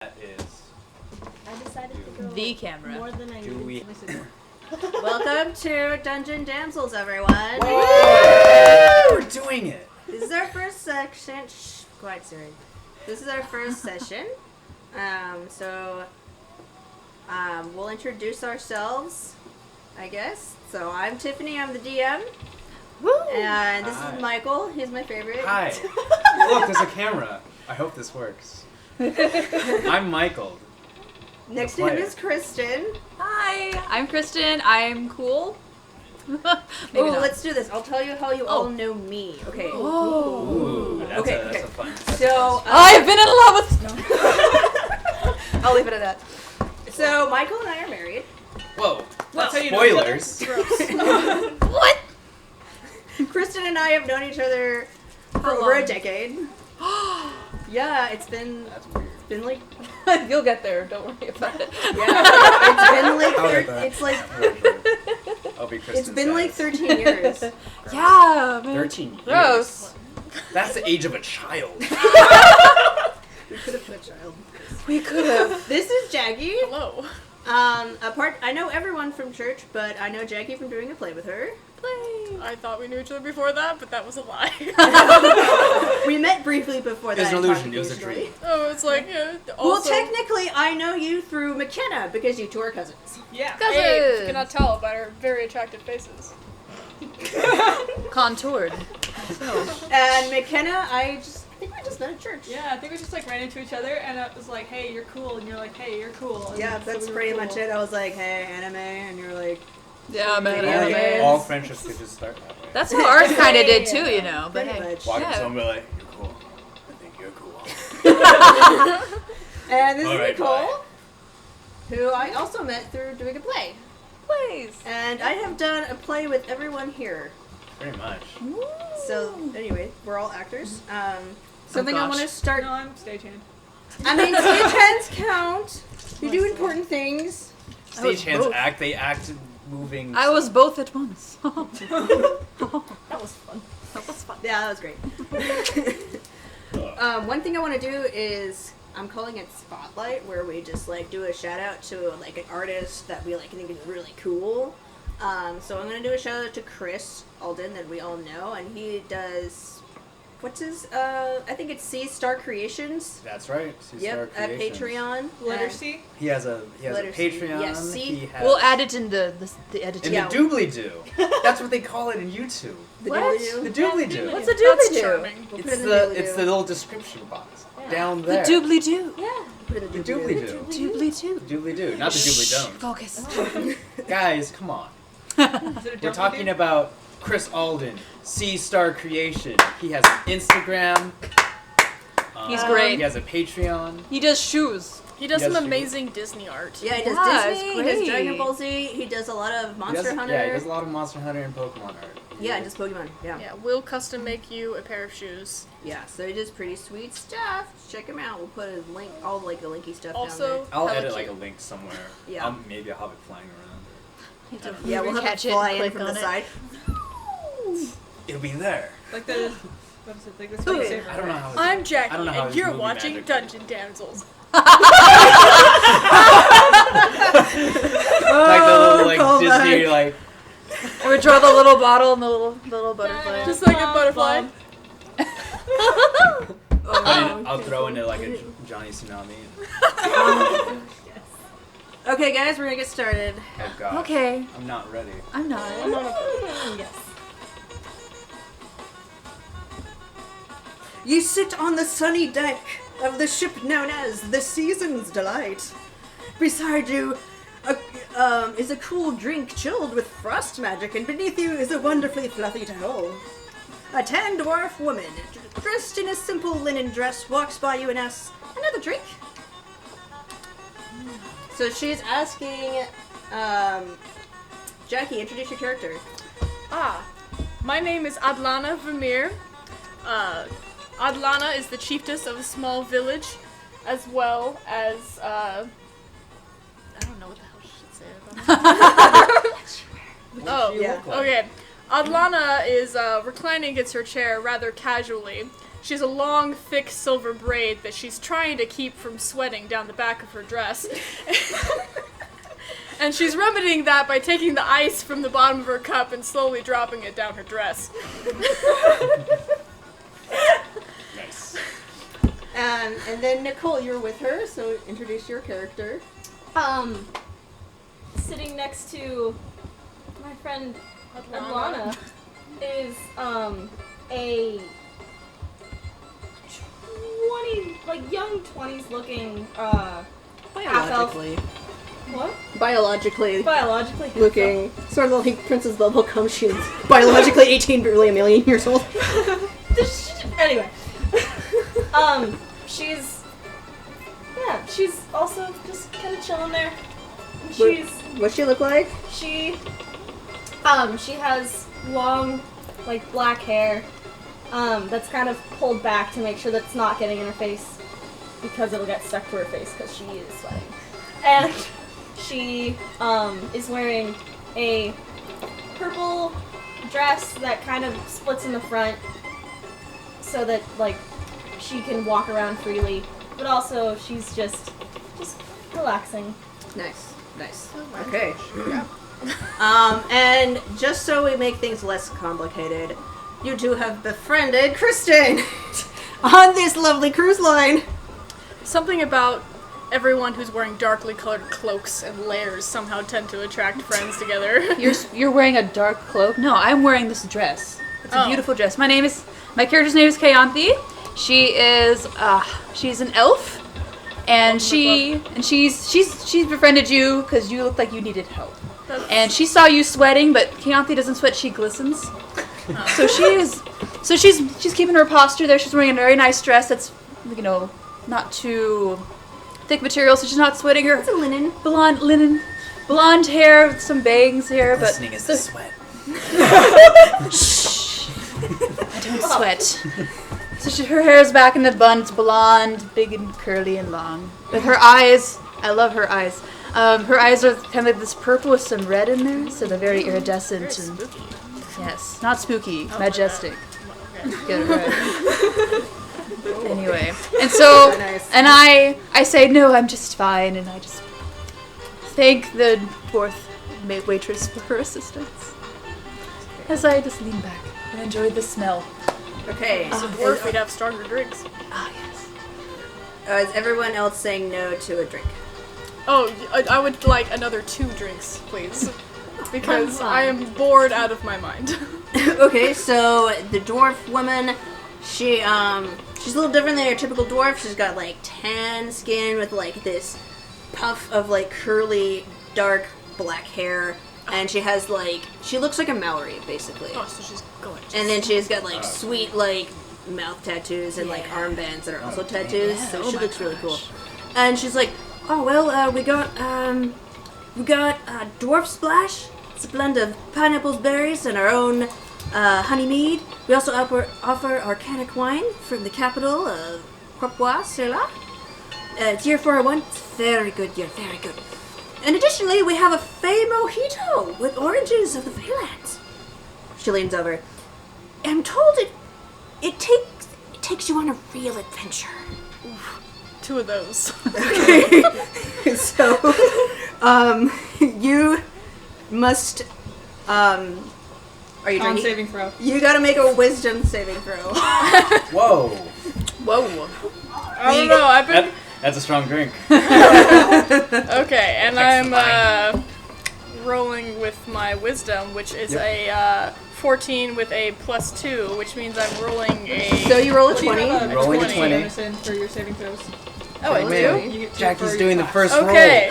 That is. I decided to go the camera. more than I needed to. Welcome to Dungeon Damsels, everyone. We're doing it. This is our first section. Shh, quiet, Siri. This is our first session. We'll introduce ourselves, I guess. So I'm Tiffany. I'm the DM. Woo! And this Hi. is Michael. He's my favorite. Hi. Look, there's a camera. I hope this works. I'm Michael. Next to him is Kristin. Hi, I'm Kristin. I'm cool. Maybe Oh, not. let's do this. I'll tell you how you all know me. Okay. Ooh, that's Okay, a fun. So I've been in love with. No. I'll leave it at that. So Michael and I are married. Whoa. That's how you know each other? Spoilers. What? Kristin and I have known each other for How over a long? decade. Yeah, it's been That's weird. like You'll get there. Don't worry about it. it's like I'll be Kristin. it's been like 13 years. Yeah, man. 13 years. Gross. That's the age of a child. We could have put a child. We could have. This is Jackie. Hello. I know everyone from church, but I know Jackie from doing a play with her. I thought we knew each other before that, but that was a lie. We met briefly before that. It was an and illusion. talked It was a occasionally. dream. Oh, it's like, yeah. Well, Also, technically, I know you through Mckenna because you two are cousins. yeah. Cousins. Hey, if you cannot tell by our very attractive faces. Contoured. And Mckenna, I think we just met at church. Yeah, I think we just like ran into each other, and it was like, "Hey, you're cool," and you're like, "Hey, you're cool." And Yeah, so that's we were pretty cool. much it. I was like, hey, anime, and you're like, Yeah, man. Yeah, anime. yeah. All friendships could just start that way. That's what ours kind of did too, you know. But pretty hey. much. Walk up Yeah. to someone and be like, you're cool. I think you're cool. And this All is right, Nicole, who I also met through doing a play. Please. And I have done a play with everyone here. Pretty much. So, anyway, we're all actors. Something I gosh. want to start. No, I'm stagehand. I mean, stagehands count. You do important things. Stagehands both. act. They act moving. I was both at once. That was fun. That was fun. Yeah, that was great. One thing I want to do is I'm calling it Spotlight, where we just like do a shout out to like an artist that we like think is really cool. So I'm gonna do a shout out to Chris Alden that we all know, and he does. What's his? I think it's C Star Creations. That's right. Yep, at Patreon. Letter And- C. He has a Letter C. Patreon. Yes, C. He has, We'll add it in the editing. in Yeah. the doobly doo. That's what they call it in YouTube. The What? doobly-doo. The doobly doo. What's a That's doobly-doo? charming. We'll put It's it in the doobly-doo. it's the little description box down The there. doobly-doo. Yeah. Put it in The the doobly-doo. Doobly-doo. Doobly doo, not the doobly don't. Focus. Guys, come on. Is it a We're double talking D? about Chris Alden, C Star Creation. He has an Instagram. He's great. He has a Patreon. He does shoes. He does Yes, some you- amazing Disney art. Yeah, he does Yeah, it's Disney, he does great. Dragon Ball Z, he does a lot of Monster Hunter. Yeah, he does a lot of Monster Hunter and Pokemon art. Yeah, and just Pokemon. Yeah. Yeah, we'll custom make you a pair of shoes. Yeah, so he does pretty sweet stuff. Check him out. We'll put a link, all like the linky stuff Also, I'll hella edit like a cute. link somewhere. Yeah. Maybe I'll have it flying around. down there. Yeah, we'll have Catch it it, fly in click from on the it. side. It'll be there. Like the what is it? Like the Okay. screensaver. I don't know how. I'm I Jackie, don't know how and his you're movie watching magic Dungeon Damsels. Like the little like call Disney back. like. I would draw the little bottle and the little butterfly. Just like a butterfly. I'll throw into like a Johnny Tsunami. Okay, guys, we're gonna get started. Oh god. Okay. I'm not ready. I'm not. Yes. You sit on the sunny deck of the ship known as the Season's Delight. Beside you is a cool drink chilled with frost magic, and beneath you is a wonderfully fluffy towel. A tan dwarf woman, dressed in a simple linen dress, walks by you and asks, "Another drink?" So she's asking, Jackie, introduce your character. My name is Adlanna Vermeer. Adlanna is the chiefess of a small village, as well as, I don't know what the hell she should say about it. Oh, Yeah. okay. Adlanna is reclining against her chair rather casually, She has a long, thick silver braid that she's trying to keep from sweating down the back of her dress. And she's remedying that by taking the ice from the bottom of her cup and slowly dropping it down her dress. Nice. And then Nicole, you're with her, so introduce your character. Sitting next to my friend Adlanna is a young 20s looking Biologically. What? Biologically Looking. Sort of like Princess Bubblegum. She's biologically 18, but really a million years old. Anyway. She's also just kind of chilling there. What's she look like? She has long, like, black hair, that's kind of pulled back to make sure that it's not getting in her face, because it'll get stuck to her face, because she is sweating. And she, is wearing a purple dress that kind of splits in the front, so that, like, she can walk around freely, but also she's just relaxing. Nice. Okay. And just so we make things less complicated, you two have befriended Kristin on this lovely cruise line. Something about everyone who's wearing darkly colored cloaks and layers somehow tend to attract friends together. You're wearing a dark cloak? No, I'm wearing this dress. It's a beautiful dress. My character's name is Keyanthi. She's an elf. And she's befriended you because you looked like you needed help. And she saw you sweating, but Keyanthi doesn't sweat; she glistens. So she's keeping her posture there. She's wearing a very nice dress that's, not too thick material, so she's not sweating. Her It's a linen. blonde hair with some bangs here, but Listening is the sweat. shh, I don't sweat. So her hair is back in the bun. It's blonde, big and curly and long. With her eyes, I love her eyes. Her eyes are kind of like this purple with some red in there, so they're very iridescent. Very and spooky. yes, not spooky, majestic. Get it right. Anyway, and so, Very nice. and I say no, I'm just fine, and I just thank the fourth waitress for her assistance. As I just lean back and enjoy the smell. Okay. Or if we'd have stronger drinks. Ah, yes. Is everyone else saying no to a drink? Oh, I would like another 2 drinks, please. Because I'm I fine. am bored out of my mind. Okay, so the dwarf woman, she's a little different than your typical dwarf. She's got like tan skin with like this puff of like curly, dark black hair, and she looks like a Maori basically. Oh, so she's gorgeous. And then she's got like sweet like mouth tattoos and like armbands that are also tattoos. yeah. So Oh she my looks really cool. gosh. And she's like, oh well, we got dwarf splash. It's a blend of pineapples, berries, and our own honey mead. We also offer organic wine from the capital of Cropois-Sela. It's year 401. It's very good year, very good. And additionally, we have a Fey Mojito with oranges of the Feylands. She leans over. I'm told it takes you on a real adventure. 2 of those. Okay. So, you must, are you Con drinking? saving throw. You gotta make a wisdom saving throw. Whoa. Whoa. I don't know, I've been... That's a strong drink. Okay, and Text I'm rolling with my wisdom, which is a 14 with a +2, which means I'm rolling a... So you roll a Do you 20. have a Rolling a 20 20. bonus in for your saving throws? Oh, I Oh, do? man. You get 2 Jackie's for doing your the class. first Okay.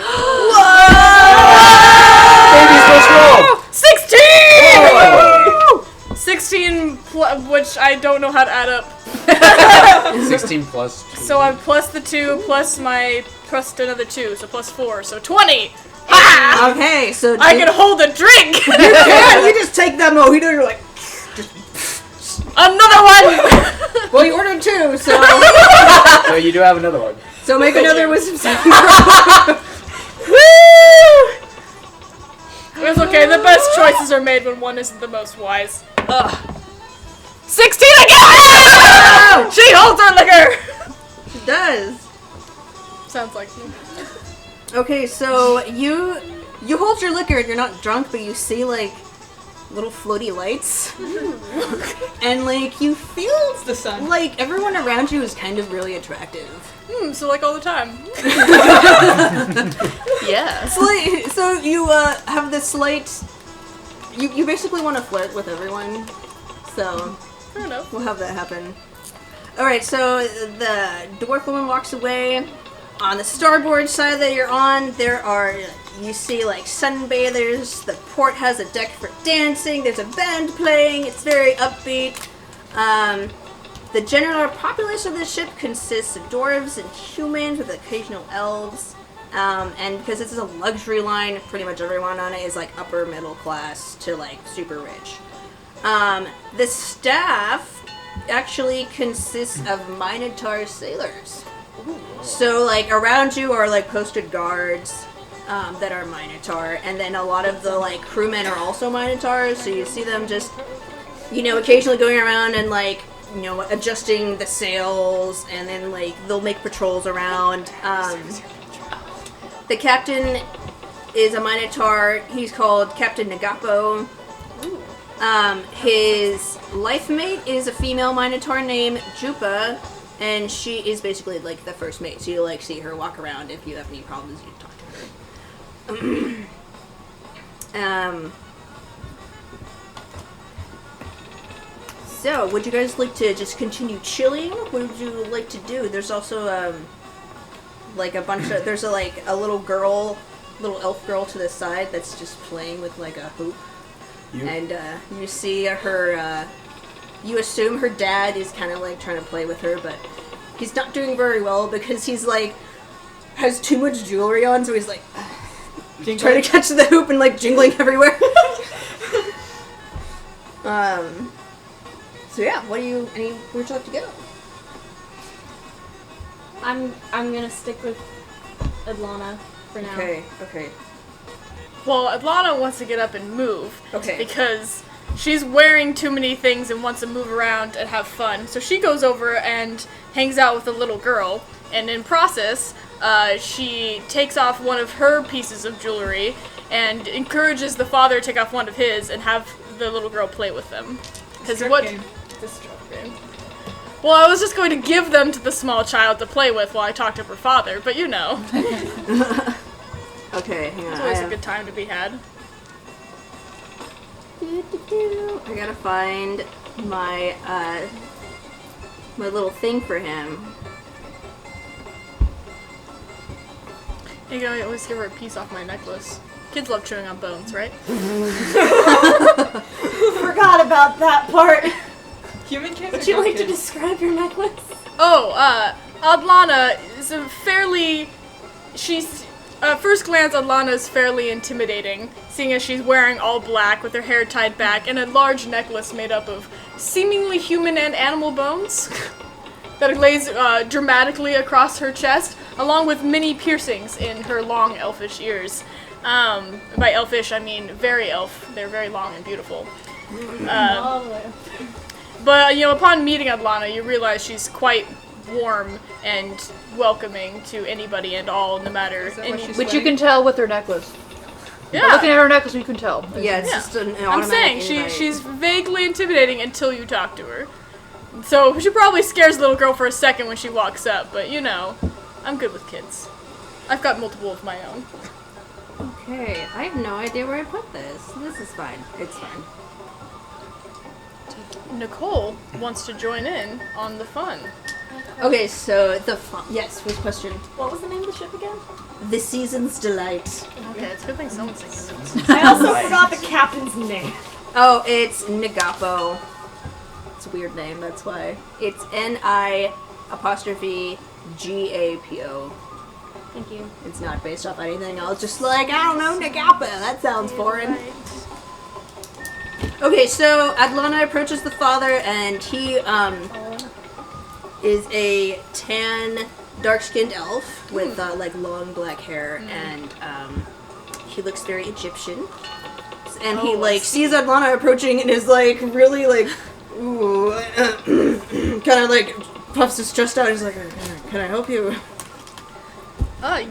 Baby's first roll. 16! Whoa. 16, which I don't know how to add up. 16 plus 2. So I'm plus the 2, plus another 2, so plus 4, so 20! Okay, so I can hold a drink! you just take that mojito, you're like, Another one! well, you ordered 2, so So you do have another one. make another wisdom saving throw. Woo! It's okay, the best choices are made when one isn't the most wise. Ugh. 16 again! She holds her liquor! She does. Sounds like me. Okay, so you hold your liquor and you're not drunk, but you see like little floaty lights. And like you feel It's the sun. like everyone around you is kind of really attractive. So like all the time. Yeah. So you have this slight. You basically want to flirt with everyone. So Fair enough. we'll have that happen. All right. So the dwarf woman walks away. On the starboard side that you're on, you see like sunbathers. The port has a deck for dancing. There's a band playing. It's very upbeat. The general populace of the ship consists of dwarves and humans with occasional elves. And because this is a luxury line, pretty much everyone on it is like upper middle class to like super rich. The staff actually consists of Minotaur sailors. So like around you are like posted guards that are Minotaur, and then a lot of the like crewmen are also Minotaurs. So you see them just, occasionally going around and like, adjusting the sails, and then like they'll make patrols around. The captain is a Minotaur. He's called Captain Nagapo. His life mate is a female Minotaur named Jupa, and she is basically like the first mate. So you like see her walk around. If you have any problems, you talk to her. So, would you guys like to just continue chilling? What would you like to do? There's also like a bunch of there's a little elf girl to the side that's just playing with like a hoop. And you see her, you assume her dad is kind of like trying to play with her, but he's not doing very well because he's like, has too much jewelry on, so he's like, trying to catch the hoop and like jingling everywhere. So yeah, where would you like to go? I'm gonna stick with Adlanna for now. Okay. Well, Adlanna wants to get up and move. Okay. Because she's wearing too many things and wants to move around and have fun. So she goes over and hangs out with a little girl. And in process, she takes off one of her pieces of jewelry and encourages the father to take off one of his and have the little girl play with them. Because Distracting. Well, I was just going to give them to the small child to play with while I talked to her father, but Okay, hang on. It's always a good time to be had. I gotta find my my little thing for him. You can always give her a piece off my necklace. Kids love chewing on bones, right? Forgot about that part. Human kids. Would you like to describe your necklace? Oh, Adlanna is at first glance, Adlanna is fairly intimidating, seeing as she's wearing all black with her hair tied back and a large necklace made up of seemingly human and animal bones that lays dramatically across her chest, along with many piercings in her long elfish ears. By elfish, I mean very elf. They're very long and beautiful. But, upon meeting Adlanna, you realize she's quite warm and welcoming to anybody and all, no matter any. Which you can tell with her necklace. Yeah. By looking at her necklace, you can tell. Yeah, it's just an I'm automatic saying invite. she's vaguely intimidating until you talk to her. So she probably scares the little girl for a second when she walks up, but I'm good with kids. I've got multiple of my own. Okay, I have no idea where I put this. This is fine. It's fine. Nicole wants to join in on the fun. Okay, so yes, first question. What was the name of the ship again? The Season's Delight. Okay, it's a good thing someone's taking notes. I also forgot the captain's name. Oh, it's Nagapo. It's a weird name, that's why. It's N-I-G-A-P-O. Thank you. It's not based off anything else, just like, I don't know, Nagapa. That sounds foreign. Okay, so Adlanna approaches the father, and he is a tan, dark-skinned elf with like long black hair, and he looks very Egyptian. And he like sees Adlanna approaching and is like really like, ooh, kind of like puffs his chest out. He's like, "Can I help you?"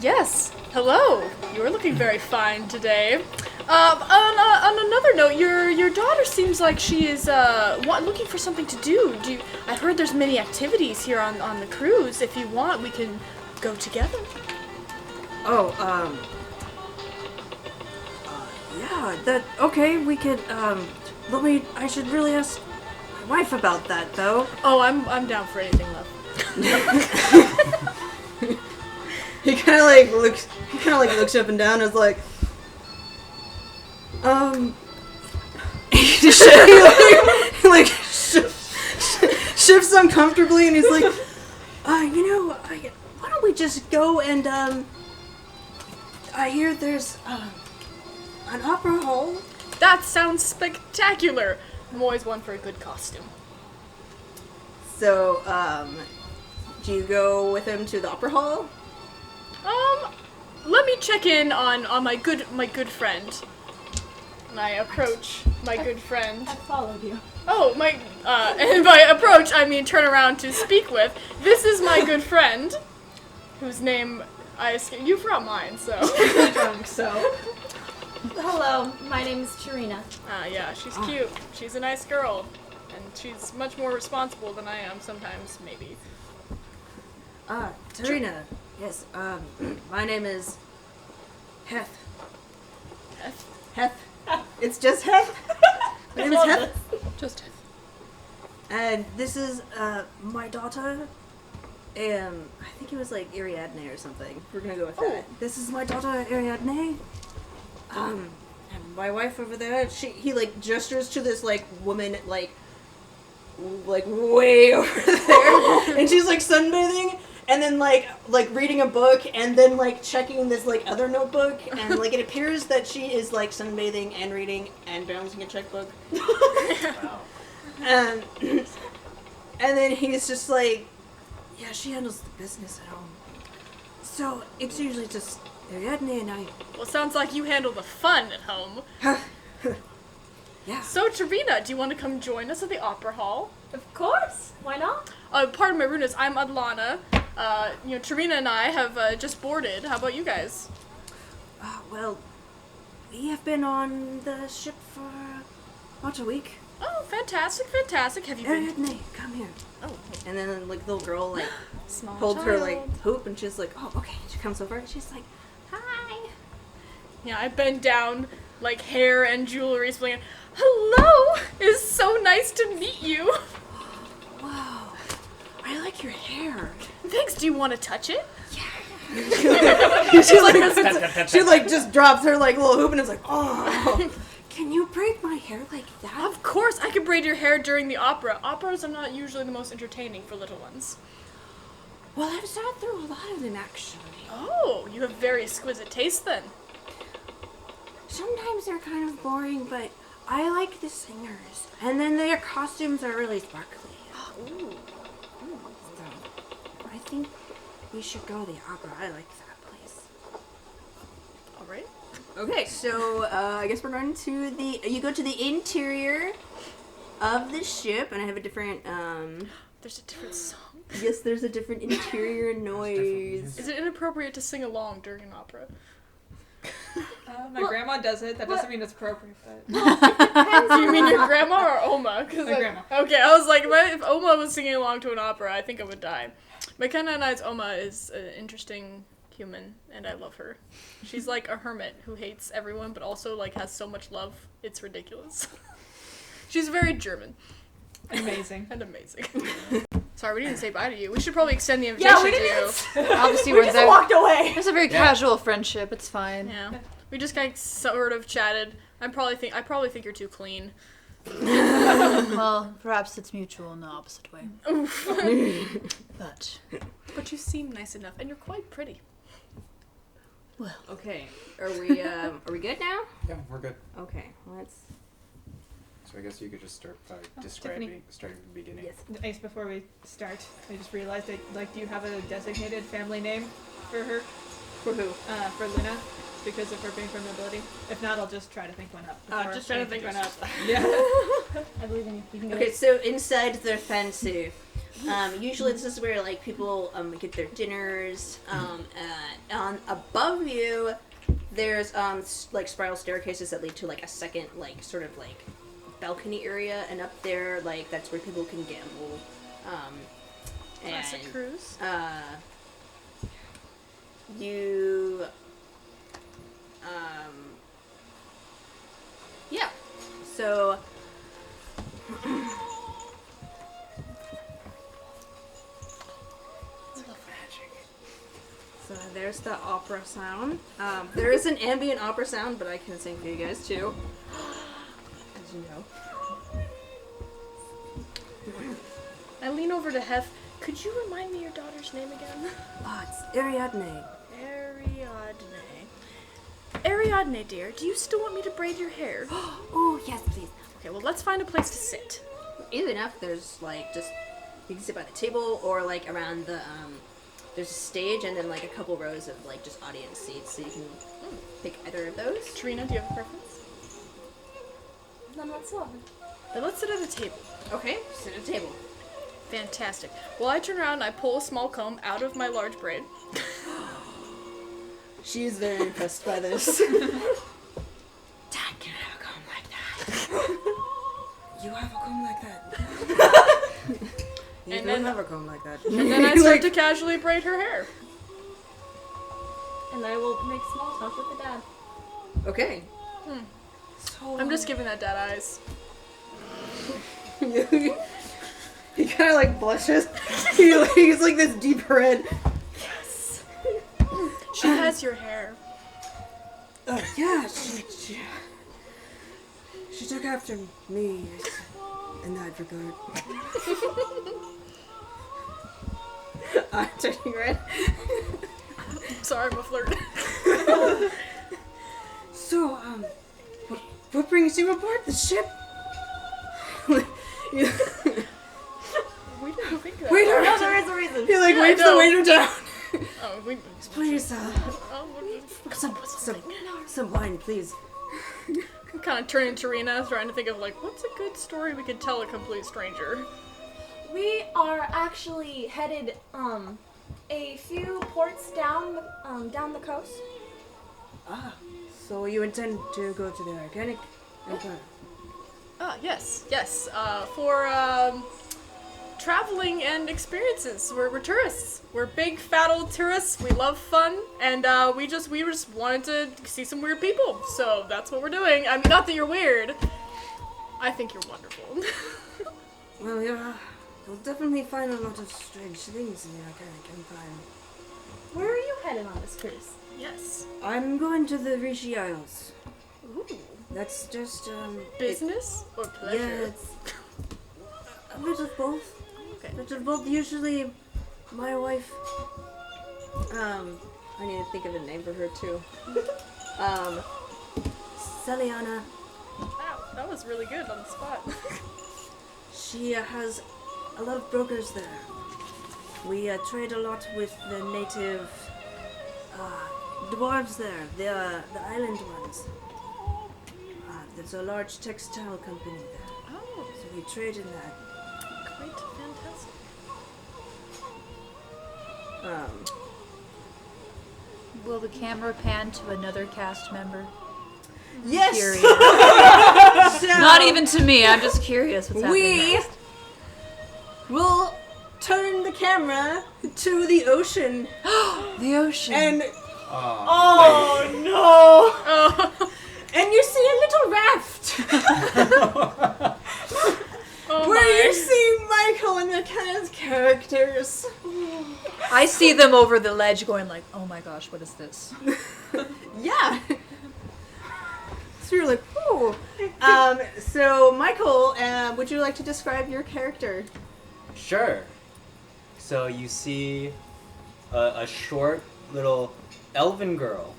Yes. Hello. You are looking very fine today. On another note, your daughter seems like she is looking for something to do. I heard there's many activities here on the cruise. If you want, we can go together. Oh, yeah, okay, we could, I should really ask my wife about that, though. Oh, I'm down for anything, love. He kind of looks up and down and is like, he shifts uncomfortably and he's like, why don't we just go and, I hear there's, an opera hall. That sounds spectacular. I'm always one for a good costume. So, do you go with him to the opera hall? Let me check in on my good friend. And I approach my good friend. I followed you. Oh, and by approach, I mean turn around to speak with. This is my good friend, whose name you forgot mine, so. I'm drunk, so. Hello, my name is Tarina. Yeah, she's cute. She's a nice girl. And she's much more responsible than I am sometimes, maybe. Tarina. Yes, my name is Heth. Heth? It's just Heth? My name is Heth. Just And this is, my daughter. I think it was like Ariadne or something. We're gonna go with that. This is my daughter, Ariadne. And my wife over there, he like gestures to this like woman like way over there. And she's like sunbathing and then like reading a book and then like checking this like other notebook and like it appears that she is like sunbathing and reading and balancing a checkbook. Wow. And then he's just like, yeah, she handles the business at home. So it's usually just Ariadne and I. Well, sounds like you handle the fun at home. Yeah. So, Tarina, do you want to come join us at the opera hall? Of course. Why not? Pardon my rudeness, I'm Adlanna. Tarina and I have just boarded. How about you guys? Well, we have been on the ship for about a week. Oh, fantastic. Have you been? Ariadne, come here. Oh, And then like the little girl like small holds her child. like hoop and she's like, oh okay. She comes over and she's like, hi. Yeah, I bend down, like hair and jewelry swinging. Hello! It's so nice to meet you. Wow, I like your hair. Thanks. Do you want to touch it? She like just drops her like little hoop and is like, oh. Can you braid my hair like that? Of course, I can braid your hair during the opera. Operas are not usually the most entertaining for little ones. Well, I've sat through a lot of them actually. Oh, you have very exquisite taste then. Sometimes they're kind of boring, but I like the singers. And then their costumes are really sparkly. Ooh. So, I think we should go to the opera. I like that place. All right. Okay, so I guess we're going to you go to the interior of the ship, and I have a different, There's a different song. yes, there's a different interior noise. Is it inappropriate to sing along during an opera? My grandma does it. That doesn't mean it's appropriate, but... Do you mean your grandma or Oma? My grandma. Okay, I was like, if Oma was singing along to an opera, I think I would die. Mckenna and I's Oma is an interesting human, and I love her. She's like a hermit who hates everyone, but also like has so much love. It's ridiculous. She's very German. Amazing. And amazing. Sorry, we didn't say bye to you. We should probably extend the invitation Yeah, we to didn't. you. Obviously, We we're just there. walked away. It's a very casual friendship. It's fine. Yeah. We just kind of sort of chatted. I probably think you're too clean. Well, perhaps it's mutual in the opposite way. Oof. But you seem nice enough, and you're quite pretty. well, Okay, are we good now? Yeah, we're good. Okay, let's. So I guess you could just start by Tiffany. describing, starting from the beginning. Yes. Ace, before we start, I just realized that, like, do you have a designated family name for her? For who? For Luna? Because if we're being from nobility. If not, I'll just try to think one up. before Just trying to think one up. Yeah. I believe in you. You can do Okay, it. so inside the fancy Usually this is where like people get their dinners. On above you, there's like spiral staircases that lead to like a second like sort of like balcony area, and up there like that's where people can gamble. Classic cruise. You yeah. So so there's the opera sound. There is an ambient opera sound, but I can sing for you guys too. As you know. I lean over to Hef. Could you remind me your daughter's name again? It's Ariadne. Ariadne, dear, do you still want me to braid your hair? Oh, yes, please. Okay, well, let's find a place to sit. Easy enough. There's like just you can sit by the table or like around the there's a stage and then like a couple rows of like just audience seats, so you can pick either of those. Tarina, do you have a preference? None whatsoever. Then let's sit at a table. Okay, sit at a table. Fantastic. Well, I turn around and I pull a small comb out of my large braid. She is very impressed by this. Dad can have a comb like that. You have a comb like that. You And don't then- have a comb like that. And then I start to casually braid her hair. And I will make small talk with the dad. Okay. So I'm just giving that dad eyes. He kind of like blushes. He's like this deep red. She has your hair. Yeah, she took after me in that regard. I'm turning red. Sorry, I'm a flirt. So, what brings you aboard the ship? We didn't think that. Waiter! no, there is a reason. He like Yeah, waves I the know. waiter down. Oh, we. Please, I'm some wine, please. kind of turning to Tarina, trying to think of like, what's a good story we could tell a complete stranger? We are actually headed a few ports down the coast. So you intend to go to the Organic Empire? Yes. For traveling and experiences. We're tourists. We're big, fat old tourists. We love fun, and we just wanted to see some weird people. So that's what we're doing. I mean, not that you're weird. I think you're wonderful. Well, you'll definitely find a lot of strange things in the Organic Empire. Where are you headed on this cruise? Yes. I'm going to the Rishi Isles. Ooh. That's just, Business or pleasure? Yeah, it's a bit of both. Okay. A bit of both. Usually, my wife, I need to think of a name for her too. Celiana, Wow, that was really good on the spot. she has a lot of brokers there. We trade a lot with the native dwarves there, the island ones. There's a large textile company there, Oh, so we trade in that. quite fantastic. Will the camera pan to another cast member? Yes! Curious. So Not even to me. I'm just curious what's happening. we next. will turn the camera to the ocean The ocean. and Oh, no! Oh, And you see a little raft oh where you my. see Michael and Mckenna's characters. I see them over the ledge going like, oh my gosh, what is this? Yeah. So you're like, ooh. So Michael, would you like to describe your character? Sure. So you see a short little elven girl.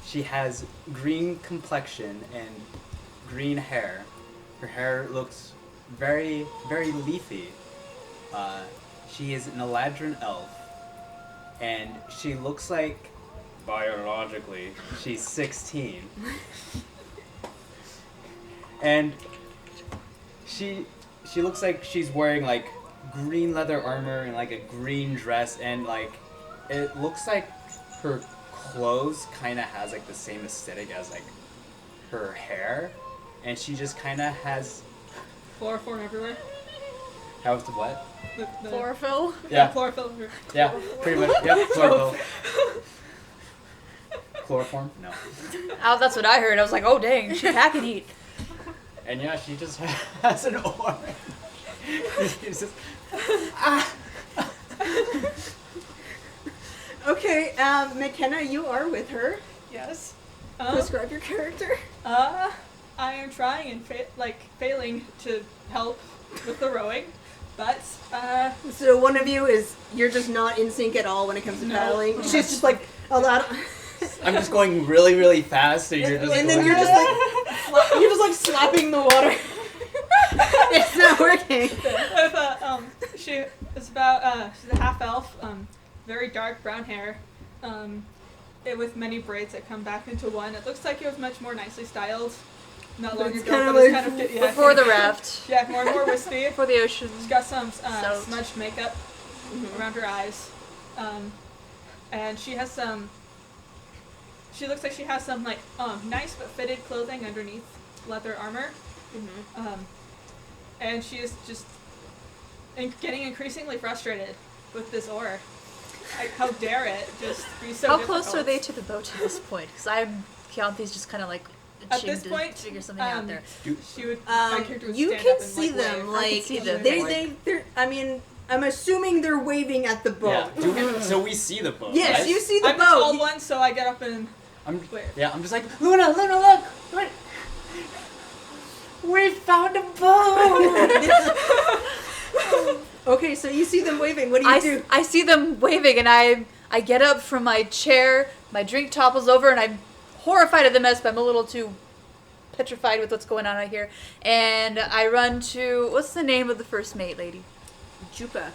She has green complexion and green hair. Her hair looks very, very leafy. She is an Eldrin elf. And she looks like, biologically, she's 16. And she looks like she's wearing like green leather armor and like a green dress, and like it looks like her clothes kind of has like the same aesthetic as like her hair, and she just kind of has Chloroform everywhere. how's the what? The Chlorophyll. Yeah, chlorophyll everywhere. yeah, pretty much. Yep, chlorophyll. Chloroform? No. Oh, that's what I heard. I was like, oh dang, she pack and eat. And yeah, she just has an aura. She's just, Okay, Mckenna, you are with her. Yes. Describe your character. I am trying and failing to help with the rowing, but So one of you you're just not in sync at all when it comes to paddling. She's just like a lot. I'm just going really, really fast, and you're just And going then you're just like slapping the water. It's not working. She is about she's a half elf, very dark brown hair, with many braids that come back into one. It looks like it was much more nicely styled not long it's ago, kinda but it's like kind of Before the raft. yeah, more and more wispy. Before the ocean. She's got some Soaked. smudged makeup around her eyes, and she has some. She looks like she has some like nice but fitted clothing underneath leather armor, and she is just getting increasingly frustrated with this oar. How dare it just be so How difficult. close are they to the boat at this point? Because Keyanthe's just kind of like At itching this to point, figure something out there. She would. My character would You stand can up and, see like, them, wave. like see them. they're. I mean, I'm assuming they're waving at the boat. Yeah, so we see the boat. Yes, right? you see the I'm the boat. tall one, so I get up and I'm wave. I'm just like Luna, look, what? We found a boat. Okay, so you see them waving. What do you do? I see them waving, and I get up from my chair, my drink topples over, and I'm horrified at the mess, but I'm a little too petrified with what's going on out here. And I run to, what's the name of the first mate lady? Jupa.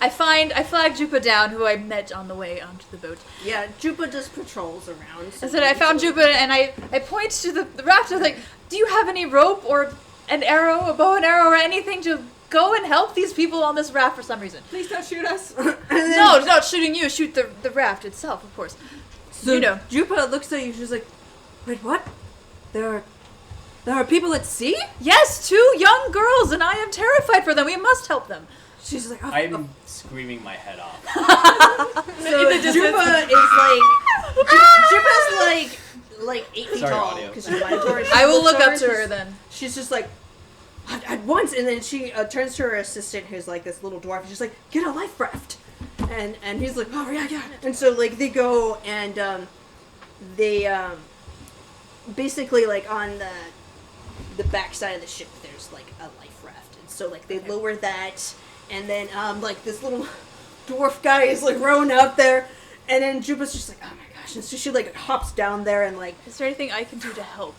I flag Jupa down, who I met on the way onto the boat. Yeah, Jupa just patrols around. I said, I found Jupa, and I point to the raft. I was like, do you have any rope or an arrow, a bow and arrow, or anything to go and help these people on this raft for some reason? Please don't shoot us. No, not shooting you. Shoot the raft itself, of course. So you know. Jupa looks at you. She's like, "Wait, what? There are people at sea?" Yes, 2 young girls, and I am terrified for them. We must help them. She's like, oh, I'm screaming my head off. So Jupa is like, Jupa's like 8 feet Sorry, tall audio. because she's Minotaur. I will look up to her then. She's just like, at once, and then she turns to her assistant, who's like this little dwarf. And she's like, "Get a life raft," and he's like, "Oh yeah." And so like they go and they basically like on the back side of the ship, there's like a life raft, and so like they lower that, and then like this little dwarf guy is like rowing out there, and then Jupa's just like, "Oh my gosh!" And so she like hops down there and like. Is there anything I can do to help?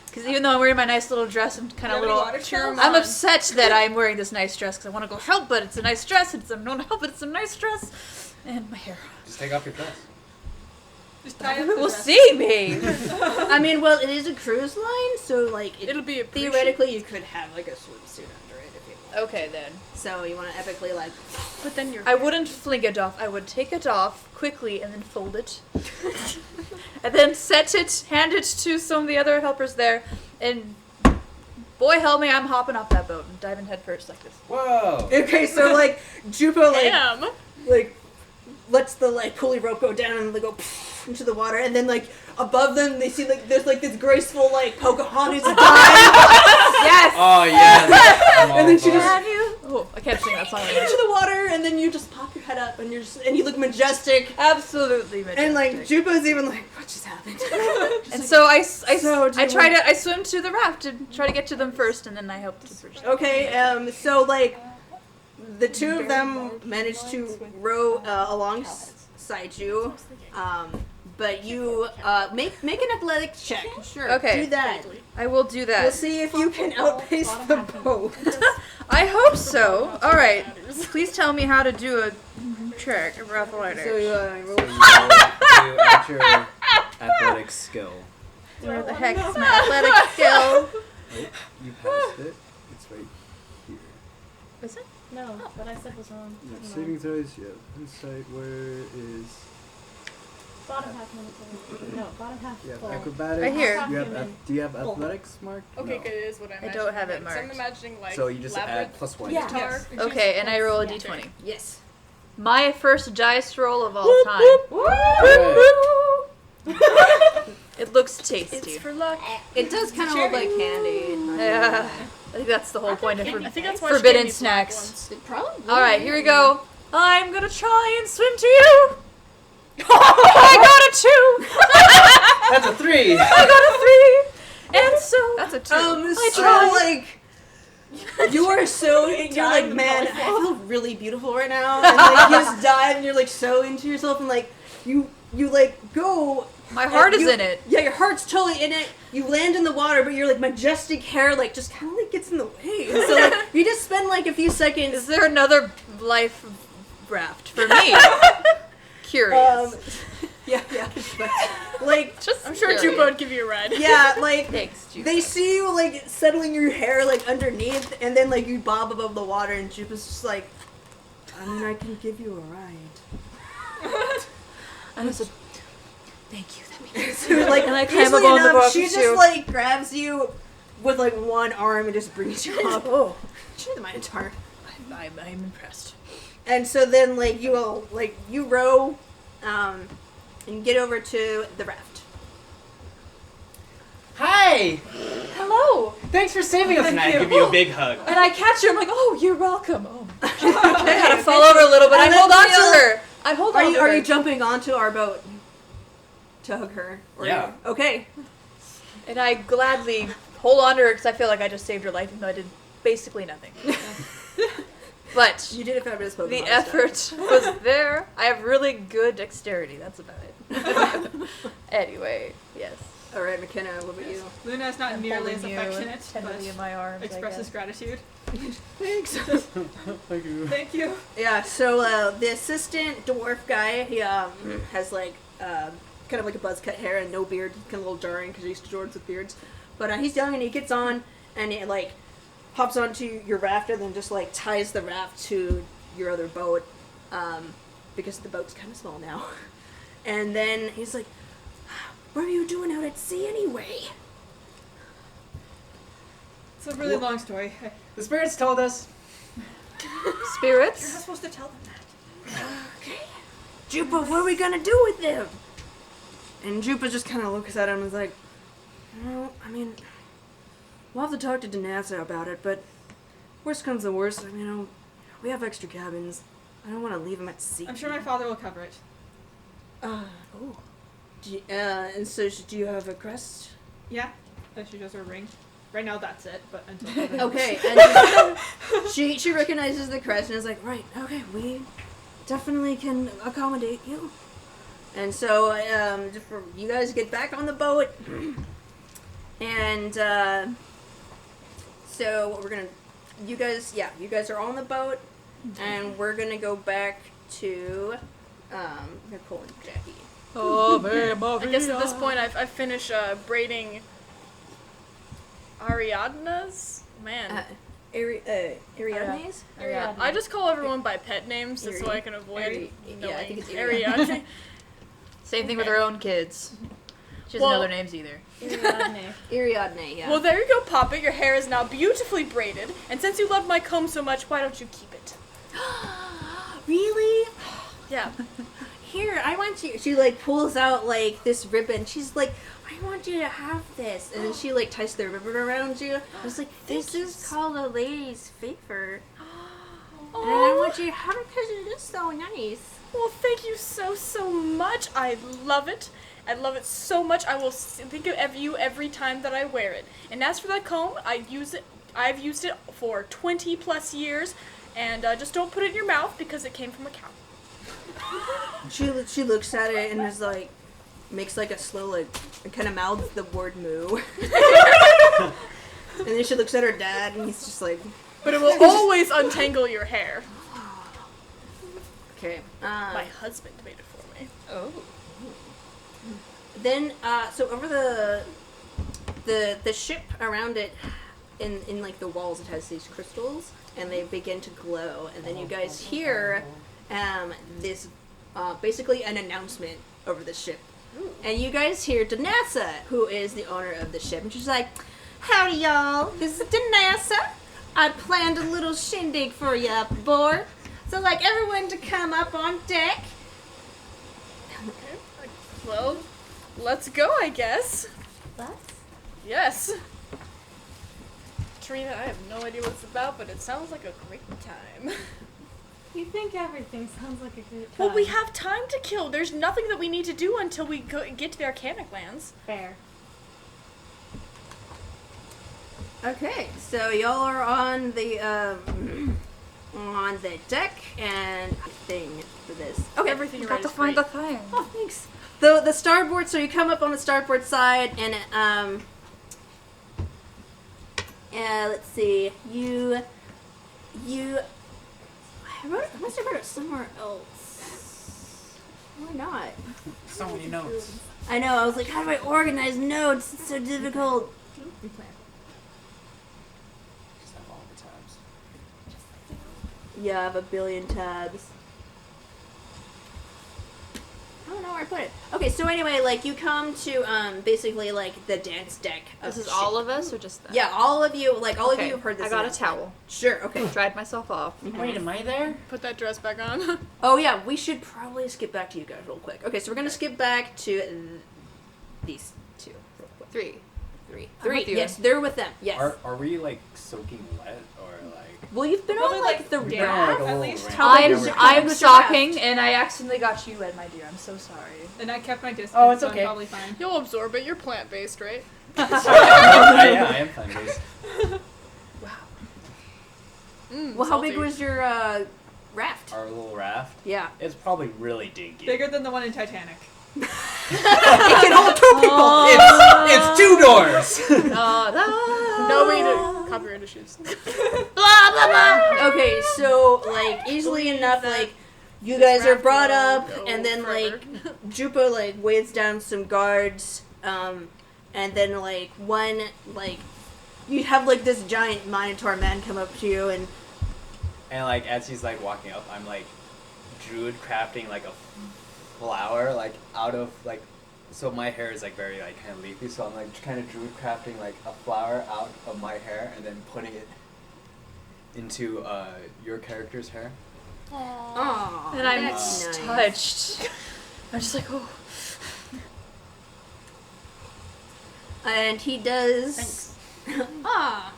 Because even though I'm wearing my nice little dress, I'm kind of You have any little. water spells? I'm upset that I'm wearing this nice dress because I want to go help, but it's a nice dress. And I don't help, but it's a nice dress, and my hair. Just take off your dress. Just tie up the Will dress. see me. I mean, well, it is a cruise line, so like It'll be theoretically you could have like a swimsuit under it if you want. Okay then. So you want to epically like. But then you're. I wouldn't fling it off. I would take it off quickly and then fold it. And then hand it to some of the other helpers there, and boy help me, I'm hopping off that boat and diving head first like this. Whoa. Okay, so like Jupa Damn. like lets the like pulley rope go down and they go into the water, and then like above them they see like there's like this graceful like Pocahontas dive. Yes. Oh yeah. I'm all And then she for just- it. Have you? Oh, I can't sing that song into anymore. the water, and then you just pop your head up and and you look majestic. Absolutely majestic. And like Jupa's even like, what just happened? And so I do I swim to the raft to try to get to them first, and then I help to first. Okay, so like the 2 of them managed to row alongside you, but you make an athletics check. Sure. Okay. Do that. I will do that. We'll see if you can outpace the boat. I hope so. All right. Please tell me how to do a check of athletics. So roll. So you add your athletic skill. Where the heck is my athletic skill? Oh, you passed it. It's right here. Is it? No, what I said was wrong. Yeah, Never saving mind. throws, yeah. Insight, where is... Bottom half military. No, bottom half You have full. acrobatics. Right here. You have Human. do you have Full. athletics marked? Okay, No. good. It is what I'm I don't have it So I'm marked. imagining like So you just add labyrinth. +1. Yeah. guitar. Yes. Okay, and I roll a Yeah. d20. Yes. My first dice roll of all time. It looks tasty. It's for luck. It does kind of look like candy. Yeah. I think that's the whole point of I think that's why forbidden she gave me black snacks. ones. It probably. Alright, here we go. I'm gonna try and swim to you. I got a 2. That's a 3. I got a 3. And so that's a 2. I So tried. like, you are so you're like, man, I feel really beautiful right now, and like you just dive, and you're like so into yourself, and like you like go. My heart and is you- in it. Yeah, your heart's totally in it. You land in the water, but your like majestic hair like just kind of like gets in the way, and so like you just spend like a few seconds. Is there another life raft for me? Curious. Yeah. Like, Just I'm sure curious. Jupa would give you a ride. yeah, like Thanks, Jupa. they see you like settling your hair like underneath, and then like you bob above the water, and Jupa's just like, I mean, I can give you a ride. And I said, thank you. That means So, like, And I climb easily up on the enough, box she with just you. like grabs you with like one arm and just brings you up. Oh, she's the Minotaur. I'm impressed. And so then like you all like you row, and get over to the raft. Hi! Hello. Thanks for saving us, and I give you a big hug. And I catch her. I'm like, oh, you're welcome. Oh. I had to fall over a little bit. And I then hold on Neil- to her. I hold on to her. Are you jumping onto our boat to hug her? Or Yeah. Okay. And I gladly hold on to her because I feel like I just saved her life, even though I did basically nothing. But You did a fabulous Pokemon. the stuff. effort was there. I have really good dexterity. That's about it. Anyway, yes. All right, McKenna. What about you? Luna is not I'm nearly as holding you affectionate, tenderly in but my arms. I expresses guess. gratitude. Thanks. Thank you. Thank you. Yeah. So the assistant dwarf guy, he has like kind of like a buzz cut hair and no beard. Kind of a little jarring because you're used to dwarves with beards. But he's young and he gets on and he like hops onto your raft and then just like ties the raft to your other boat because the boat's kind of small now. And then he's like, "What are you doing out at sea anyway?" It's a really long story. The spirits told us. Spirits? You're not supposed to tell them that. Okay. Jupa, what are we gonna do with them? And Jupa just kind of looks at him and is like, well, I mean, we'll have to talk to Danassa about it, but worst comes to worst, I mean, we have extra cabins. I don't want to leave them at sea. I'm sure my father will cover it. And so do you have a crest? Yeah. She does her ring. Right now that's it, but until Okay, and she recognizes the crest and is like, right, okay, we definitely can accommodate you. And so, you guys get back on the boat, and so what we're gonna, you guys are on the boat, and we're gonna go back to Nicole and Jackie. I guess at this point I've finished braiding Ariadne's? Man. Ariadne's? Ariadne. I just call everyone by pet names just so I can avoid yeah, I think it's Ariadne. Same thing with her own kids. She doesn't Well- know their names either. Ariadne. Ariadne, yeah. Well, there you go, Poppet. Your hair is now beautifully braided, and since you love my comb so much, why don't you keep it? Really? Yeah. Here, I want you. She like pulls out like this ribbon. She's like, I want you to have this, and then she like ties the ribbon around you. I was like, this is called a lady's favor, and I want you to have it because it is so nice. Well, thank you so much. I love it. I love it so much. I will think of you every time that I wear it. And as for that comb, I've used it for 20 plus years, and just don't put it in your mouth because it came from a cow. She looks at it and is like, makes like a slow like, and kind of mouths the word moo. And then she looks at her dad and he's just like, But it will always untangle your hair. okay. My husband made it for me. Oh. Then, so over the ship around it, in like the walls, it has these crystals, and they begin to glow, and then you guys hear this basically an announcement over the ship. And you guys hear Danassa, who is the owner of the ship, and she's like, "Howdy, y'all. This is Danassa. I planned a little shindig for you up aboard. So, like, everyone to come up on deck." Well, let's go, I guess. What? Yes. Tarina, I have no idea what it's about, but it sounds like a great time. You think everything sounds like a good time. Well, we have time to kill. There's nothing that we need to do until we get to the Arcanic Lands. Fair. Okay, so y'all are on the deck and thing for this. Okay, Everything You right got to is find great. the thing. Oh, thanks. The starboard. So you come up on the starboard side, and let's see. I must have wrote it somewhere else. Why not? So many notes. I know. I was like, how do I organize notes? It's so difficult. Just have all the tabs. Yeah, I have a billion tabs. I don't know where I put it. Okay, so anyway, like, you come to, basically, like, the dance deck of This is the all ship. of us, or just them? Yeah, all of you, like, all of Okay, you have heard this. I got a announcement. towel. Sure, okay. Dried myself off. Wait, am I there? Put that dress back on. Oh, yeah, we should probably skip back to you guys real quick. Okay, so we're gonna skip back to these two real quick. Three. Three, with you. yes, they're with them, yes. Are we like soaking wet or like? Well, you've been Probably, on, like, like, the damp. raft. Like a At little least ramp. How big I'm is your- I'm was your raft? stalking, and I accidentally got you wet, my dear. I'm so sorry. And I kept my distance, Oh, it's so okay. I'm probably fine. You'll absorb it. You're plant-based, right? Yeah, I am plant-based. Well, how big salty. was your, raft? Our little raft. Yeah. It's probably really dinky. Bigger than the one in Titanic. It can hold two people! It's 2 doors. No way to copyright issues. Okay, so, like, easily enough, like, you guys are brought up, and then, like, Jupo, like, waves down some guards, and then, like, one, like, you have, like, this giant Minotaur man come up to you, and And like as he's like walking up, I'm like druid crafting like a flower like out of like, so my hair is like very like kind of leafy, so I'm like kind of druid crafting like a flower out of my hair and then putting it into your character's hair. Aww. And I'm that's nice. touched. I'm just like, oh. And he does. Ah.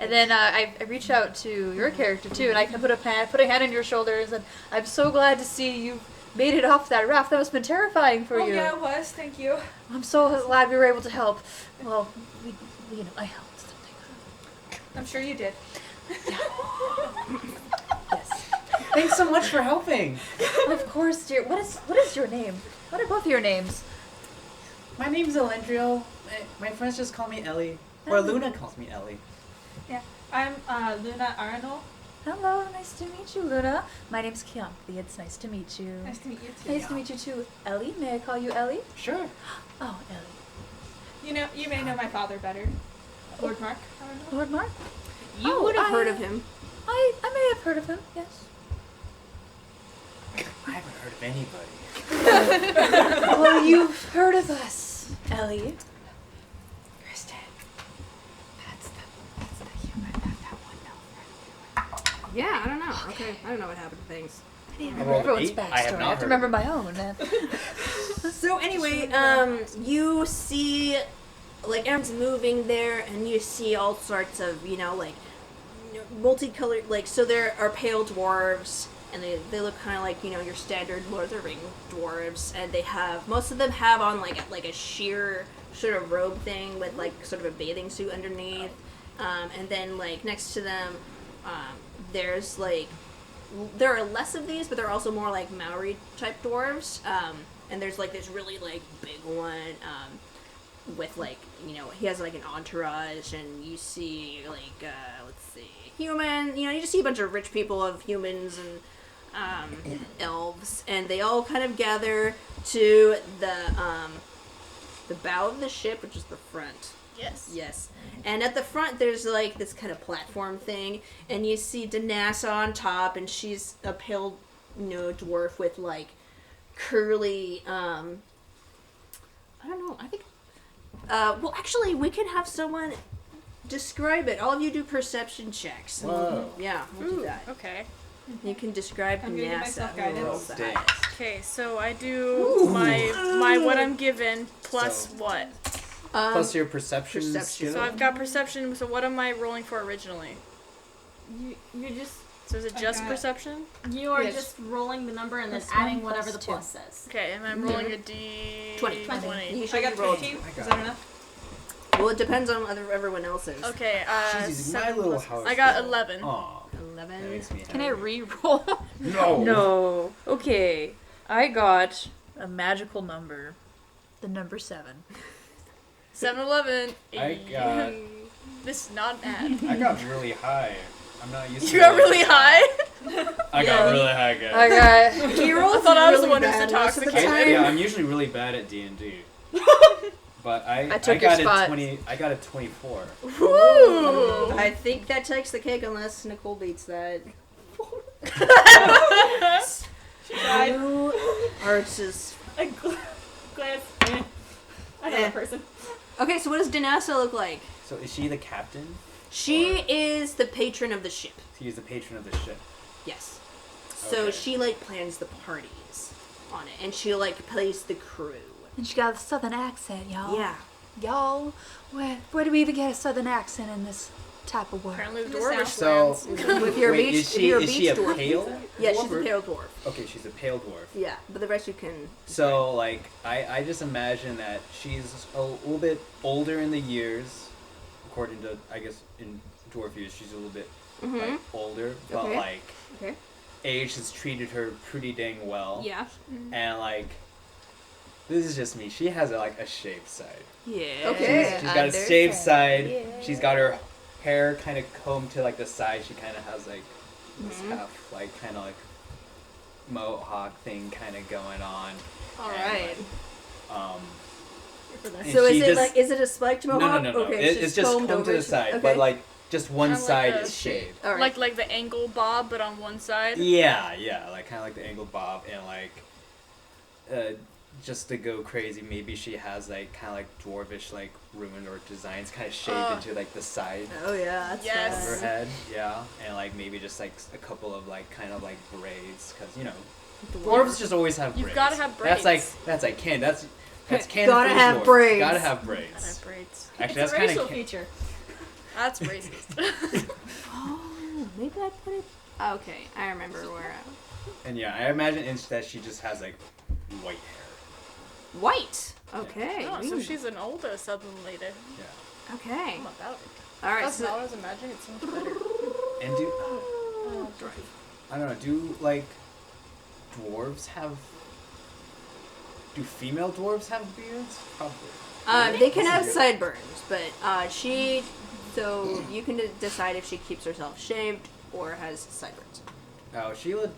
And then I reach out to your character too, and I put a hand on your shoulders, and I'm so glad to see you made it off that raft. That must have been terrifying for Oh you. yeah, it was. Thank you. I'm so glad we were able to help. Well, I helped. I'm sure you did. Yes. Thanks so much for helping. Of course, dear. What is your name? What are both your names? My name's Ellendriel. My friends just call me Ellie. Or Luna calls me Ellie. Yeah. I'm Luna Arnold. Hello, nice to meet you, Luna. My name's Keyanthi. It's nice to meet you. Nice to meet you too. Nice to meet you too. Ellie, may I call you Ellie? Sure. Oh, Ellie. You know, you may know my father better, Lord Mark Arnold. Lord Mark? You Oh, would have heard I- of him. I may have heard of him, yes. I haven't heard of anybody. Well, you've heard of us, Ellie. Kristen. That's the human that one knows. Yeah, I don't know. Okay, I don't know what happened to things. I need to I remember rolled everyone's 8. backstory. I have I not have to heard remember of my own. So anyway, you see, like, everyone's moving there, and you see all sorts of, like, multicolored, like, so there are pale dwarves, and they look kind of like, your standard Lord of the Ring dwarves, and they have, most of them have on, like a sheer sort of robe thing with, like, sort of a bathing suit underneath, and then, like, next to them, there's, like, there are less of these, but there are also more, like, Maori-type dwarves, and there's, like, this really, like, big one, with, like, he has, like, an entourage, and you see, like, let's see, human, you just see a bunch of rich people of humans and, elves, and they all kind of gather to the bow of the ship, which is the front, Yes. Yes. And at the front, there's like this kind of platform thing, and you see Danassa on top, and she's a pale, dwarf with like curly. I don't know. I think. Well, actually, we can have someone describe it. All of you do perception checks. Whoa. Yeah, we'll do that. Okay. You can describe I'm gonna give Danassa. myself Who rolls guidance. the Dang. highest. Okay, so I do my what I'm given plus So- what? Plus your perception. perception. So skill? I've got perception. So what am I rolling for originally? You just So is it just Okay. perception? you are Yes. just rolling the number and then Plus one, adding whatever plus the two. plus says. Okay, and I'm rolling a D 20. 20. You I should got roll. 15. I Is got that it. enough? Well, it depends on everyone else's. Okay, She's using my 7 little plus- house. I got skill. 11. Aw, that 11. makes me happy. Can I re-roll? No. No. Okay. I got a magical number. The number 7. 7-11. I got- This is not an I got really high. I'm not used ad. to You got rolling really so high? I got really high, guys. I got. He rolls I thought I was the really one who's bad most of the intoxicated. time. Yeah, I'm usually really bad at D&D. But I took your got spot. a 20. I got a 24. Woo! I think that takes the cake unless Nicole beats that. She tried. You are just... I glance. Another person. Okay, so what does Danassa look like? So is she the captain? She is the patron of the ship. She's the patron of the ship. Yes. So Okay. she like plans the parties on it, and she like plays the crew. And she got a southern accent, y'all. Yeah. Y'all, where do we even get a southern accent in this type of work? Apparently the The dwarvish So- lands. If you're a Wait, beach, is if you're a she beach a dwarf, pale? yeah, she's a dwarf? pale dwarf. Okay, she's a pale dwarf. Yeah, but the rest you can. So, like, I just imagine that she's a little bit older in the years, according to, I guess, in dwarf years, she's a little bit like, older, but Okay. like, Okay. age has treated her pretty dang well. Yeah. And like, this is just me. She has like a shaved side. Yeah. Okay. She's got a shaved side. She's got her hair kind of combed to like the side. She kind of has like this half like kind of like mohawk thing kind of going on. All And, right. like, and So is she it just- like is it a spiked no, mohawk? no, no, no. Okay, It's just combed combed to over the side, okay. but like just one Kinda like side a- is shaved. All right. Like the angle bob, but on one side. Yeah, yeah, like kind of like the angled bob, and like, just to go crazy, maybe she has like kind of like dwarvish like ruined or designs kind of shaved into like the side Oh yeah, that's Yes. of her fun. head, yeah, and like maybe just like a couple of like kind of like braids, because you know, dwarves just always have braids. You've gotta have That's braids. like canon. That's canon. Gotta for have dwarves. braids. Gotta have I braids. have braids. Actually, It's that's a kind racial of feature. That's racist. Oh, maybe I put it. Okay, I remember where. And yeah, I imagine that she just has like white hair. White. Okay. Oh, so she's an older southern lady. Yeah. Okay. I'm about it. All right. That's not So what I was imagining. It's so much better. And I don't know, do like dwarves have do female dwarves have beards? Probably. they can have sideburns, but so you can decide if she keeps herself shaved or has sideburns. Oh, she would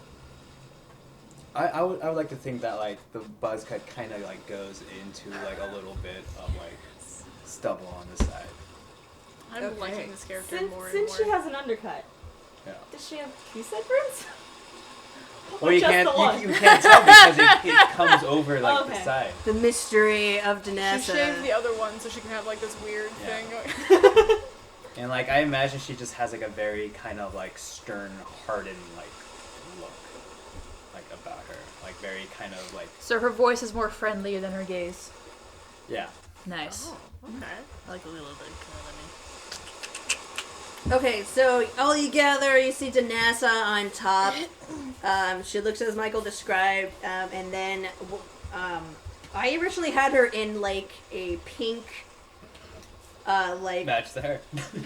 I would like to think that like the buzz cut kind of like goes into like a little bit of like stubble on the side. I'm Okay. liking this character Since, more and since more. she has an undercut, Yeah. does she have two sideburns? Well, you Just can't the one? you can't tell because it comes over like the Okay. side. The mystery of She Danessa. shaved the other one so she can have like this weird Yeah. thing. And like I imagine she just has like a very kind of like stern, hardened like look like about her, like very kind of like So her voice is more friendly than her gaze. yeah. Nice. Okay. I like a little bit more than me. Okay, so all you gather, you see Danassa on top. She looks as Michael described, and then I originally had her in like a pink, like Match the hair.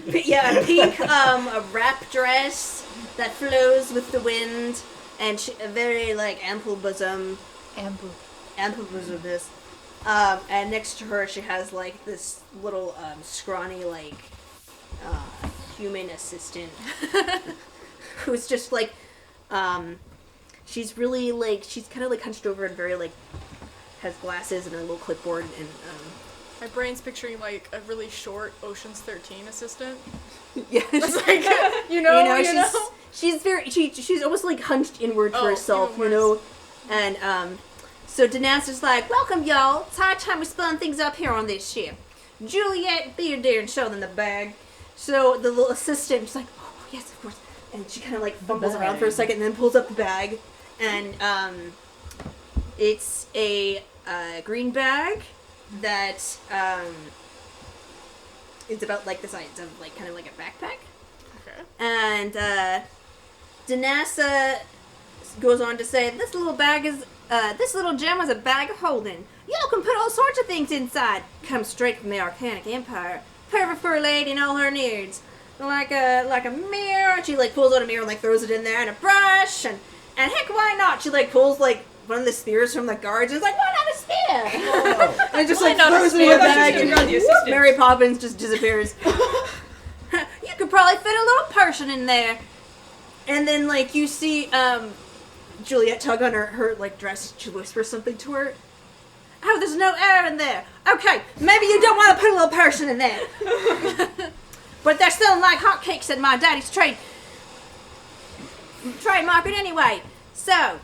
yeah, a pink a wrap dress that flows with the wind, and a very like ample bosomeness. And next to her, she has like this little scrawny like human assistant who's just like she's really like she's kind of like hunched over and very like has glasses and a little clipboard and My brain's picturing like a really short Ocean's 13 assistant. Yeah, It's like, you know. she's almost like hunched inward for herself, even you worse. know. And so Dana's just like, welcome y'all. It's high time we spun things up here on this ship. Juliet, be there and show them the bag. So the little assistant's like, oh yes, of course. And she kind of like fumbles around for a second and then pulls up the bag. And it's a green bag that is about like the size of like kind of like a backpack. Okay. And Danassa goes on to say, this little gem is a bag of holding. Y'all can put all sorts of things inside. Comes straight from the Arcanic Empire. Perfect for a lady and all her needs. Like a mirror. She like pulls out a mirror and like throws it in there, and a brush, and heck, why not? She like pulls like one of the spears from the guards and is like, why not a spear? And just like throws it in the bag, and whoop, Mary Poppins just disappears. You could probably fit a little person in there. And then like you see Juliet tug on her like dress. She whispers something to her. Oh, there's no air in there. Okay, maybe you don't want to put a little person in there. But they're selling like hotcakes at my daddy's trademarket anyway. So,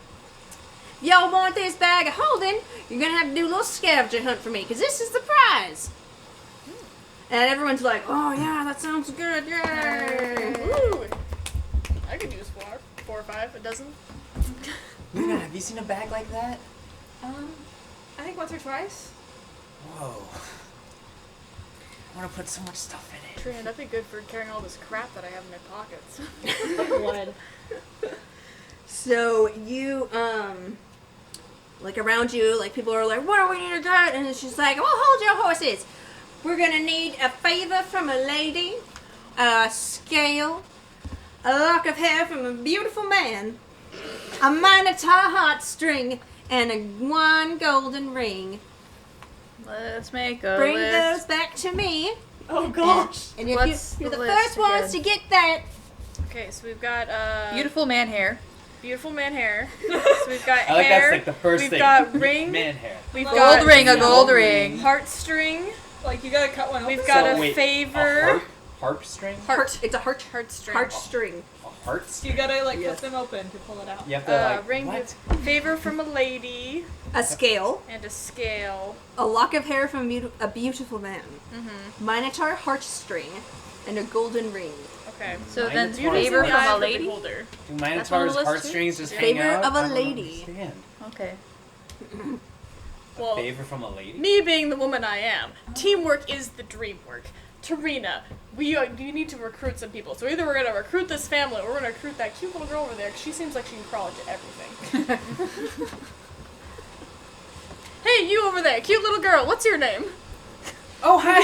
if y'all want this bag of holding, you're going to have to do a little scavenger hunt for me, because this is the prize. And everyone's like, oh yeah, that sounds good, yay! Woo! I could use 4 or 5, a dozen. Luna, have you seen a bag like that? I think once or twice. Whoa. I want to put so much stuff in it. Trina, that'd be good for carrying all this crap that I have in my pockets. Blood. So you, like around you, like people are like, what do we need to get? And she's like, well, hold your horses. We're gonna need a favor from a lady, a scale, a lock of hair from a beautiful man, a minotaur heartstring, and one golden ring. Let's make a Bring list. those back to me. Oh gosh. And if What's you're the the list first ones to again? get that. Okay, so we've got Beautiful man hair. beautiful man hair. So we've got I like hair. that's like the first we've thing. got ring. Man hair. We've Gold got ring, a gold ring. heartstring. Like you gotta cut one open. We've got So a wait, favor. Harp string? It's a Heartstring. heartstring. A heart string? You gotta like Yes. cut them open to pull it out. You have to like, ring. what? Favor from a lady A scale. and a scale. A lock of hair from a beautiful man. Mm-hmm. Minotaur heartstring. And a golden ring. Okay. So then Minotaur. favor The from eye a of the lady? beholder. Do That's on Minotaur's the list, heartstrings just hang Favor out? of a I don't lady. understand. Okay. Well, Favor from a lady? me being the woman I am, teamwork is the dream work. Tarina, we need to recruit some people. So either we're gonna recruit this family, or we're gonna recruit that cute little girl over there, 'cause she seems like she can crawl into everything. Hey, you over there, cute little girl. What's your name? Oh, hi!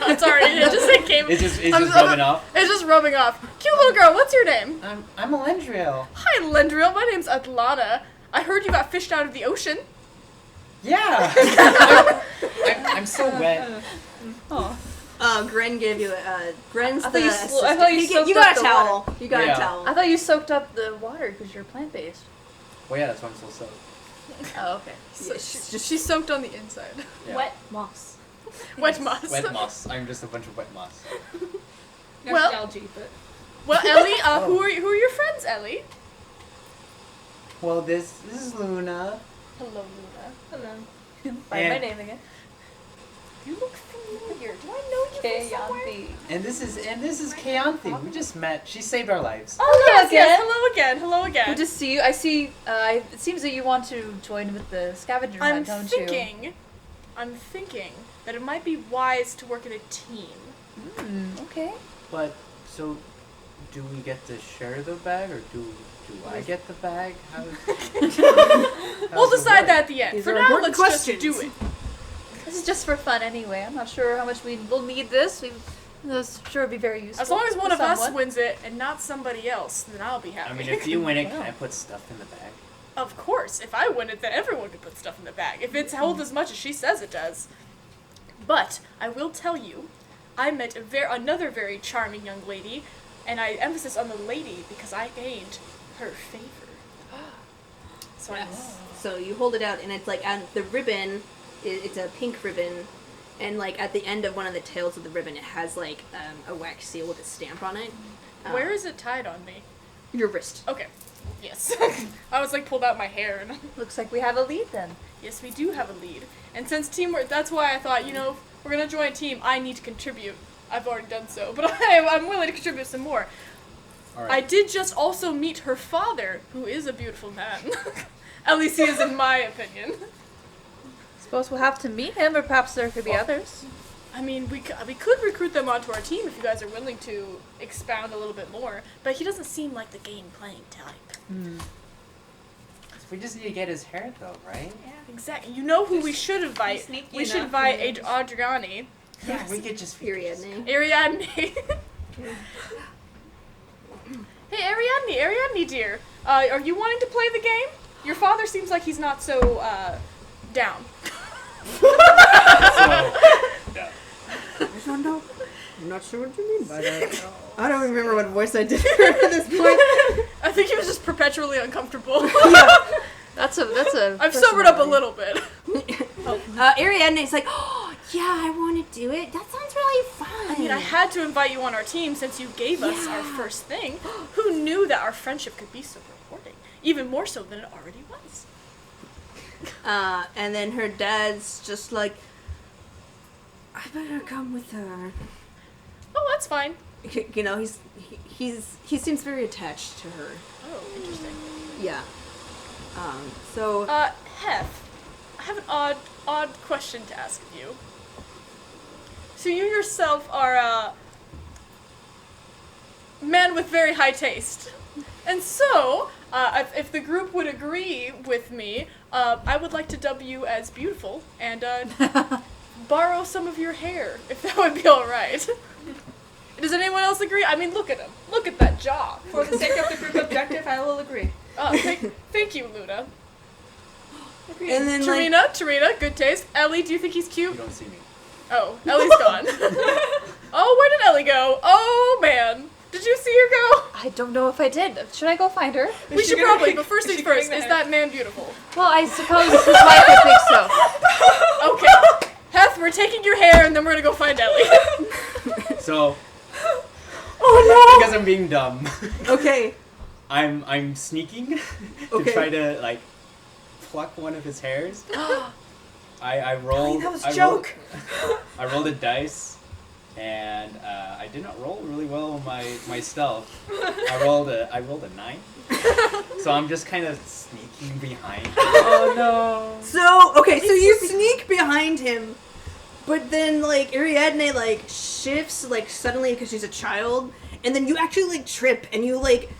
I'm sorry, it just came. It's just I'm- rubbing off. It's just rubbing off. Cute little girl. What's your name? I'm Ellendriel. Hi, Elendriel. My name's Adlanna. I heard you got fished out of the ocean. Yeah! I'm so wet. Oh. Gren gave you a. Gren's I the. thought you assistant. I thought you you soaked got up a the towel. water. You got Yeah. a towel. I thought you soaked up the water because you're plant-based. Well, yeah, that's why I'm so soaked. Oh, okay. So Yes. she's soaked on the inside. Yeah. Wet moss. Wet moss. Wet moss. I'm just a bunch of wet moss. Well- Nostalgia, but Well, Ellie, who are your friends, Ellie? Well, this is Luna. Hello, Luna. hello. Find my And- name again. You look familiar. Do I know you from somewhere? Keyanthi. And this is Keyanthi. We just met. She saved our lives. Oh, yes, again. yes. Hello again. Hello again. Good to see you. I see. It seems that you want to join with the scavenger I'm hunt, don't you? thinking that it might be wise to work in a team. Okay. But, so, do we get to share the bag, or do I get the bag? How does We'll it decide work? that at the end. These For are now, important let's questions. just do it. This is just for fun anyway. I'm not sure how much we'll need this. I'm sure it'd be very useful. As long as one for of us someone. wins it and not somebody else, then I'll be happy. I mean, if you win it, can I put stuff in the bag? Of course, if I win it, then everyone can put stuff in the bag. If it's held as much as she says it does. But I will tell you, I met another very charming young lady, and I emphasis on the lady because I gained her favor. So So you hold it out, and it's like, and the ribbon it's a pink ribbon, and like at the end of one of the tails of the ribbon, it has like a wax seal with a stamp on it. Where is it tied on me? Your wrist. Okay. Yes. I was like pulled out my hair and Looks like we have a lead then. yes, we do have a lead. And since teamwork, that's why I thought, you know, if we're gonna join a team, I need to contribute. I've already done so, but I'm willing to contribute some more. All I right. did just also meet her father, who is a beautiful man. At least he is in my opinion. Suppose we'll have to meet him, or perhaps there could be others. I mean, we could recruit them onto our team if you guys are willing to expound a little bit more, but he doesn't seem like the game-playing type. We just need to get his hair though, right? Yeah, exactly. You know who we should invite? sneaky We should enough invite and- Adriani. Yeah, we could just Ariadne. Ariadne. Hey, Ariadne, dear. Are you wanting to play the game? Your father seems like he's not so, down. So, I don't know. I'm not sure what you mean by that. I don't remember what voice I did at this point. I think he was just perpetually uncomfortable. That's a. I've sobered up a little bit. Ariadne's like, oh, yeah, I want to do it. That sounds really fun. I mean, I had to invite you on our team since you gave us our first thing. Who knew that our friendship could be so rewarding? Even more so than it already was. And then her dad's just like, I better come with her. Oh, that's fine. You know, he seems very attached to her. Oh, interesting. Yeah. So Hef, I have an odd question to ask of you. So you yourself are a man with very high taste. And so, if the group would agree with me, I would like to dub you as beautiful and borrow some of your hair, if that would be alright. Does anyone else agree? I mean, look at him. Look at that jaw. For the sake of the group objective, I will agree. Thank you, Luna. and then Tarina, good taste. Ellie, do you think he's you cute? don't see me. Oh, Ellie's gone. Oh, where did Ellie go? Oh, man. Did you see her go? I don't know if I did. Should I go find her? We should probably, but first things first, is that man beautiful? Well, I suppose his wife would think so. Okay. Heth, we're taking your hair and then we're gonna go find Ellie. So, oh because I'm being dumb, no. Okay. I'm sneaking to Okay. try to like pluck one of his hairs. I rolled. that was I a joke. I rolled a dice, and I did not roll really well on my stealth. I rolled a 9. So I'm just kind of sneaking behind. Oh no. So okay, so you sneak behind him, but then like Ariadne like shifts like suddenly because she's a child, and then you actually like trip and you like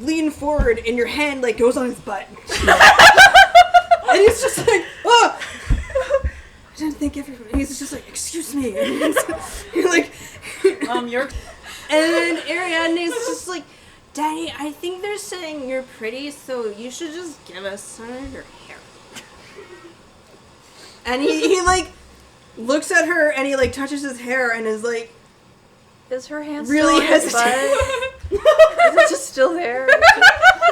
lean forward and your hand like goes on his butt, and he's just like, oh. I didn't think everybody. He's just like, excuse me. And you're like, You're. and then Ariadne's just like, Daddy, I think they're saying you're pretty, so you should just give us some of your hair. And he like looks at her and he like touches his hair and is like, Is her hand really still on his hesitant. butt? Is it just still there?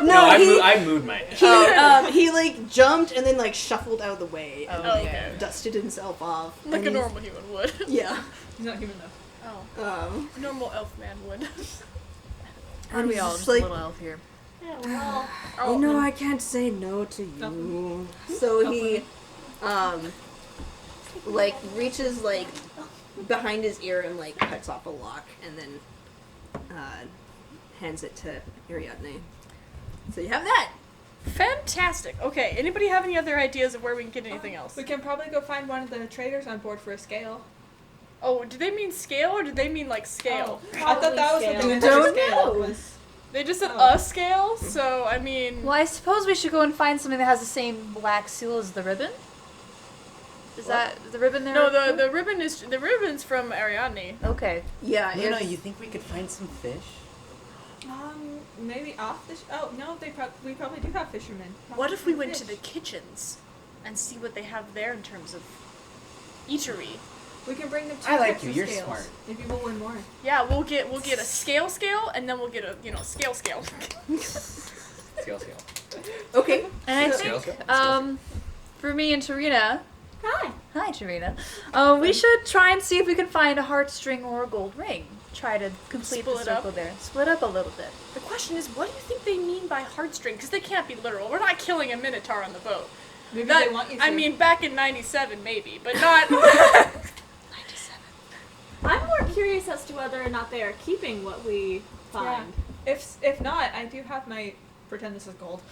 No, he I moved my head. he like jumped and then like shuffled out of the way and Oh, like okay. dusted himself off. Like And a he's- normal human would. Yeah. He's not human though. Oh. Normal elf man would. Aren't we he's all just just like, a little elf here? Oh, you know, I can't say no to you. So he, like reaches like behind his ear and like cuts off a lock and then hands it to Ariadne. So you have that. Fantastic. Okay, anybody have any other ideas of where we can get anything else? We can probably go find one of the traders on board for a scale. Oh, do they mean scale or did they mean like scale? I thought that was what Probably the scale. scale Don't know. was. They just said Oh. a scale, so I mean... Well, I suppose we should go and find something that has the same black seal as the ribbon. Is that the ribbon there? No, the ribbon's from Ariadne. Okay. Yeah. Luna, it's- you think we could find some fish? Maybe off the. Oh no, we probably do have fishermen. What if we went to the kitchens and see what they have there in terms of eatery? We can bring them. I like types you, of you're scales. smart. Maybe we'll win more. Yeah, we'll get a scale, and then we'll get a scale. Scale. Okay. And I Scale, think, scale. for me and Tarina, Hi. Hi, Tarina. We should try and see if we can find a heartstring or a gold ring. Try to complete Split the it up? circle there. Split up a little bit. The question is, what do you think they mean by heartstring? Because they can't be literal. We're not killing a minotaur on the boat. Maybe That- they want you to. I mean, back in '97, maybe, but not. 97. I'm more curious as to whether or not they are keeping what we find. If not, I do have my pretend this is gold.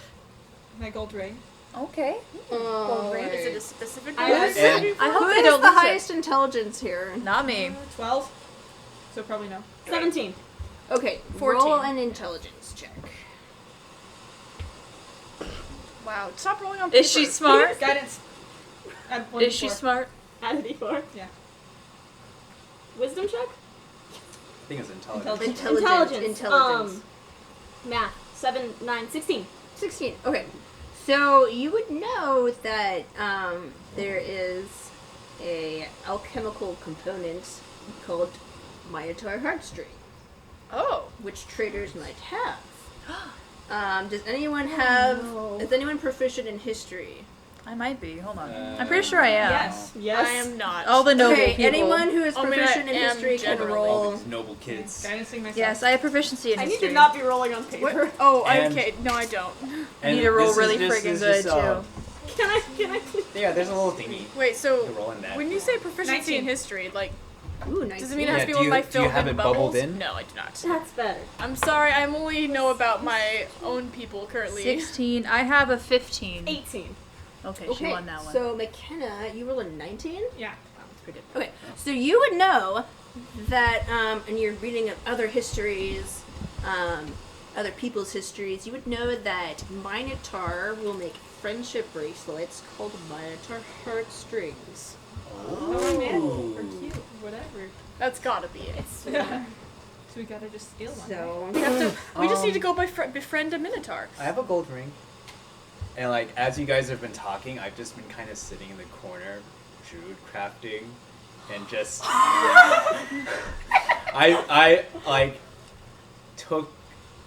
My gold ring. Okay. Gold ring? Is it a specific I gold was- ring? And- I hope Who they is don't the lose highest intelligence here? it. Not me. 12. So probably no. 17. Okay, 14. roll an intelligence check. Wow, stop rolling on paper. Is she smart? Guidance. Add 1 Is she d4. smart? Add a d4. Yeah. Wisdom check? I think it's intelligence. Intelligence. Math. 7, 9, 16. 16. Okay. So you would know that there is a alchemical component called Minotaur heartstring, Oh. which traders might have. Does anyone have? no. Is anyone proficient in history? I might be. Hold on. I'm pretty sure I am. Yes. Yes. I am not. All the noble Okay. people. Anyone who is I mean, proficient I in am history can generally. roll. These noble kids. Guidancing myself. Yes, I have proficiency in I need history. to not be rolling on paper. What? Oh, And- okay. No, I don't. I need to roll this is really just- friggin' this good, is, too. Can I please? Yeah, there's a little thingy. Wait, so You roll in that. when you say proficiency 19. in history, like, Ooh, nice. does it mean it Yeah, has to be do with you- my do you film have and it bubbled bubbles? in? No, I do not. That's better. I'm sorry, I only know about my own people currently. 16. I have a 15. 18. Okay, Okay, she won that one. so McKenna, you roll a 19? Yeah. That's pretty good. Okay, so you would know that, and you're reading of other histories, other people's histories, you would know that Minotaur will make friendship bracelets called Minotaur heartstrings. Oh, man. Or cute. Whatever. That's gotta be it. It's Yeah. So we gotta just steal one. So, We have to. We just need to go befriend a minotaur. I have a gold ring. And like as you guys have been talking, I've just been kind of sitting in the corner, druid crafting, and just I like took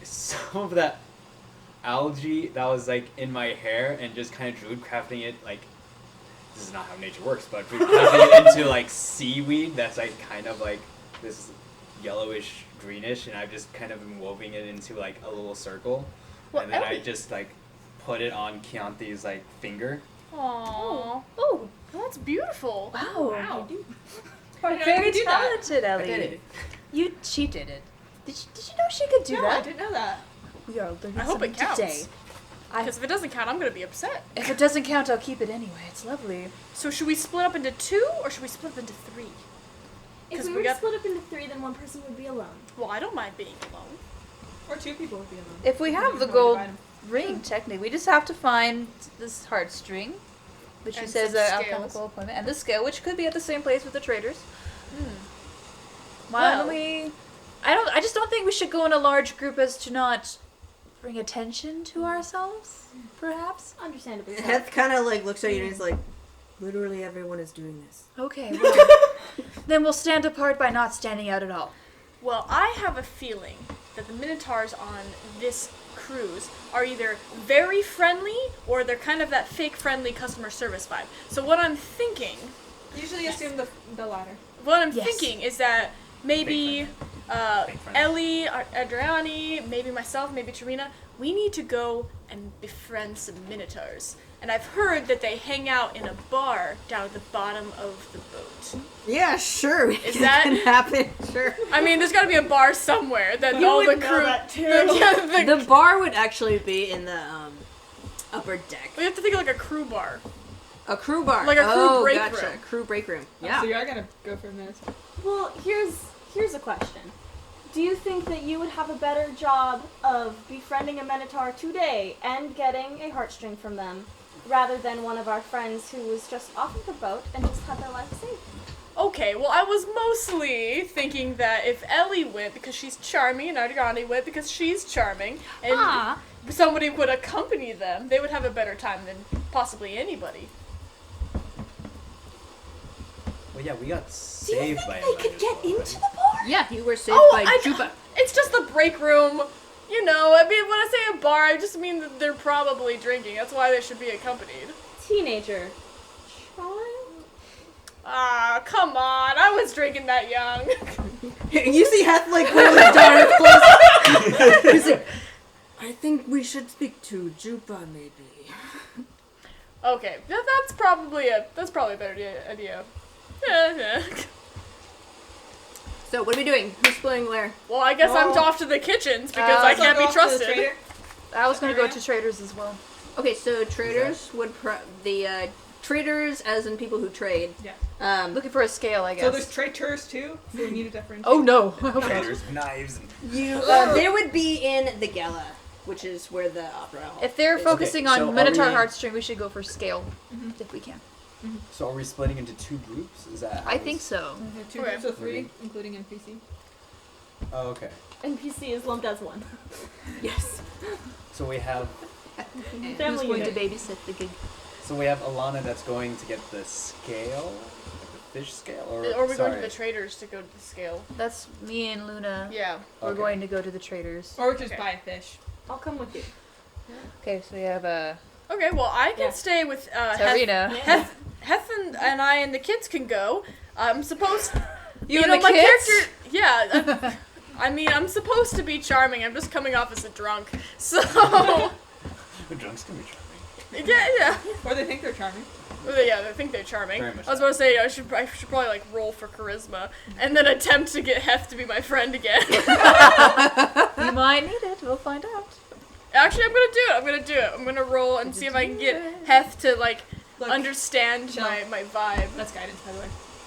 some of that algae that was like in my hair and just kind of druid crafting it like this is not how nature works, but druid crafting it into like seaweed that's like kind of like this yellowish greenish, and I've just kind of been weaving it into like a little circle, Well, and then I Ellie- just like put it on Keyanti's like finger. Aww. Oh, That's beautiful. wow. Wow. Very do that. talented, Ellie. I did it. She did it. Did you know she could do No, I that? didn't know that. We are learning I hope something it counts. today. Because if it doesn't count, I'm gonna be upset. If it doesn't count, I'll keep it anyway. It's lovely. So should we split up into 2 or should we split up into 3? If 'Cause we we were to got- split up into 3, then one person would be alone. Well, I don't mind being alone. Or 2 people would be alone. If we have the Or gold divide 'em. ring, technically, we just have to find this heartstring, which she And says some is an scales. alchemical appointment, and the scale, which could be at the same place with the traders. Why Well- don't we? I just don't think we should go in a large group as to not bring attention to ourselves. Perhaps. Understandably so. Heth kind of like looks at you and is like, literally everyone is doing this. Okay. Well, then we'll stand apart by not standing out at all. Well, I have a feeling that the minotaurs on this cruise are either very friendly or they're kind of that fake friendly customer service vibe. So what I'm thinking, Usually assume the latter. Yes. thinking is that maybe Fake friend. Ellie, Adriani, maybe myself, maybe Tarina, we need to go and befriend some minotaurs. And I've heard that they hang out in a bar down at the bottom of the boat. Yeah, sure. Is It that- can happen? Sure. I mean, there's got to be a bar somewhere that You all the would know crew. that, too. The bar would actually be in the upper deck. We have to think of like a crew bar. A crew bar. Like a crew oh, break gotcha. room. Crew break room. Oh, Yeah. so you are gonna go for a minute. Well, here's a question. Do you think that you would have a better job of befriending a Minotaur today and getting a heartstring from them, rather than one of our friends who was just off of the boat and just had their life saved? Okay, well, I was mostly thinking that if Ellie went because she's charming and Adriani went because she's charming, and somebody would accompany them, they would have a better time than possibly anybody. Well, yeah, we got Do you saved think by they could get into the bar? Yeah, you were saved Oh, by I- Juba. It's just the break room. You know, I mean, when I say a bar, I just mean that they're probably drinking. That's why they should be accompanied. Teenager. Child? come on. I was drinking that young. You see Heth like really dark close. He's like, I think we should speak to Jupa maybe. Okay, that's probably a better idea. Yeah. So what are we doing? Who's splitting where? Well, I guess I'm off to the kitchens because I can't be trusted. I was gonna go to traders as well. Okay, so traders would traders as in people who trade. Yeah. Looking for a scale, I guess. So there's traitors too. So we need a different. Oh no. Traders, knives. You they would be in the gala, which is where the opera hall. If they're focusing so on are Minotaur we- Heartstring, we should go for scale, if we can. So are we splitting into 2 groups? Is that? How I this- think so. Two groups of 3, including NPC. Oh, okay. NPC is lumped as one. Yes. So we have. Who's Family going to unit. babysit the gig? So we have Alana that's going to get the scale, like the fish scale, or Or we sorry. go to the traders to go to the scale. That's me and Luna. Yeah. We're Okay. going to go to the traders. Or just Okay. buy a fish. I'll come with you. Okay, so we have Okay, well, I can Yeah. stay with Tarina. Heth and I and the kids can go. I'm supposed. You and know, the my kids? character. Yeah. I mean, I'm supposed to be charming. I'm just coming off as a drunk. So. The drunks can be charming. Yeah. Or they think they're charming. Yeah, I think they're charming. Very I much was so. about to say I should probably like roll for charisma and then attempt to get Heth to be my friend again. You might need it. We'll find out. Actually, I'm gonna do it. I'm gonna roll and see if I can get Heth to like Look, understand chill. my vibe. That's guidance, by the way.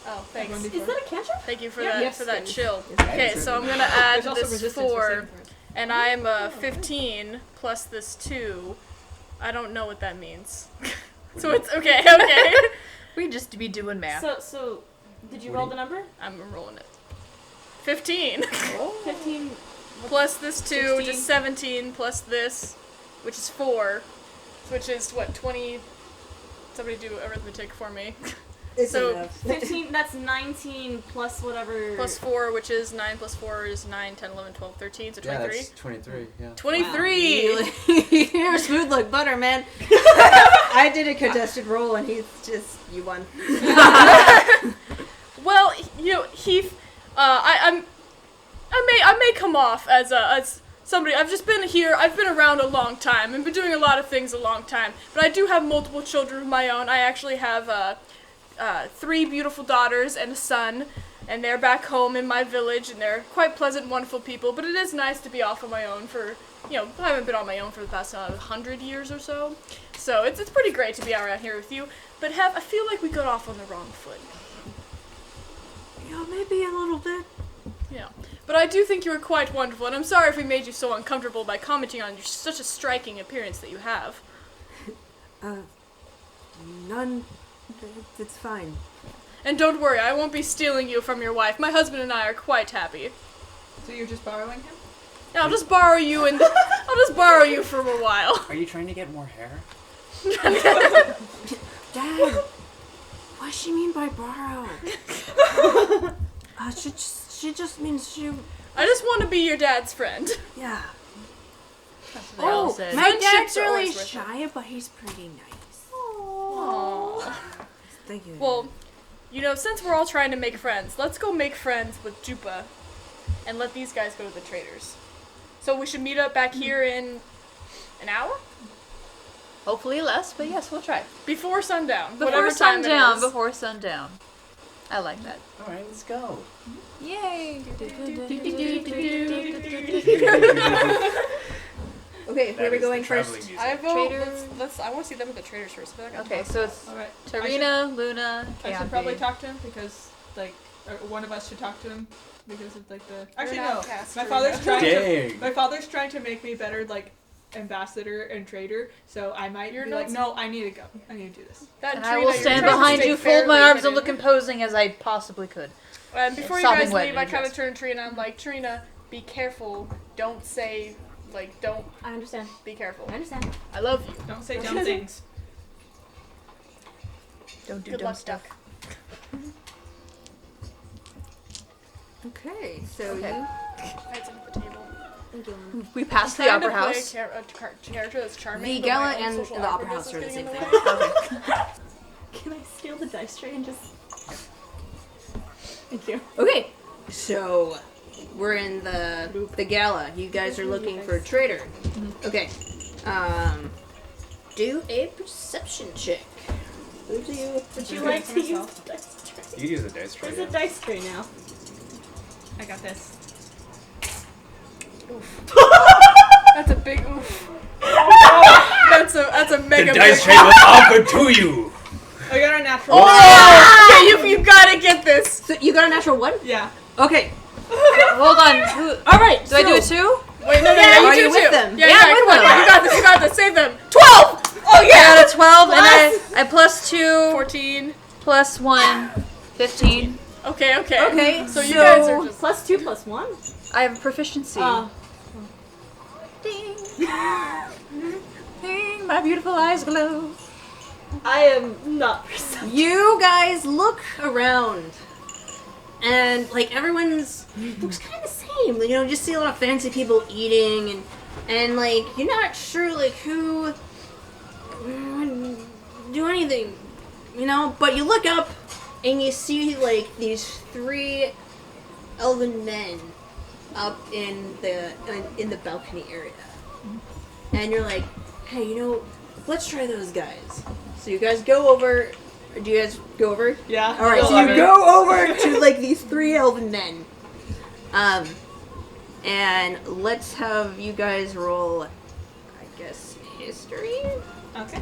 Oh, thanks. Everyone Is that a cantrip? Thank you for Yeah, that yes, for that thanks. chill. Yes, Okay, thanks. so I'm gonna add There's also this resistance for 4, saving throws. and I am a 15 plus this 2. I don't know what that means. So it's okay. We just be doing math. So, did you What roll do the number? I'm rolling it. 15 15. plus this 2, 16. which is 17 plus this, which is 4, which is what 20. Somebody do arithmetic for me. It's So- enough. 15, that's 19 plus whatever. Plus 4, which is 9 plus 4 is 9, 10, 11, 12, 13, so Yeah, 23. that's 23. Yeah. 23! You're smooth like butter, man. I did a contested roll and he's just, you won. Well, you know, Heath, I may come off as somebody. I've just been here. I've been around a long time and been doing a lot of things a long time. But I do have multiple children of my own. I actually have 3 beautiful daughters and a son, and they're back home in my village, and they're quite pleasant, wonderful people. But it is nice to be off on my own for, you know, I haven't been on my own for the past 100 years or so. So it's pretty great to be around here with you. But I feel like we got off on the wrong foot. Yeah, maybe a little bit. Yeah, but I do think you were quite wonderful, and I'm sorry if we made you so uncomfortable by commenting on such a striking appearance that you have. None. It's fine. And don't worry, I won't be stealing you from your wife. My husband and I are quite happy. So you're just borrowing him? And I'll just borrow you, and I'll just borrow you for a while. Are you trying to get more hair? Dad, what does she mean by borrow? She just means she. I just want to be your dad's friend. Yeah. They all Oh, said. my Friendships dad's are really always worth it. shy, but he's pretty nice. Aww. Thank you. Well, you know, since we're all trying to make friends, let's go make friends with Jupa, and let these guys go to the traders. So we should meet up back here in an hour? Hopefully less, but yes, we'll try. Before sundown. Before whatever time sundown. it is. Before sundown. I like that. All right, let's go. Yay! Okay, where are we That is going the traveling first? music. I vote. Traders. I want to see them at the traders first. I feel like I Okay, talked so about it's Alright. Tarina, Luna, I should Keyanthi. probably talk to him because, like, one of us should talk to him because of, like, the. Actually, an no. outcast, My Tarina. father's trying to. Dang. My father's trying to make me better, like, ambassador and trader. So I might You're be not like, no, I need to go. I need to do this. that. And Trina, I will you're stand trying to behind stay you, fold my fairly arms, and hidden. look imposing as I possibly could. And before you sobbing guys wet leave, in I a kind of dress. turn to Trina. I'm like, Trina, be careful. Don't say, like, don't I understand. be careful. I understand. I love you. Don't say dumb things. Don't do Good dumb luck, stuff. Duck. Okay, so Okay. I had some at the table. Thank you. We passed the Trying to opera play house. a character that's charming. The but my gala own and social the opera awkwardness house is are the getting same in thing. way. Okay. Can I steal the dice tray and just... Thank you. Okay, so we're in the gala. You guys are looking for a traitor. Okay, do a perception check. Would you like to use the dice tray? You can use a dice tray. There's a dice tray now. I got this. That's a big oof. That's a mega. The dice big tray was offered to you. I got a natural. Oh! Okay, you gotta get this. So you got a natural one? Yeah. Okay. Hold on. All right. Do I do it too? Wait, no, Are you you do with too. them? Yeah, Yeah, I'm come with on, them. you got this, save them. 12! Oh I yeah! got a 12 and I plus 2 14. plus 1, 15. Okay. Okay, So you guys are just... Plus 2 plus 1? I have a proficiency. Ding. Ding, my beautiful eyes glow. I am not perceptive. You guys look around, and like everyone's looks kind of the same. You know, you just see a lot of fancy people eating, and like you're not sure like who would do anything, you know. But you look up, and you see like these 3 elven men up in the balcony area, and you're like, hey, you know, let's try those guys. So you guys go over. Do you guys go over? Yeah. All right. So you go over to like these 3 elven men, and let's have you guys roll, I guess, history. Okay.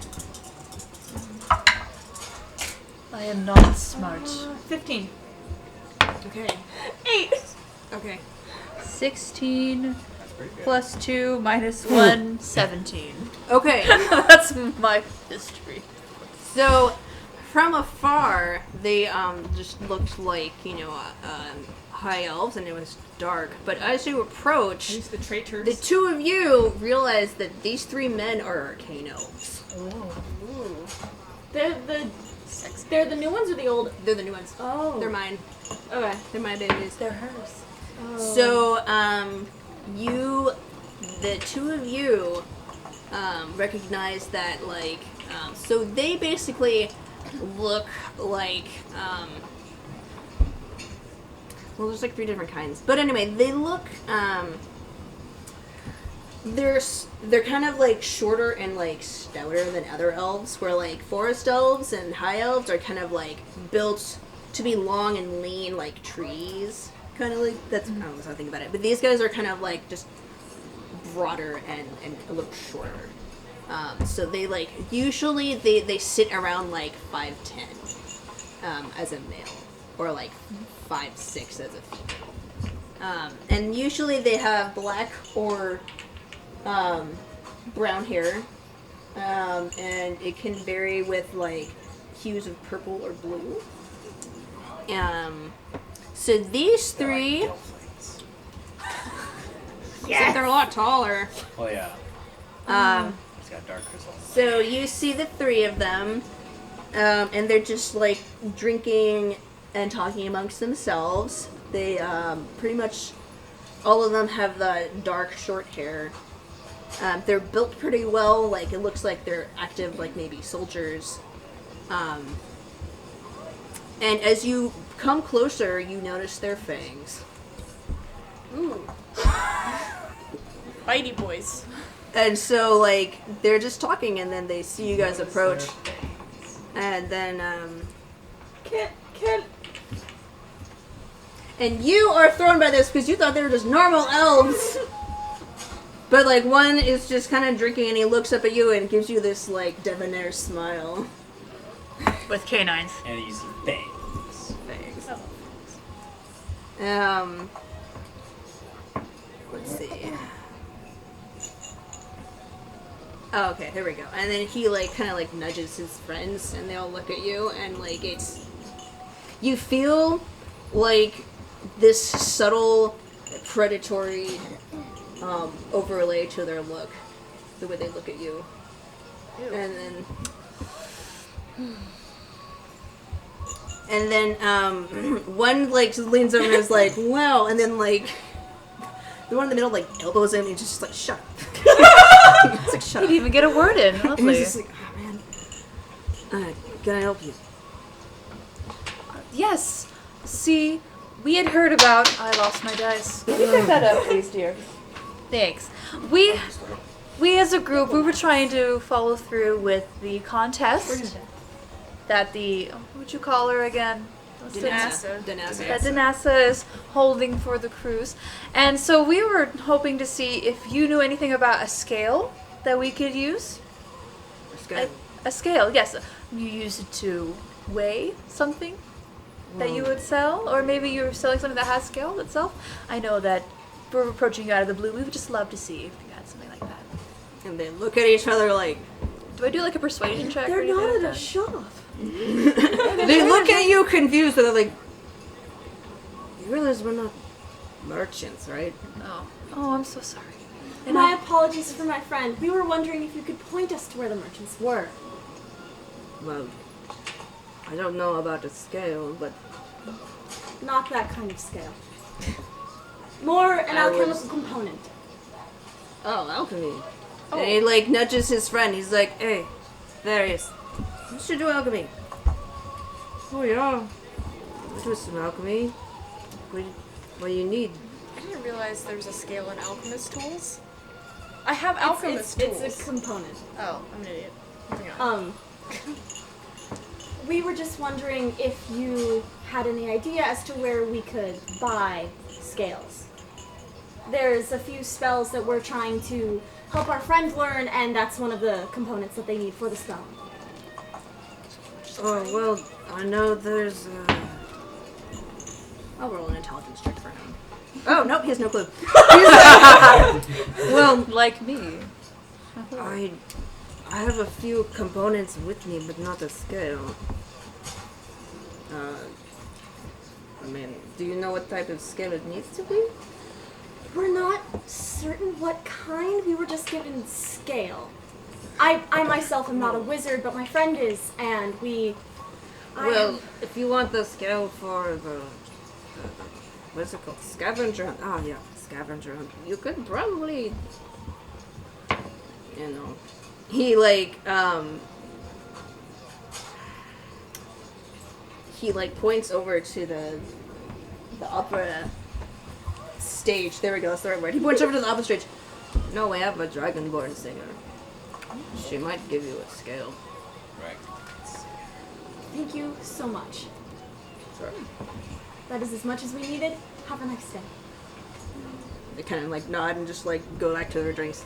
I am not smart. 15. Okay. 8! Okay. 16 That's pretty good. plus 2 minus 1, 17. Okay. That's my history. So, from afar, they just looked like, you know, high elves, and it was dark. But as you approach, Use the traitors. the 2 of you realize that these 3 men are arcane elves. They're the new ones or the old? They're the new ones. Oh. They're mine. Okay. They're my babies. They're hers. Oh. So, the 2 of you, recognize that, like, so they basically look like, well, there's like 3 different kinds. But anyway, they look, they're kind of like shorter and like stouter than other elves, where like forest elves and high elves are kind of like built to be long and lean like trees. Kind of like, that's, I don't know how to think about it. But these guys are kind of like just broader and a little shorter. So they like, usually they sit around like 5'10", as a male, or like 5'6" as a female. And usually they have black or brown hair, and it can vary with like hues of purple or blue. So these 3, except they're a lot taller. Oh yeah. It's got dark crystal. So you see the 3 of them, and they're just like drinking and talking amongst themselves. They pretty much all of them have the dark short hair. They're built pretty well. Like it looks like they're active, like maybe soldiers. And as you come closer, you notice their fangs. Ooh. Bitey boys. And so, like, they're just talking, and then they see you guys approach. And then, and you are thrown by this because you thought they were just normal elves. But, like, one is just kind of drinking, and he looks up at you and gives you this, like, debonair smile. With canines. And you see fangs. Let's see. Oh, okay, there we go. And then he, like, kind of, like, nudges his friends, and they all look at you, and, like, it's... You feel, like, this subtle, predatory, overlay to their look. The way they look at you. Ew. And then, one, like, leans over and is like, wow, and then, like, the one in the middle, like, elbows him, and he's just like, shut up. It's like, shut You'd up. even get a word in. And Lovely. he's just like, oh, man, can I help you? Yes. See, we had heard about. I lost my dice. Can you pick that up, please, dear? Thanks. We as a group, we were trying to follow through with the contest that the what would you call her again? Danassa. That Danassa is holding for the cruise. And so we were hoping to see if you knew anything about a scale that we could use. A scale, yes. You use it to weigh something that you would sell, or maybe you're selling something that has scale itself. I know that we're approaching you out of the blue. We would just love to see if you had something like that. And they look at each other like, Do I do like a persuasion check? they're or anything not like at a that? shop. They look at you confused, but they're like, you realize we're not merchants, right? Oh, I'm so sorry. And My apologies for my friend. We were wondering if you could point us to where the merchants were. Well, I don't know about the scale, but Not that kind of scale. More an alchemical component. oh, alchemy. And he like nudges his friend. He's like, hey, Various, you should do alchemy. Oh yeah, I do some alchemy. What do you need? I didn't realize there's a scale in alchemist tools. I have alchemist tools. It's a component. Oh, I'm an idiot. Moving on. We were just wondering if you had any idea as to where we could buy scales. There's a few spells that we're trying to help our friend learn, and that's one of the components that they need for the spell. Oh, well, I know there's I'll roll an intelligence check for him. Oh, nope, he has no clue. Well, like me. I have a few components with me, but not a scale. I mean, do you know what type of scale it needs to be? We're not certain what kind. We were just given scale. I myself am not a wizard, but my friend is, and Well, if you want the scale for the what's it called? Scavenger hunt. Oh yeah, scavenger hunt. You could probably, you know, he points over to the opera stage. There we go. That's the right word. He points over to the opera stage. No, we have a dragonborn singer. She might give you a scale. Right. thank you so much. Sorry. That is as much as we needed. Have a nice day. They kind of like nod and just like go back to their drinks.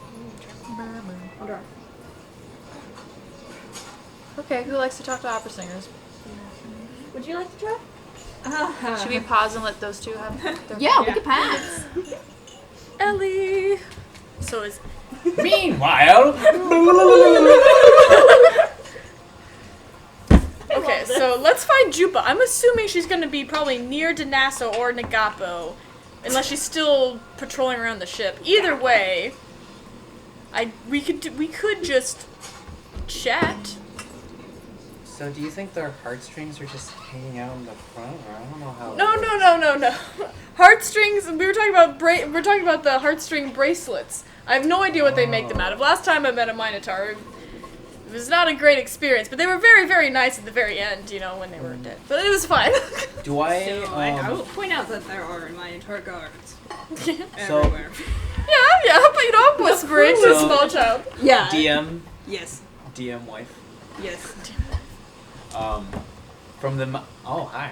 Okay, who likes to talk to opera singers? Would you like to try? Should we pause and let those two have their Yeah, we can pass. Ellie. So is Meanwhile, okay. So let's find Jupa. I'm assuming she's gonna be probably near Danassa or Nagapo, unless she's still patrolling around the ship. Either way, we could just chat. so do you think their heartstrings are just hanging out in the front, or I don't know how? No. Heartstrings. We were talking about we're talking about the heartstring bracelets. I have no idea what they make them out of. Last time I met a Minotaur, it was not a great experience, but they were very, very nice at the very end, you know, when they were dead. But it was fine. Do I? So I will point out that there are Minotaur guards So everywhere. yeah, but you know, I'm whispering to a So- small child. Yeah. DM Yes. DM wife. Yes. From the oh hi.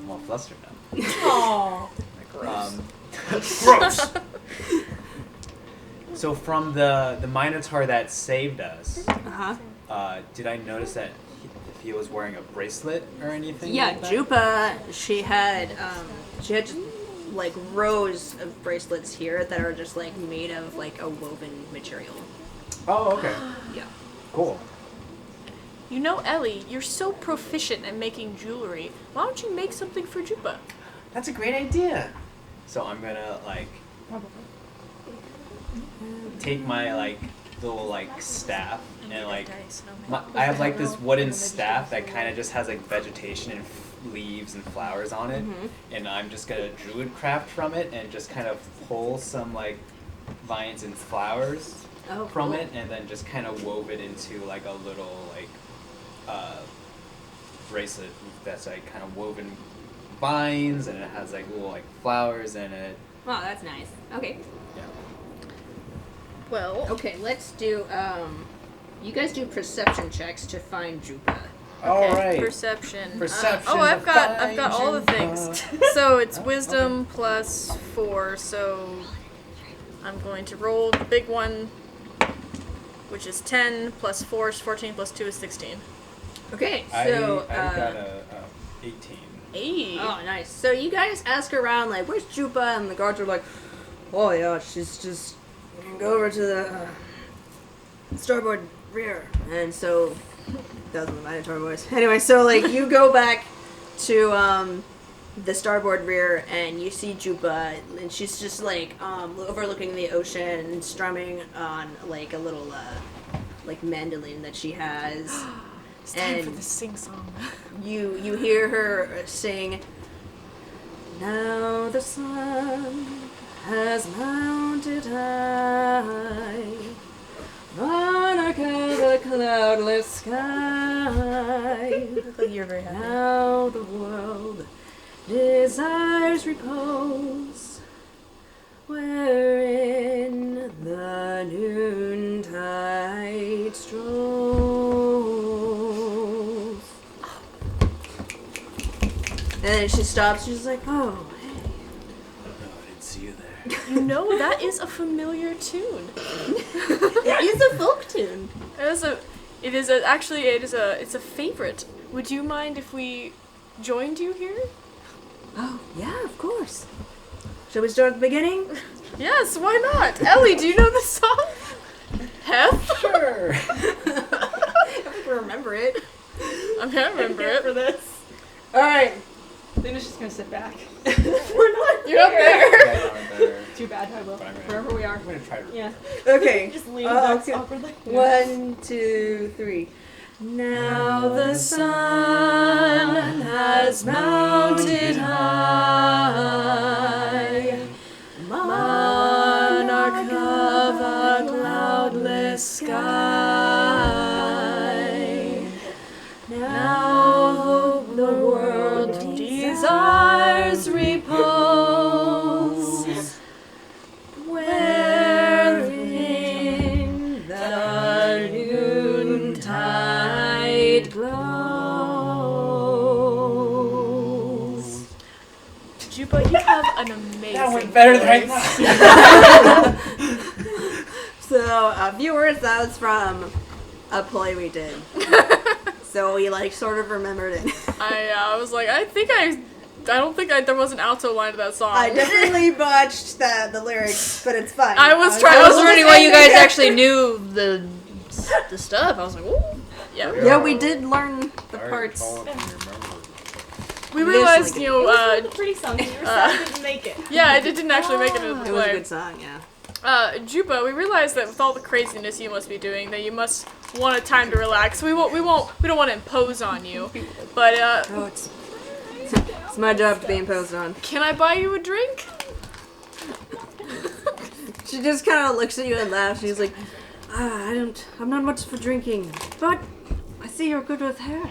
Well, flustered now. Aww. Gross. So from the Minotaur that saved us, did I notice that if he was wearing a bracelet or anything? Yeah, like that? Jupa, she had just, like rows of bracelets here that are just like made of like a woven material. Oh, okay. Yeah. Cool. You know, Ellie, you're so proficient at making jewelry. Why don't you make something for Jupa? That's a great idea. So I'm gonna like take my like little like staff and like I have like this wooden staff that kind of just has like vegetation and leaves and flowers on it, and I'm just gonna druid craft from it and just kind of pull some like vines and flowers from cool. it, and then just kind of wove it into like a little like bracelet that's like kind of woven vines, and it has like little like flowers in it. Oh, that's nice. Okay. Yeah. Well, Okay, let's do, you guys do perception checks to find Jupa. All okay, right. Perception. Perception. I've got all the find things. Jupa. So it's wisdom plus 4. So I'm going to roll the big one, which is 10 plus 4 is 14 plus 2 is 16. Okay, so, I got a 18. Hey. oh, nice. So you guys ask around, like, where's Jupa? And the guards are like, oh, yeah, she's just, you can go over to the starboard rear. And so, that was my Minotaur voice. Anyway, so, like, you go back to the starboard rear, and you see Jupa, and she's just, like, overlooking the ocean and strumming on, like, a little, like, mandolin that she has. It's time and for the sing song. You hear her sing, now the sun has mounted high, monarch of the cloudless sky. You're very happy. Now the world desires repose, wherein the noontide strolls. And then she stops, she's like, oh, hey. I didn't see you there. You know, that is a familiar tune. It is a folk tune. It's a favorite. Would you mind if we joined you here? Oh, yeah, of course. Shall we start at the beginning? Yes, why not? Ellie, do you know the song? Hef? Sure. If I can remember it. I'm gonna remember it. for this. Alright. Luna's just gonna sit back. We're not You're up there. Yeah, you aren't there. Too bad, I will. But I'm gonna- Wherever we are. I'm gonna try to. Yeah. Okay. just lean back okay. awkwardly. 1, 2, 3. Now the sun has mounted high, monarch of a cloudless sky. Now the world desires repose, wherein the noontide glows. Juba, you have an amazing That went better than I voice. thought. So, viewers, that was from a play we did. So we, like, sort of remembered it. I was like, I don't think there was an alto line to that song. I definitely botched the lyrics, but it's fine. I was wondering why you guys actually knew the stuff. I was like, ooh. Yeah. Yeah, we did learn the Sorry, parts. Paul, if you remember. We realized, you know, It was a pretty song. Your sound didn't make it. yeah, it didn't actually make it into the It was a play. good song, yeah. Juba, we realized that with all the craziness you must be doing, that you must want a time to relax. We don't want to impose on you. But Oh, it's my job to be imposed on. can I buy you a drink? She just kind of looks at you and laughs. She's like, I'm not much for drinking, but I see you're good with hair.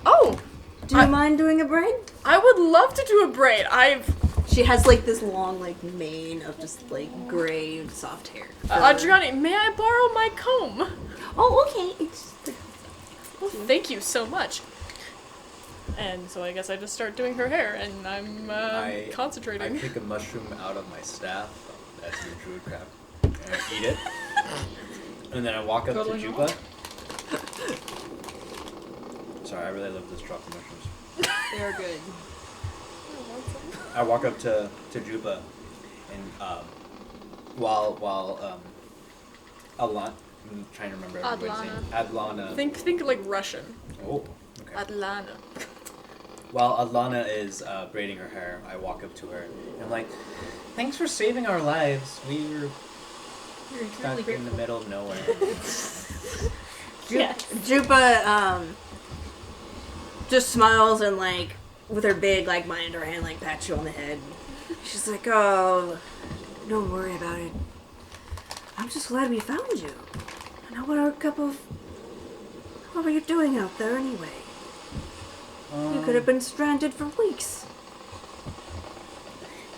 Oh, Do you mind doing a braid? I would love to do a braid. She has like this long like mane of just like gray soft hair. Adriani, may I borrow my comb? Oh, okay. It's Well, thank you so much. And so I guess I just start doing her hair, and I'm concentrating. I pick a mushroom out of my staff. That's the druid crab. And I eat it. And then I walk up Totally to Juba. Sorry, I really love this drop of mushrooms. they're good. I walk up to Juba, and while Adlanna, I'm trying to remember everybody's name. Adlanna. Think like Russian. Oh, okay. Adlanna. While Adlanna is braiding her hair, I walk up to her and I'm like, "Thanks for saving our lives. We were stuck in the middle of nowhere." Jupa just smiles and like with her big like mind in her hand like pats you on the head. She's like, "Oh, don't worry about it. I'm just glad we found you. And what are you doing out there anyway?" could have been stranded for weeks.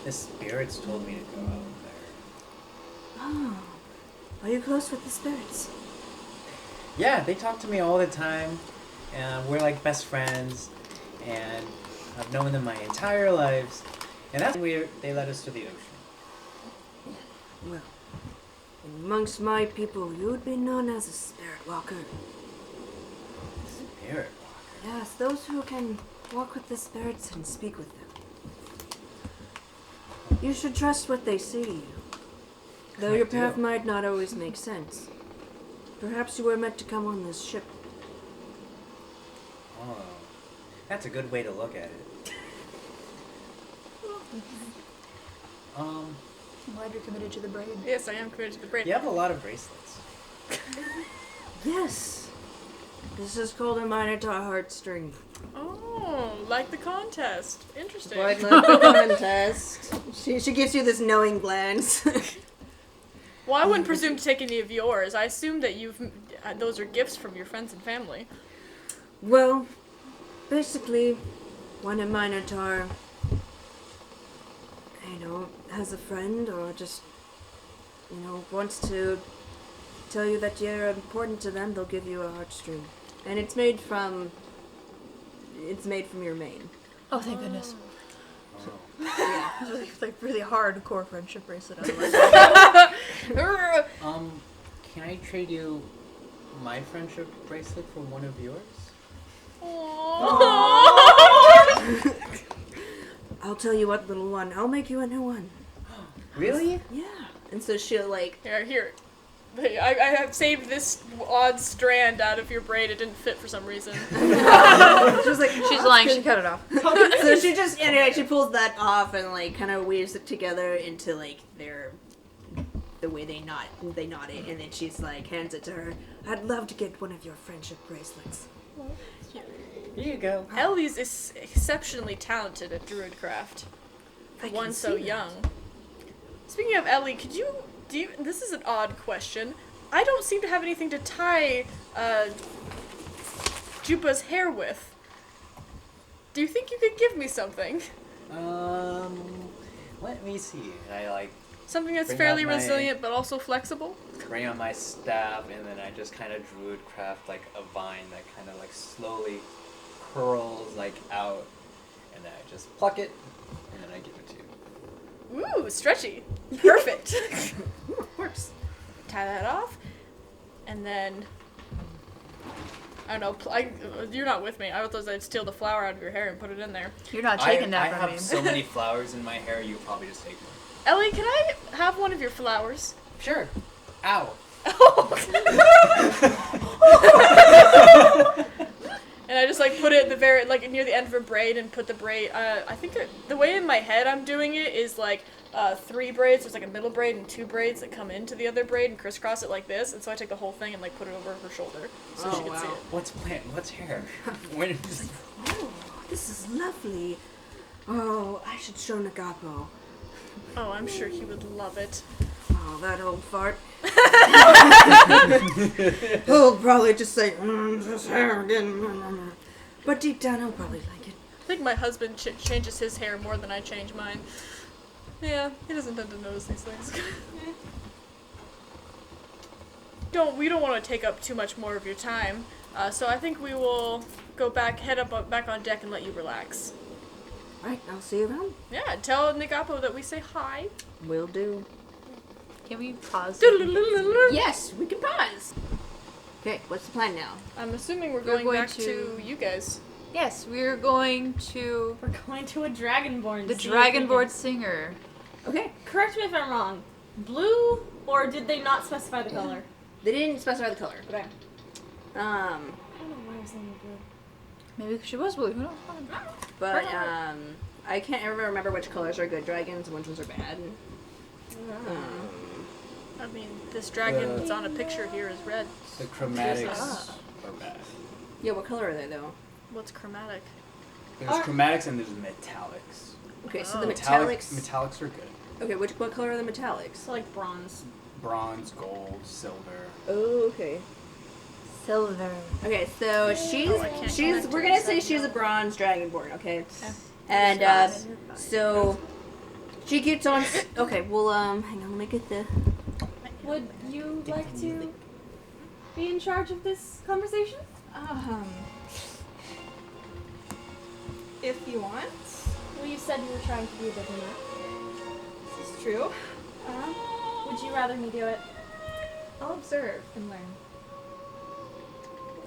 The spirits told me to go out there. Oh. Are you close with the spirits? Yeah, they talk to me all the time, and we're like best friends, and I've known them my entire lives, and that's weird. They led us to the ocean. Well, amongst my people, you would be known as a spirit walker. Spirit walker. Yes, those who can walk with the spirits and speak with them. You should trust what they say to you. Though your path might not always make sense. Perhaps you were meant to come on this ship. Oh, that's a good way to look at it. I'm glad you're committed to the braid. Yes, I am committed to the braid. You have a lot of bracelets. Yes. This is called a Minotaur heartstring. Oh, like the contest. Interesting. Like the contest. She gives you this knowing glance. Well, I wouldn't presume to take any of yours. I assume that those are gifts from your friends and family. Well, basically, when a Minotaur, has a friend or just, wants to tell you that you're important to them, they'll give you a heartstring. And it's made from your mane. Oh, thank goodness. Yeah. It's like really hardcore friendship bracelet. Can I trade you my friendship bracelet for one of yours? I'll tell you what, little one. I'll make you a new one. Really? Yeah. And so she'll Here. I have saved this odd strand out of your braid. It didn't fit for some reason. She's lying. She cut it off. So she just she pulls that off and kind of weaves it together into the way they knot it, and then she's hands it to her. I'd love to get one of your friendship bracelets. Here you go. Ellie's is exceptionally talented at druidcraft. For I can one so see that. young. Speaking of Ellie, this is an odd question. I don't seem to have anything to tie Jupa's hair with. Do you think you could give me something? Let me see. Something that's Bring fairly out my- resilient but also flexible? bring out my staff, and then I just kind of druid craft a vine that kind of slowly curls out, and then I just pluck it, and then I give it to you. Ooh, stretchy. Perfect. Works. Tie that off, and then I don't know. You're not with me. I thought I'd steal the flower out of your hair and put it in there. You're not taking I that from have me. so many flowers in my hair, you probably just take one. Ellie, can I have one of your flowers? Sure. Ow. And I just put it at the very near the end of a braid and put the braid. I think the way in my head I'm doing it is 3 braids. There's a middle braid and 2 braids that come into the other braid and crisscross it like this. And so I take the whole thing and put it over her shoulder so she can see it. What's hair? Oh, this is lovely. Oh, I should show Nagapo. Oh, I'm sure he would love it. Oh, that old fart. He'll probably just say, this hair again. But deep down, he'll probably like it. I think my husband changes his hair more than I change mine. Yeah, he doesn't tend to notice these things. We don't want to take up too much more of your time, so I think we will go back on deck and let you relax. Right, I'll see you around. Yeah, tell Nagapo that we say hi. Will do. Can we pause? Yes, we can pause. Okay, what's the plan now? I'm assuming we're We're going going back to- to you guys. Yes, we're going to We're going to a dragonborn. the to see if we dragonboard singer. Okay. can- Correct me if I'm wrong. Blue, or did they not specify the color? They didn't specify the color. Okay. Um, I don't know why I was thinking blue. Maybe she was blue. Who knows? but I can't ever remember which colors are good dragons and which ones are bad. I mean, this dragon that's on a picture here is red. The chromatics are bad. Yeah, what color are they though? What's chromatic? There's chromatics and there's metallics. Okay, so the Metallics metallics. are good. Okay, what color are the metallics? So like bronze. Bronze, gold, silver. Oh, okay. Silver. Okay, so she's we're gonna say she's a bronze dragonborn, okay? And so she gets on. Okay, well hang on, let me get the. Would you like to be in charge of this conversation? If you want. Well, you said you were trying to be a diplomat. This is true. Would you rather me do it? I'll observe and learn.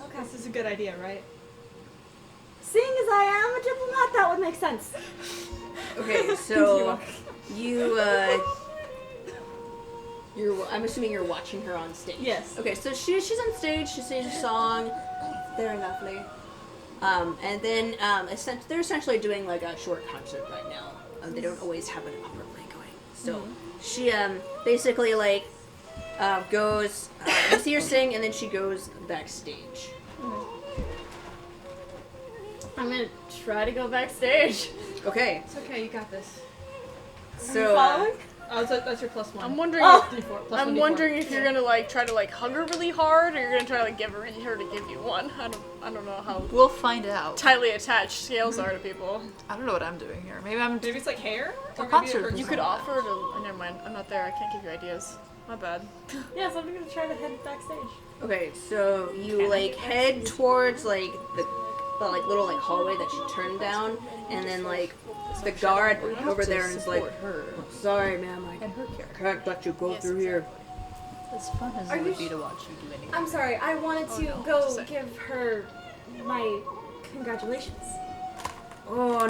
Okay. This is a good idea, right? Seeing as I am a diplomat, that would make sense. Okay, so I'm assuming you're watching her on stage. Yes. Okay, so she's on stage. She sings a song. Very lovely. And then they're essentially doing like a short concert right now. They don't always have an opera play going. So she basically like goes. You see her sing, and then she goes backstage. I'm gonna try to go backstage. Okay, It's okay, you got this. so Following? Oh, that's your +1. I'm wondering. Oh. D4, +1 I'm D4. wondering if you're gonna like try to like hug her really hard, or you're gonna try to like give her to give you one. I don't know how We'll find out. tightly attached scales are to people. I don't know what I'm doing here. Maybe Maybe it's like hair? A Or maybe concert. it hurts You could so offer to. Oh, never mind. I'm not there. I can't give you ideas. My bad. Yes, I'm gonna try to head backstage. okay, so you like head towards like the like little like hallway that you turn down, and then like the guard over there is like, her sorry, ma'am, I and her character. can't let you go through here. As fun as Are it you would be to watch you do anything. I'm sorry, I wanted to no, go just a sec. give her my congratulations. Oh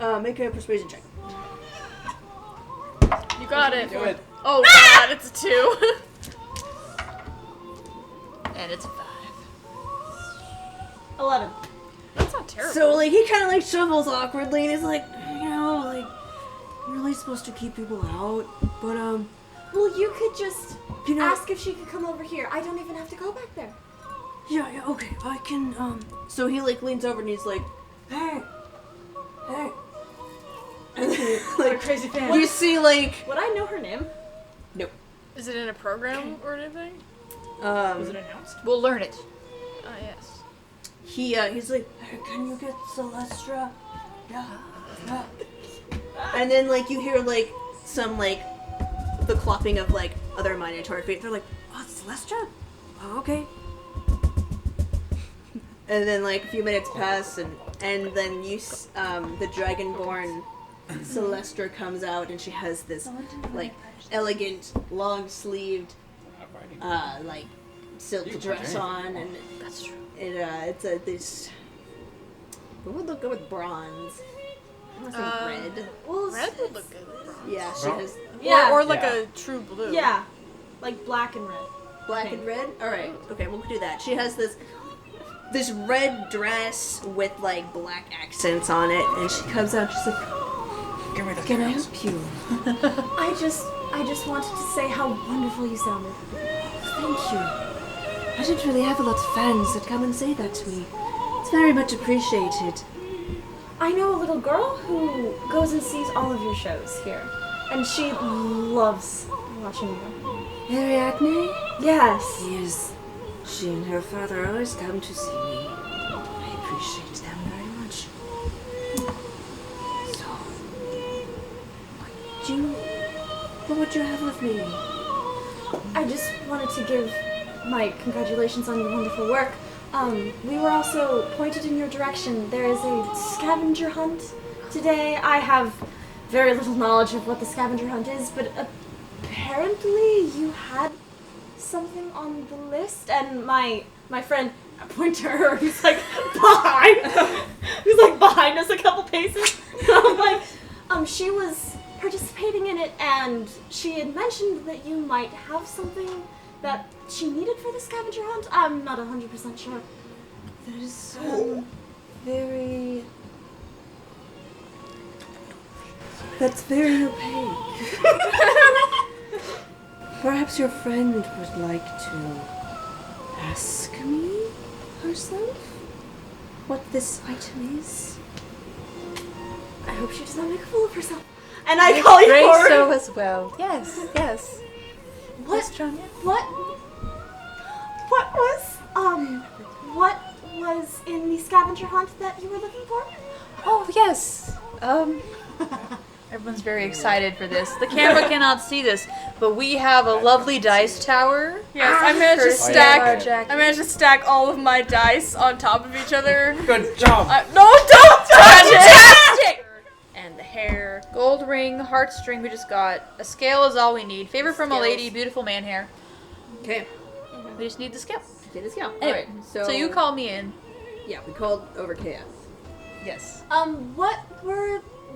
no. Make a persuasion check. You got it. Do it. Oh god, it's a 2. And it's a 5. 11. That's not terrible. So like he kind of like shovels awkwardly, and he's like, like you're really supposed to keep people out, but Well, you could just you know, ask if she could come over here. I don't even have to go back there. yeah, okay, I can So he like leans over and he's like, hey. And then, What a like crazy fan. you see like Would I know her name? Is it in a program or anything? Was it announced? We'll learn it. Yes. he's like, hey, can you get Celestra? Yeah. And then like you hear like some like the clopping of like other Minotaur feet. They're like, oh, it's Celestra? Oh, okay. And then like a few minutes pass, and then the Dragonborn Celestra comes out, and she has this like elegant, long-sleeved, like silk dress on, and That's true. it's this. What would look good with bronze? I want to say red. Well, Red would look good. with bronze. Yeah, she Brown? has Yeah. Or like Yeah. a true blue. Yeah. Like black and red. black and red. All right, okay, we'll do that. She has this red dress with like black accents on it, and she comes out. She's like, Give me the "Can I girls. help you?" I just wanted to say how wonderful you sounded. Thank you. I don't really have a lot of fans that come and say that to me. It's very much appreciated. I know a little girl who goes and sees all of your shows here, and she loves watching you. Ariadne? Yes. Yes. She and her father always come to see me. I appreciate them very much. So, what would you have of me? I just wanted to give my congratulations on your wonderful work. We were also pointed in your direction. There is a scavenger hunt today. I have very little knowledge of what the scavenger hunt is, but apparently you had something on the list. And my friend, I point to her, who's like behind us a couple paces. I'm like, she was participating in it, and she had mentioned that you might have something that she needed for the scavenger hunt. I'm not 100% sure. That is very... That's very opaque. Perhaps your friend would like to ask me herself what this item is? I hope she does not make a fool of herself. And I call you Pray forward. so as well. Yes, yes. What was in the scavenger hunt that you were looking for? Oh, yes. Everyone's very excited for this. The camera cannot see this, but we have a lovely dice tower. Yes, I managed to Courtesy of stack. our Jackie. I managed to stack all of my dice on top of each other. Good job. No, don't touch it! Fantastic! And the hair, gold ring, heartstring we just got. A scale is all we need. Favor from a lady, beautiful man hair. Okay. We just need the scale. Okay, let's go. Anyway, Alright, so you call me in. Yeah, we called over chaos. Yes.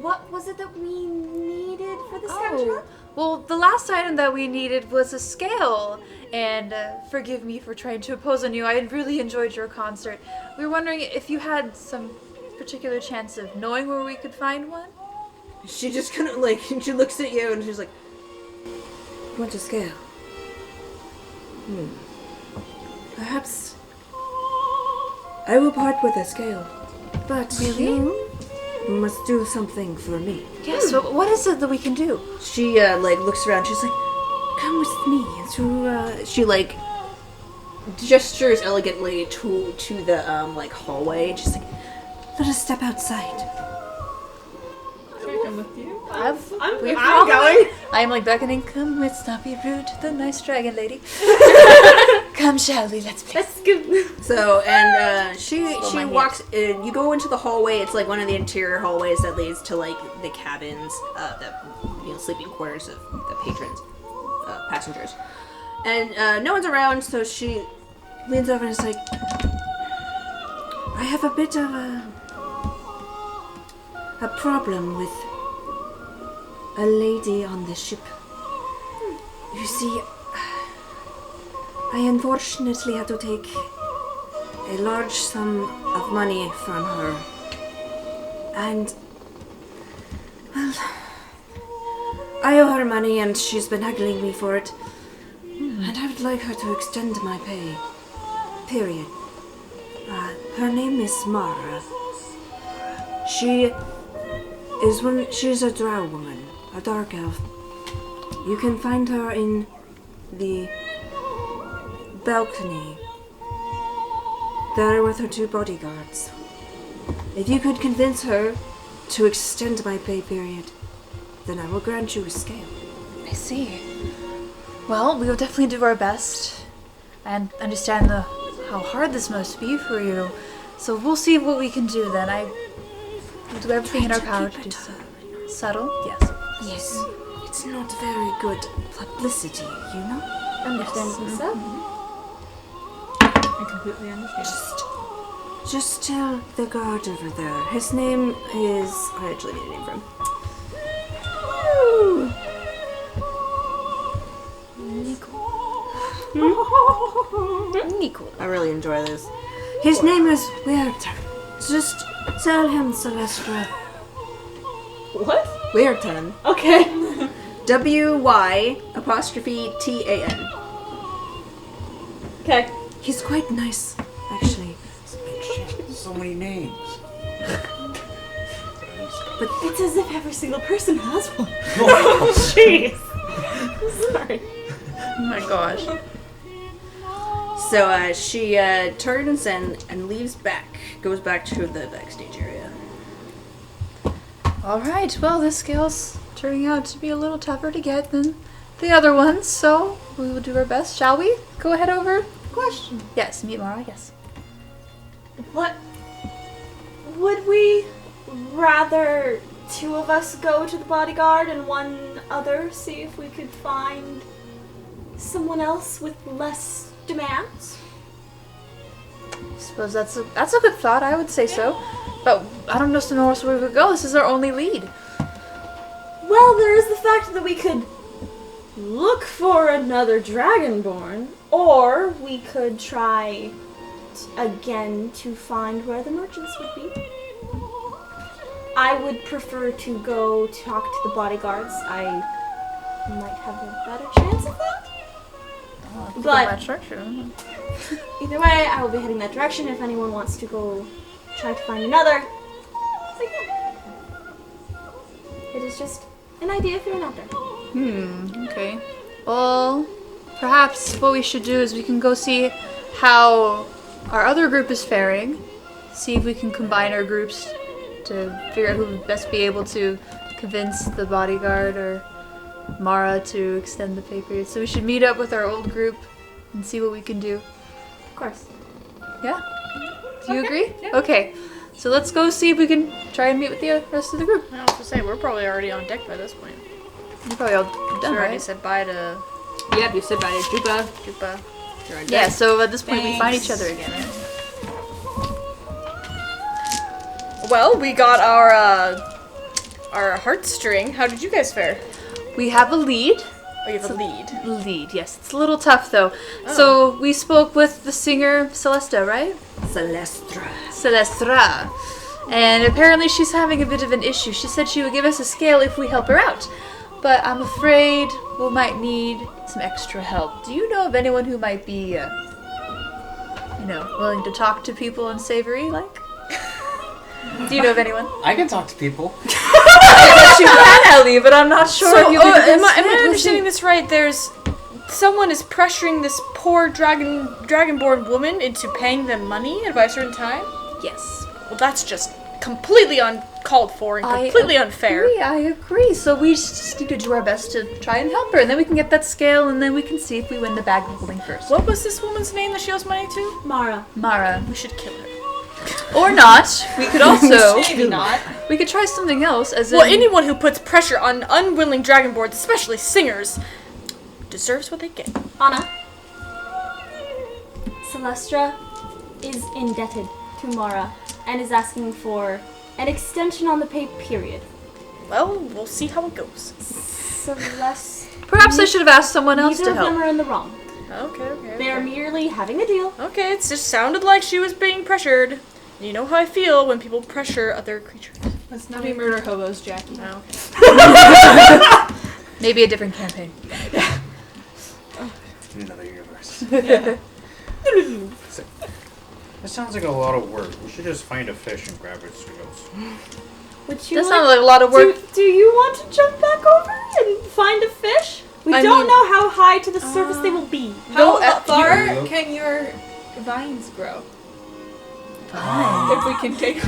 What was it that we needed for the scavenger hunt? Well, the last item that we needed was a scale. And forgive me for trying to impose on you. I really enjoyed your concert. We were wondering if you had some particular chance of knowing where we could find one? She just kind of like, she looks at you and she's like, "Want a scale? Perhaps I will part with a scale, but you must do something for me." Yes, but what is it that we can do? She looks around. She's like, "Come with me." To she gestures elegantly to the hallway. She's like, "Let us step outside." Should I come with you? I'm going. I'm beckoning. Come, let's not be rude to the nice dragon lady. Come, shall we? Let's play. That's good. So, and she my walks in. You go into the hallway. It's like one of the interior hallways that leads to the cabins, the sleeping quarters of the patrons, passengers. And no one's around, so she leans over and is like, "I have a bit of a problem with a lady on the ship. You see, I unfortunately had to take a large sum of money from her. And, well, I owe her money and she's been haggling me for it. And I would like her to extend my pay. Period. Her name is Mara. She's a drow woman, a dark elf. You can find her in the balcony, there with her 2 bodyguards. If you could convince her to extend my pay period, then I will grant you a scale." I see. Well, we will definitely do our best and understand how hard this must be for you. So we'll see what we can do then. We'll do everything in our power to do so. Subtle? Yes. Yes. It's not very good publicity, you know? Understandably so. I completely understand. Just tell the guard over there. His name is... I actually need a name for him. Nicole. I really enjoy this. His name is Weirton. Just tell him, Celestra. What? Weirton. Okay. WY'Tan. Okay. He's quite nice, actually. So many names. But it's as if every single person has one. Jeez. Sorry. Oh my gosh. So she turns and leaves goes back to the backstage area. Alright, well, this scale's turning out to be a little tougher to get than the other ones, so we will do our best. Shall we? Go ahead over. Question. Yes, meet Mara, yes. What? Would we rather 2 of us go to the bodyguard and 1 other see if we could find someone else with less demands? I suppose that's a good thought, I would say so. But I don't know where else we would go. This is our only lead. Well, there is the fact that we could look for another Dragonborn, or we could try again to find where the merchants would be. I would prefer to go talk to the bodyguards. I might have a better chance of that. But either way, I will be heading that direction. If anyone wants to go try to find another, so yeah. It is just an idea if you're not there. Okay. Well, perhaps what we should do is we can go see how our other group is faring. See if we can combine our groups to figure out who would best be able to convince the bodyguard or Mara to extend the pay period. So we should meet up with our old group and see what we can do. Of course. Yeah? Do you agree? Yeah. Okay. So let's go see if we can try and meet with the rest of the group. I was gonna say, we're probably already on deck by this point. You're probably all We done, already right? said bye to Yep, you said bye to Jupa. Jupa. You're on Yeah, deck. so at this point we find Thanks. each other again. Right? Well, we got our heartstring. How did you guys fare? We have a lead. Oh, you have a lead. Lead, yes. It's a little tough though. So we spoke with the singer Celesta, right? Celestra. Celestra. And apparently she's having a bit of an issue. She said she would give us a scale if we help her out. But I'm afraid we might need some extra help. Do you know of anyone who might be, willing to talk to people in Savory, like? Do you know of anyone? I can talk to people. You can, Ellie, but I'm not sure if you'll be am I understanding. understanding this right? There's someone is pressuring this poor dragonborn woman into paying them money by a certain time. Yes. Well, that's just completely uncalled for and completely unfair. I agree. So we just need to do our best to try and help her, and then we can get that scale, and then we can see if we win the bag of holding first. What was this woman's name that she owes money to? Mara. Mara. We should kill her. Or not. We could also... Maybe not. We could try something else, as Well, in... anyone who puts pressure on unwilling dragonborns, especially singers, deserves what they get. Anna. Celestra is indebted to Mara and is asking for an extension on the pay period. Well, we'll see how it goes. Perhaps I should have asked someone else Neither to of them help. are in the wrong. Okay. They are merely having a deal. Okay, it just sounded like she was being pressured. You know how I feel when people pressure other creatures. Let's not be murder hobos, Jackie. Oh, okay. Maybe a different campaign. In another universe. Yeah. That sounds like a lot of work. We should just find a fish and grab its scales. Would you That sounds like a lot of work. Do you want to jump back over and find a fish? We I don't mean- know how high to the surface they will be. How far you- can your vines grow? If we can take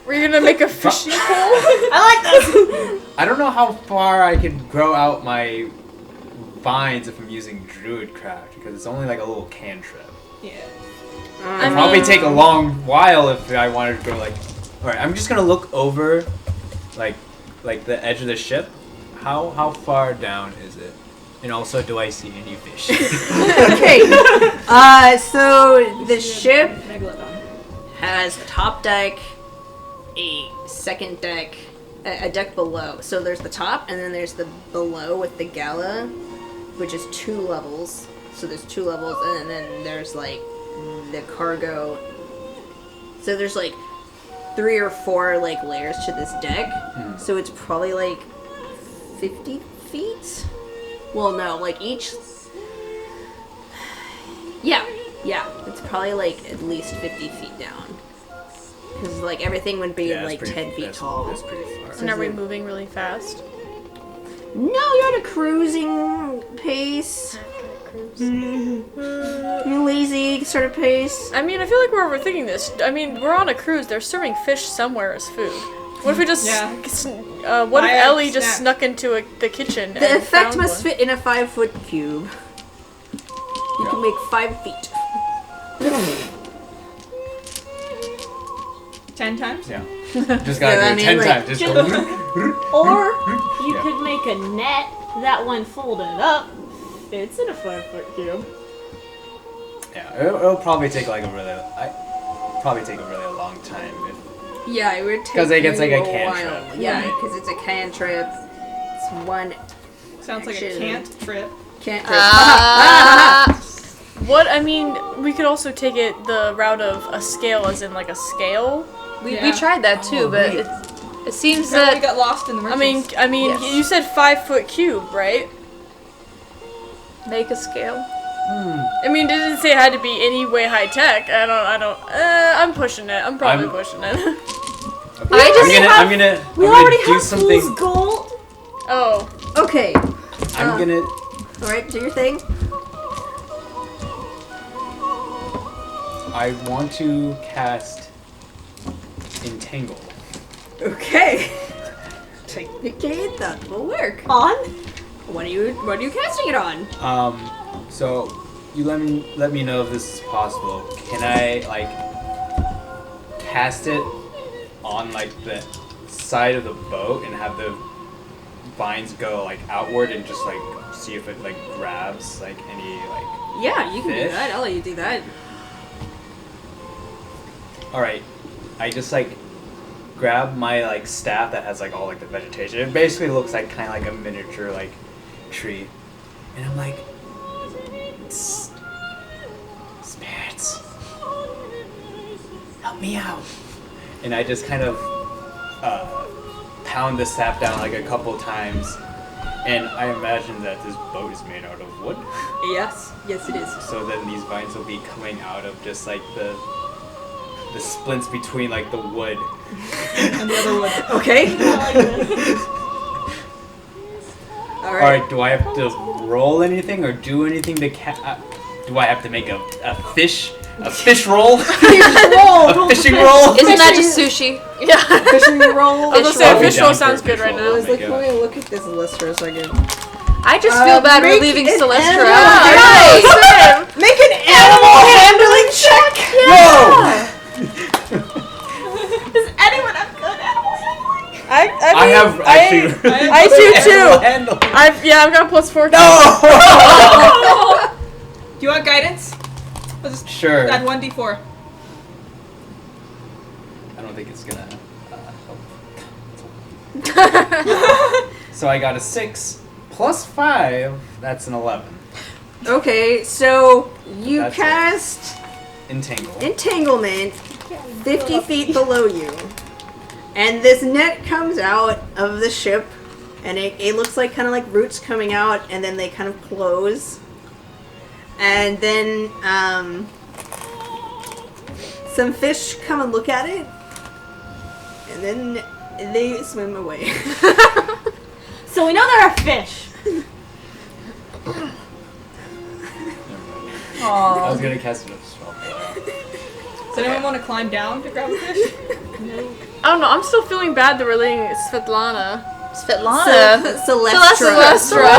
We're gonna make a fishing pole? I like this. I don't know how far I could grow out my vines if I'm using druid craft because it's only like a little cantrip. Yeah. It'd probably take a long while if I wanted to go like. All right, I'm just gonna look over, like the edge of the ship. How far down is it? And also, do I see any fish? Okay. So the ship Megalodon. has a top deck, a second deck, a deck below. So there's the top, and then there's the below with the gala, which is 2 levels. So there's 2 levels, and then there's like the cargo. So there's like 3 or 4 like layers to this deck. So it's probably like 50 feet. Well, no, like each. Yeah, it's probably like at least 50 feet down. Because like everything would be Yeah, like it's pretty- 10 feet that's- tall. That's pretty far. And are we moving really fast? No, you're at a cruising pace. Lazy sort of pace. I mean, I feel like we're overthinking this. I mean, we're on a cruise. They're serving fish somewhere as food. What if we just... Yeah. what if Buy a Ellie just snack. snuck into the kitchen The and effect found must one? fit in a 5-foot cube. You can make 5 feet. 10 times? Yeah. Just gotta Yeah, I do it mean, 10 like, times. Just go. Or you Yeah. could make a net that when folded up fits in a 5-foot cube. Yeah, it'll probably take like a really long time. Yeah, it would take 'Cause it gets like a you cantrip. while. Yeah, because it's a cantrip. It's one Sounds like a action. can't trip. Cantrip. What, I mean, we could also take it the route of a scale, as in like a scale. We Yeah. tried that too, but it seems So we that... got lost in the I mean, merchants. Yes. you said 5-foot cube, right? Make a scale. I mean, it didn't say it had to be any way high tech. I'm pushing it. I'm probably I'm- pushing it. I'm gonna We I'm already gonna do have something. fool's gold. Oh. Okay. I'm gonna Alright, do your thing. I want to cast Entangle. Okay. Technically, that will work. On? What are you casting it on? So you let me know if this is possible. Can I like cast it on like the side of the boat and have the vines go like outward and just like see if it like grabs like any like Yeah, you can do fish? that. I'll let you do that. Alright. I just like grab my like staff that has like all like the vegetation. It basically looks like kinda like a miniature like tree. And I'm like spirits, help me out. And I just kind of pound the sap down like a couple times, and I imagine that this boat is made out of wood. Yes it is. So then these vines will be coming out of just like the splints between like the wood And the other one. Okay. Alright, do I have to roll anything or do anything to do I have to make a fish roll? A fishing roll? Isn't that just sushi? Yeah. Fishing roll. I was gonna say I'll be fish down roll for sounds a good fish right roll. now. Oh I was like, my let God. me look at this list for a second. I just feel bad we're make leaving an Celestra animal- out. Yeah, same. Make an animal handling check. Whoa! Does anyone have good animal handling? I have actually. I do too. Handle. I've got +4. No! Do you want guidance? I'll just Sure. add 1d4. I don't think it's gonna help. So I got a 6 plus 5. That's an 11. Okay, so you That's cast Entangle. entanglement 50 feet below you, and this net comes out of the ship, and it looks like kind of like roots coming out, and then they kind of close, and then some fish come and look at it, and then they swim away. So we know there are fish. I was gonna cast it as well. Does anyone want to climb down to grab a fish? I don't know. I'm still feeling bad that we're leaving Svetlana. Celestra. Celestra.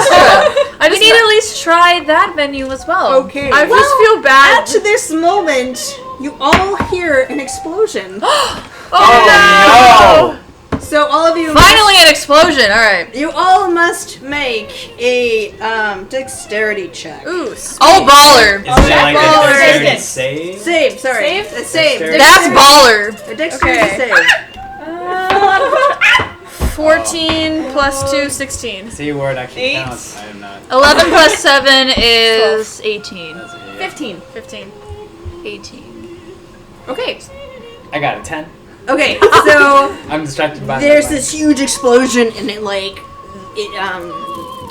I just need to at least try that venue as well. Okay. I just feel bad. At this moment, you all hear an explosion. Oh, So all of you Finally an explosion, alright. You all must make a dexterity check. Ooh. Oh, baller. no! Is it like Baller. a dexterity save? Save, sorry. Save? A save. Dexterity. That's baller. A dexterity Okay. save. 14 plus 2, 16. See where it actually 8. counts. I am not. 11 plus 7 is 18. That's a, yeah. 15. 15. 18. Okay. I got a 10. Okay, so I'm distracted by there's my this huge explosion and it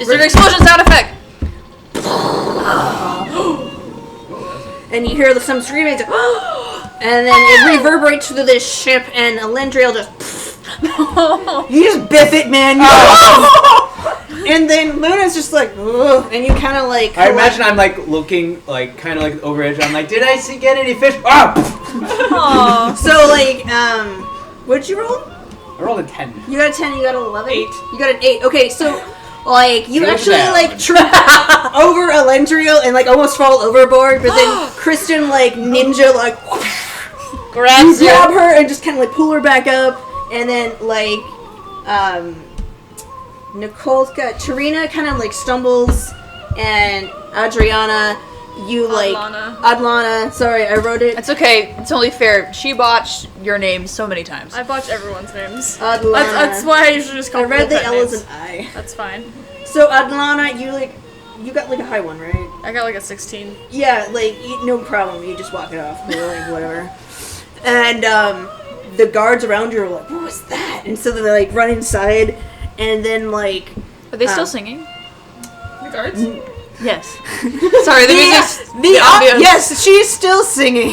Is there an explosion sound effect? and you hear some screaming and then it reverberates through this ship and Elendriel just you just biff it, man. And then Luna's just like, ugh, and you kind of like. I imagine I'm like looking like kind of like over edge. I'm like, did I get any fish? Ah! So like, what'd you roll? I rolled a 10. You got a 10. You got an 11. 8. You got an 8. Okay, so like you Slow actually down. like trip over Elendriel and like almost fall overboard, but then Kristin like ninja like Grabs you grab her and just kind of like pull her back up, and then like Nicole's got Tarina kind of like stumbles, and Adriana, you like Adlanna. Sorry, I wrote it. It's okay. It's only fair. She botched your name so many times. I botch everyone's names. Adlanna. That's why I usually just call I read people the pet L as names. an I. That's fine. So Adlanna, you got like a high one, right? I got like a 16. Yeah, like no problem. You just walk it off, or like whatever. And the guards around you are like, "What was that?" And so they like run inside, and then like Are they still singing? The guards? Yes. Sorry, the music's the audio. yes, she's still singing.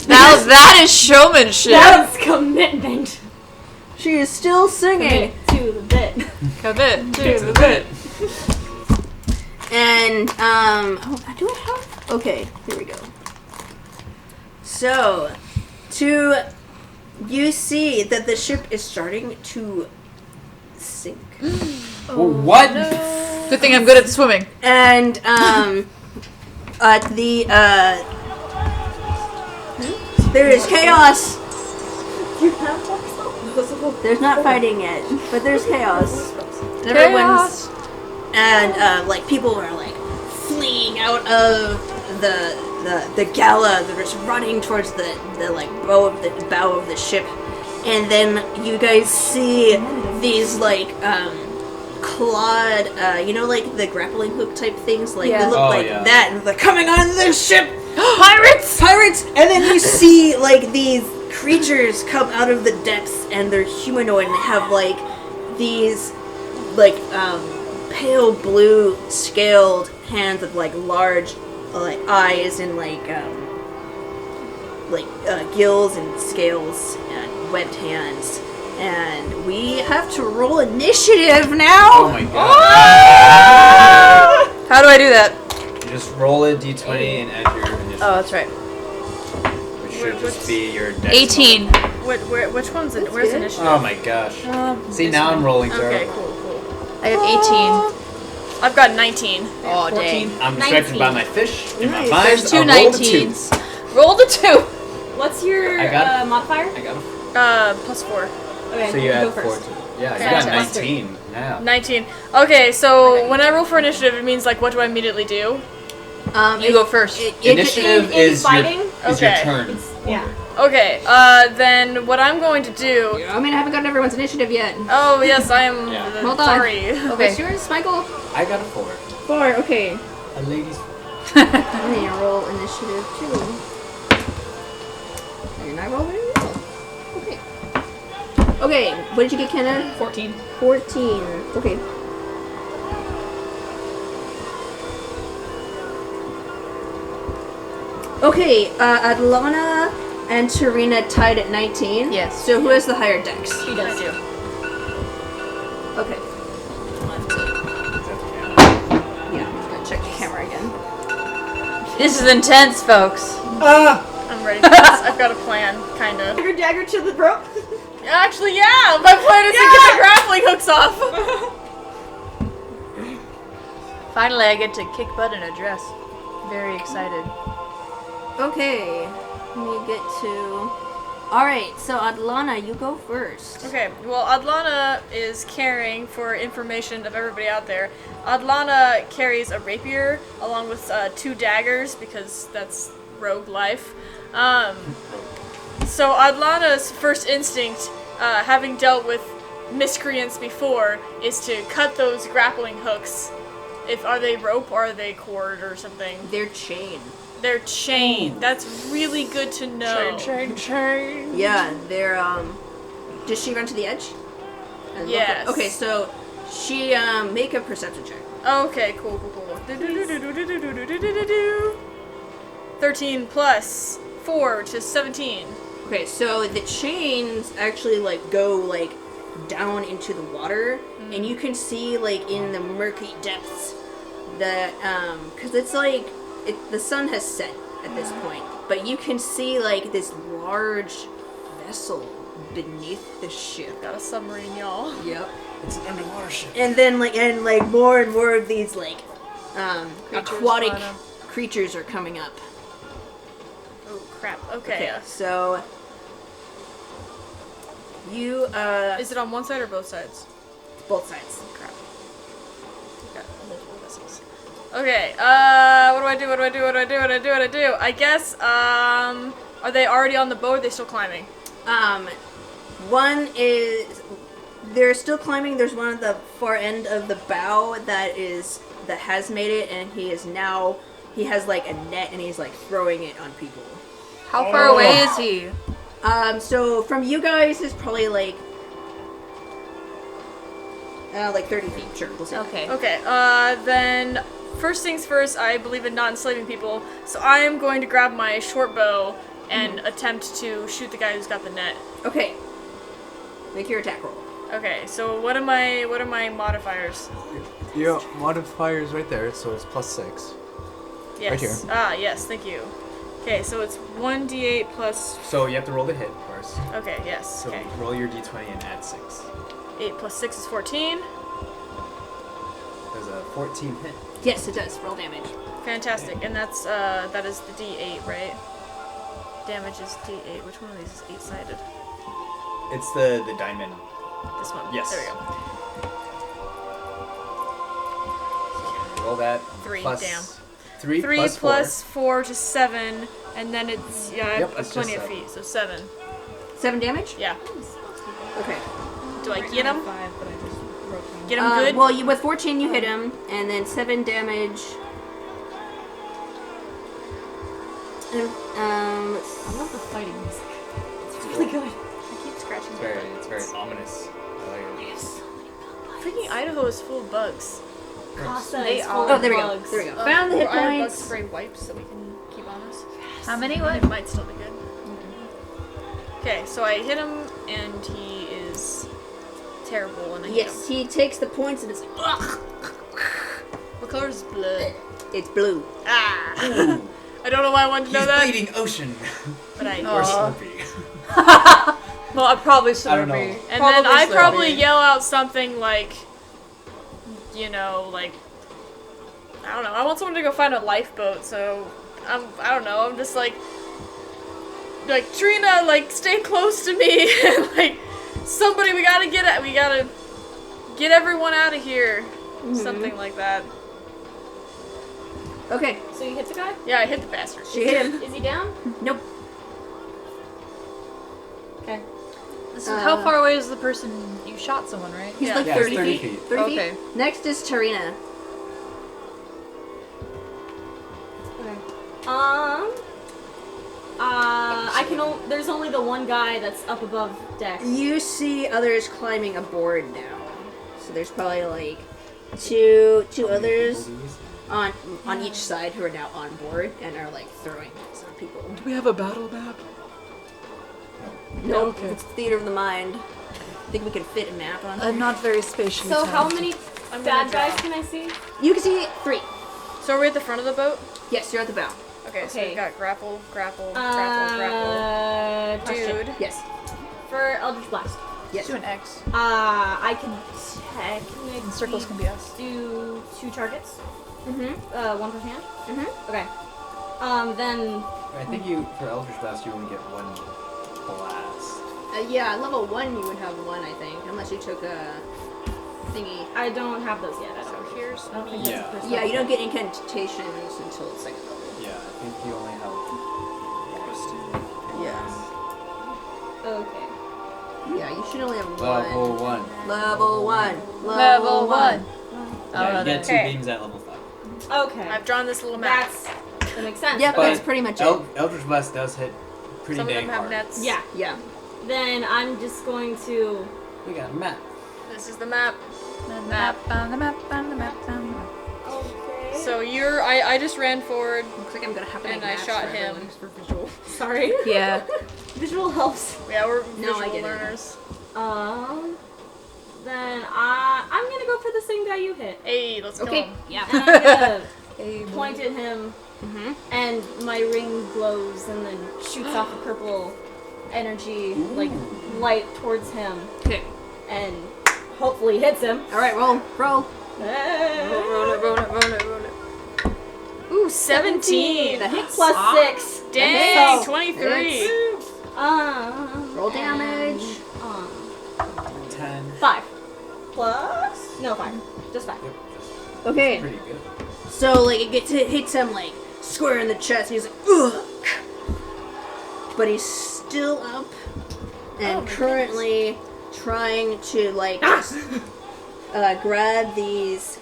Now that is showmanship. That's commitment. She is still singing. To the bit. Commit To the bit. And, do I have? Okay, here we go. So, you see that the ship is starting to sink. What? Good thing I'm good at swimming. And, at the, there is chaos. There's not fighting yet, but there's chaos. And everyone's, and like people are like fleeing out of the gala. They're just running towards the like bow of the ship, and then you guys see these like clawed, you know, like the grappling hook type things. Like they look that, and they're coming on this ship. Pirates! And then you see like these creatures come out of the depths, and they're humanoid and have like these like pale blue scaled hands with like large like eyes and like gills and scales and webbed hands. And we have to roll initiative now. Oh my god. How do I do that? You just roll a d20 and add your initiative. Oh, that's right. Which should just be your dex 18. Which one's it? Where's initiative? Oh my gosh. See, now I'm rolling zero. Okay, cool. I have 18. I've got 19. Oh, dang. I'm distracted by my fish in my mind. There's two I'll roll the 19s. two. Roll the 2. What's your I got modifier? I got a Plus 4. Okay, So you go add 4 first. to it. Yeah, you Gotcha. got 19 now. 19. Okay, so when I roll for initiative, it means like, what do I immediately do? You go first. Initiative in is fighting? your turn. Yeah. Okay, then what I'm going to do... I mean, I haven't gotten everyone's initiative yet. Oh, yes, I am Yeah. Hold on. sorry. Okay. What's yours, Michael? I got a 4. 4, okay. A lady's 4. I'm gonna roll initiative too. And I roll very well. Okay. Okay, what did you get, Kenna? 14. 14. Okay. Okay, Adlanna and Tarina tied at 19. Yes. So who has the higher dex? She does. Okay. Yeah, I'm gonna check the camera again. This is intense, folks. I'm ready for this. I've got a plan, kind of. Your dagger to the rope. Actually, yeah! My plan is to get the grappling hooks off! Finally, I get to kick butt in a dress. Very excited. Okay, let me get to... Alright, so Adlanna, you go first. Okay, well, Adlanna is caring for information of everybody out there. Adlanna carries a rapier along with 2 daggers because that's rogue life. So Adlanna's first instinct, having dealt with miscreants before, is to cut those grappling hooks. Are they rope or are they cord or something? They're chain. They're chain. That's really good to know. Chain. Yeah, they're, Does she run to the edge? And look Yes. okay, so she, make a perception check. Okay, cool. 13 plus 4, which is 17. Okay, so the chains actually, like, go, like, down into the water, and you can see, like, in the murky depths that, because it's like, the sun has set at this point, but you can see, like, this large vessel beneath the ship. Got a submarine, y'all. Yep. It's an underwater ship. And then, like, more and more of these, like, Creatures aquatic spawn up. creatures are coming up. Oh, crap. Okay. So you, Is it on one side or both sides? both sides. Crap. Got multiple vessels. Okay, what do I do? I guess, are they already on the boat or are they still climbing? One is, they're still climbing. There's one at the far end of the bow that has made it, and he has like a net and he's like throwing it on people. How far away is he? So from you guys is probably like 30 feet. Sure, we'll see. Okay. Okay, then first things first, I believe in not enslaving people, so I am going to grab my short bow and attempt to shoot the guy who's got the net. Okay. Make your attack roll. Okay, so what are my modifiers? Your modifier is right there, so it's +6. Yes. Right here. Ah, yes, thank you. Okay, so it's 1d8 plus... So you have to roll the hit first. Okay, yes, So okay. roll your d20 and add 6. 8 plus 6 is 14. There's a 14 hit. Yes, it does. Roll damage. Fantastic, and that is the d8, right? Damage is d8. Which one of these is 8-sided? It's the diamond. This one. Yes. There we go. Roll that. 3, plus damn. 3 plus 4 to 7, and then it's, I Yep, have it's plenty just of feet, so 7. 7 damage? Yeah. Okay. Do I get him? 5, but I just broke him. Get him good? Well, with 14 you hit him, and then 7 damage. And, let's see. I love the fighting music. It's really good. I keep scratching It's my very butt. ominous. I like it. Freaking Idaho is full of bugs. Casa They is are- full Oh, of there we go. bugs. There we go. Found the hit I have bug points. spray wipes that we can keep on us. How many? It What? might still be good. Okay, so I hit him, and he is terrible, and I hit him. Yes, he takes the points and it's like, ugh, What color is blood? it's blue. Ah! I don't know why I wanted to know He's that, bleeding ocean. but I Or did. Slurpee. Well, I probably should I don't be. know. And then I Slurpee. probably yell out something like, you know, like, I don't know. I want someone to go find a lifeboat, so I don't know. I'm just like Tarina, like, stay close to me. Like, somebody, we gotta get everyone out of here. Something like that. Okay, So you hit the guy? Yeah, I hit the bastard. she hit him. Is he down? Nope. Okay. How far away is the person you shot someone, right? He's Yeah. like Yeah, it's 30 30 feet. feet. 30 Okay. feet. Next is Tarina. Okay. There's only the one guy that's up above deck. You see others climbing aboard now. So there's probably like two others on each side who are now on board and are like throwing some people. Do we have a battle map? No, Okay. it's theater of the mind. I think we can fit a map on. I'm not very spatially So how talented. many I'm bad gonna guys draw. can I see? You can see 3. So are we at the front of the boat? Yes, you're at the bow. Okay, so Okay. we've got grapple. Question. Dude. Yes. For Eldritch Blast. Yes. Do an X. I can technically And circles can be us. do 2 targets. Mm-hmm. One per hand. Mm-hmm. Okay. Then I think for Eldritch Blast you only get 1 blast. Yeah, level 1 you would have 1, I think, unless you took a thingy. I don't have those yet. I So don't. here's I don't think me. Yeah. that's the first Yeah, level. you don't get incantations until it's second level. Yeah, I think you only have Yeah. Okay. Yeah, you should only have 1. level 1. Level 1. Level 1. Yeah, you get 2 Okay. beams at level 5. Okay. I've drawn this little map. That makes sense. Yep, But that's pretty much it. Eldritch Blast does hit pretty Some of dang them have hard. nets. Yeah. Yeah. Then I'm just going to. We got a map. This is the map. Map on the map on the map on the map. Okay. So I just ran forward. Looks like I'm gonna have to And make I maps shot for him. everyone just for visual. Sorry. Yeah. Visual helps. Yeah, we're No, I visual get it. learners. Then I'm gonna go for the same guy you hit. Hey, let's go. Okay. Yeah. And I'm gonna Hey, point at him, Mm-hmm. and my ring glows and then shoots off a purple energy, like light towards him, Okay. and hopefully hits him. All right, roll. Roll it. Ooh, 17. That hits. Plus 6. Dang, So, 23. Roll damage. 10. 5. Plus? No, 5. Just 5. Yep, just Okay. pretty good. So like it hits him like square in the chest, and he's like, ugh. But he's still up and my currently trying to like just grab these,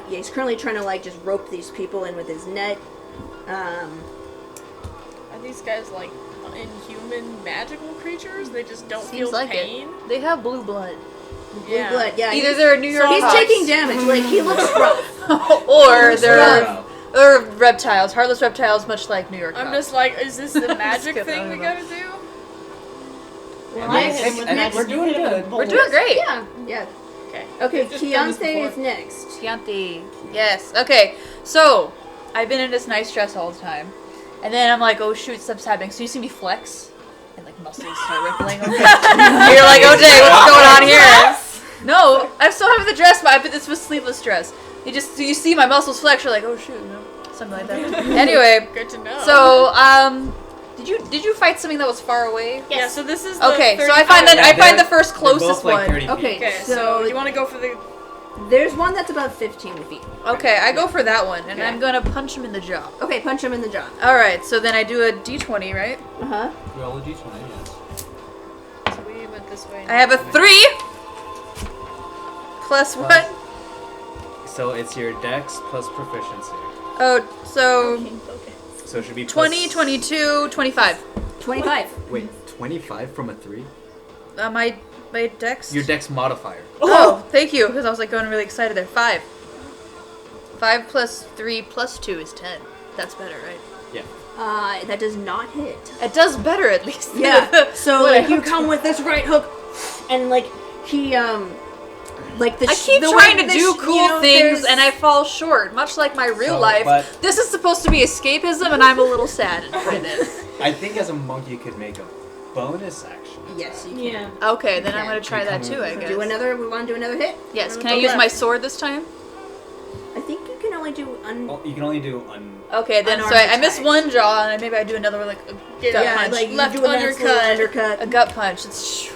he's currently trying to like just rope these people in with his net. Are these guys like inhuman magical creatures? They just don't Seems feel like pain? it. They have blue blood. Blue blood, yeah. Either he's- they're New York he's Cops, taking damage. Like he looks rough. or they're Wow. or reptiles, heartless reptiles, much like New York I'm Cops. just like, is this the magic Skip thing we over. gotta do? Well, And I next- hit him with and magic. we're doing You hit him with good. We're doing great. Yeah. Okay. Okay, Just done this Keyanthi is before. next. Keyanthi. Yes. Okay. So, I've been in this nice dress all the time. And then I'm like, oh shoot, stuff's happening. So you see me flex. And like muscles start rippling. You're like, oh Jay, what's going on here? No, I still have the dress, but it's a sleeveless dress. You see my muscles flex, you're like, oh shoot, something like that. Anyway, Good to know. so, did you fight something that was far away? Yeah, so this is the Okay, so 30 I find feet. I find the first They're closest both like one. 30 feet. Okay, so you want to go for the... There's one that's about 15 feet. Okay, I go for that one, and Okay. I'm gonna punch him in the jaw. Okay, punch him in the jaw. Alright, so then I do a d20, right? Uh-huh. Roll a d20, yes. So we went this way. I have a 3! Plus what? So it's your dex plus proficiency. Oh, so So it should be 20, plus... 22, 25. 25. Wait, 25 from a 3? My dex? Your dex modifier. Oh, thank you, because I was like going really excited there. 5. 5 plus 3 plus 2 is 10. That's better, right? Yeah. That does not hit. It does better at least. Yeah. So What I like you hoped. come with this right hook, and like he like the I keep the trying way to the do cool you know, things there's- and I fall short, much like my real So, life. but- This is supposed to be escapism and I'm a little sad by this. I think as a monk you could make a bonus action. Yes, you can. Yeah. Okay, then I'm Okay. gonna try that too, I guess. Do another. We want to do another hit. Yes, Go can I use left. my sword this time? I think you can only do Oh, you can only do Okay, then so Unarmed I miss attack. one jaw and maybe I do another like a Get gut yeah, punch. like you Left do a nice little undercut. A gut punch. It's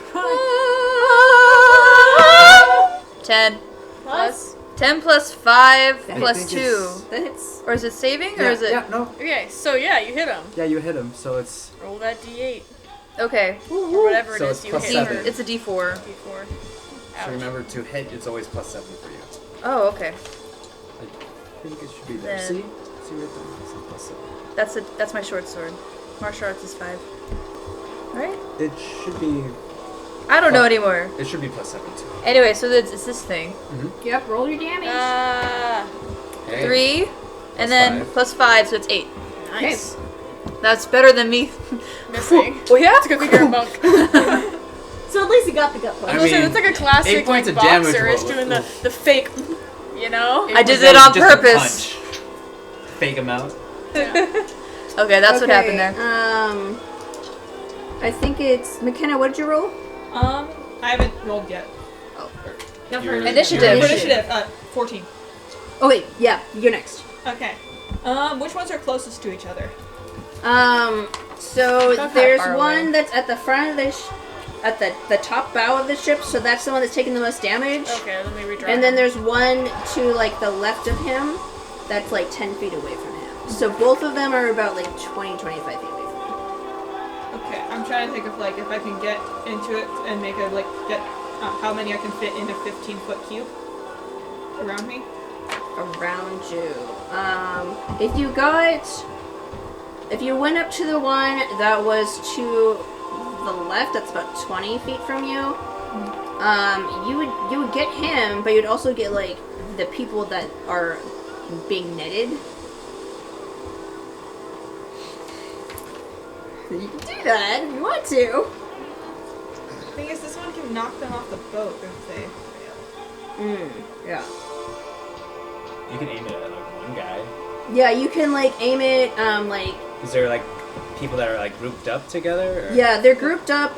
10. Plus. 10 plus 5 I plus think 2. it's- That hits. Or is it saving or Yeah, is it? yeah, no. Okay, so yeah, you hit him. Yeah, you hit him, so it's... Roll that d8. Okay. Or whatever it So is it's you plus hit 7. for. It's a d4. D4. So Ouch. remember to hit, it's always plus 7 for you. Oh, okay. I think it should be there. Then- See? See right there? This is plus 7. That's my short sword. Martial arts is 5. Right? It should be... I don't know anymore. It should be plus 7 too. Anyway, so it's this thing. Yep. Roll your damage. Hey. 3, and then 5. plus 5, so it's 8. Nice. That's better than me. Missing. Oh yeah? It's a good thing you're a monk. So at least you got the gut punch. I I was gonna say, mean, that's like a classic 8 points like of damage boxer is will- doing the fake, you know? I did That it was on just a purpose. punch. Fake him out. Okay, that's what happened there. I think it's McKenna. What did you roll? I haven't rolled yet. Your- Initiative. your For initiative, 14. Oh wait, yeah, you're next. Okay. Which ones are closest to each other? So Not that there's far one away. that's at the front of the at the top bow of the ship, so that's the one that's taking the most damage. Okay, let me redraw. And then there's one to like the left of him that's like 10 feet away from him. So both of them are about like 20, 25 feet away from him. Okay, I'm trying to think of like if I can get into it and make a get how many I can fit in a 15-foot cube around me. Around you. If you went up to the one that was to the left, that's about 20 feet from you. You would get him, but you'd also get like the people that are being netted. You can do that if you want to. Thing is, this one can knock them off the boat if they fail. Yeah. You can aim it at like one guy. Yeah, you can like aim it. Is there like people that are like grouped up together? Or? Yeah, they're grouped up.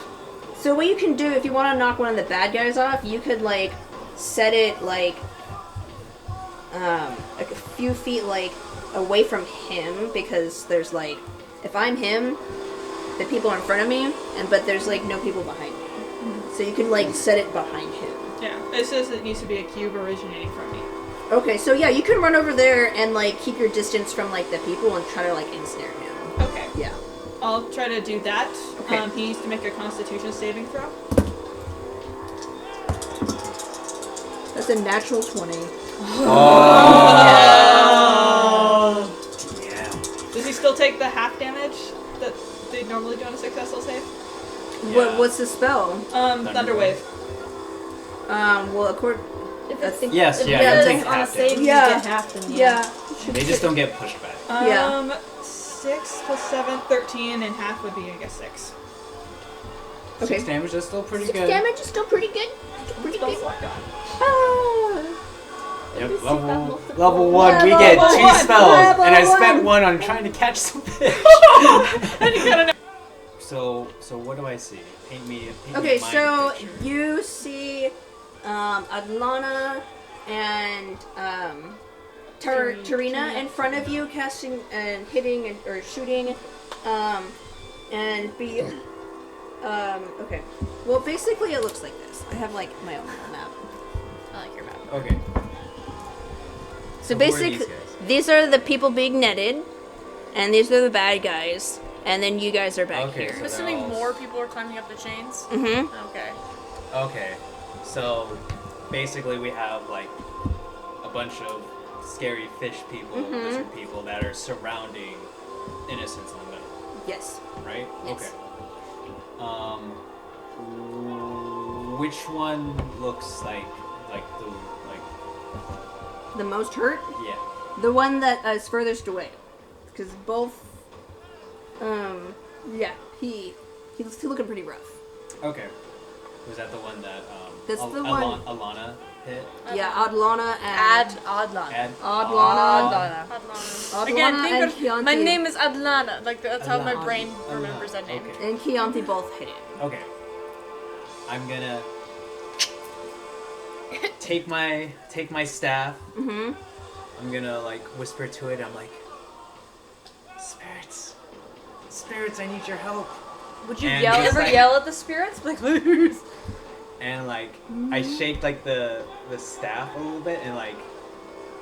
So what you can do if you want to knock one of the bad guys off, you could like set it like a few feet like away from him, because there's like if I'm him, the people are in front of me, but there's like no people behind me. So you can like set it behind him. Yeah, it says it needs to be a cube originating from me. Okay, so yeah, you can run over there and like keep your distance from like the people and try to like ensnare him. Okay, Yeah. I'll try to do that. Okay. He needs to make a Constitution saving throw. That's a natural 20. Yeah. Does he still take the half damage that they normally do on a successful save? What's the spell? Thunderwave. Well, according If it's Yes, if yeah, it you is take on a half save, damage. you get half then yeah. They just don't get pushed back. Yeah. 6 plus 7, 13, and half would be, I guess, 6. Okay. 6 damage is still pretty 6 good. damage is still pretty good. Pretty good. Yep, level 1, we get 2 spells, and I spent 1 on trying to catch some fish. So what do I see? Paint me Okay, a mind so picture. you see Adlanna and Tarina in front of you casting and hitting or shooting and be okay. Well, basically it looks like this. I have like my own little map. I like your map. Okay. So who are basically these guys? these are the people being netted and these are the bad guys and then you guys are back Okay, here. I'm assuming more people are climbing up the chains. Mhm. Okay. Okay, so basically we have like a bunch of scary fish people, lizard people that are surrounding innocents in the middle, Yes. right? Yes. Okay. Which one looks like The most hurt? yeah? The one that is furthest away. Because both yeah, he's looking pretty rough. Okay. Was that the one that That's the one- Alana hit? Yeah, Adlanna and Adlanna. Adlanna. Adlanna. Adlanna Again, think and of Keyanthi. my name is Adlanna. Like that's how my Adlanna. brain Adlanna. remembers that name. Okay. And Keyanthi both hit it. Okay. I'm gonna take my staff. Mm-hmm. I'm gonna like whisper to it. I'm like, spirits, I need your help. Would you And yell just, ever like- yell at the spirits? Like, please. And like I shake like the staff a little bit, and like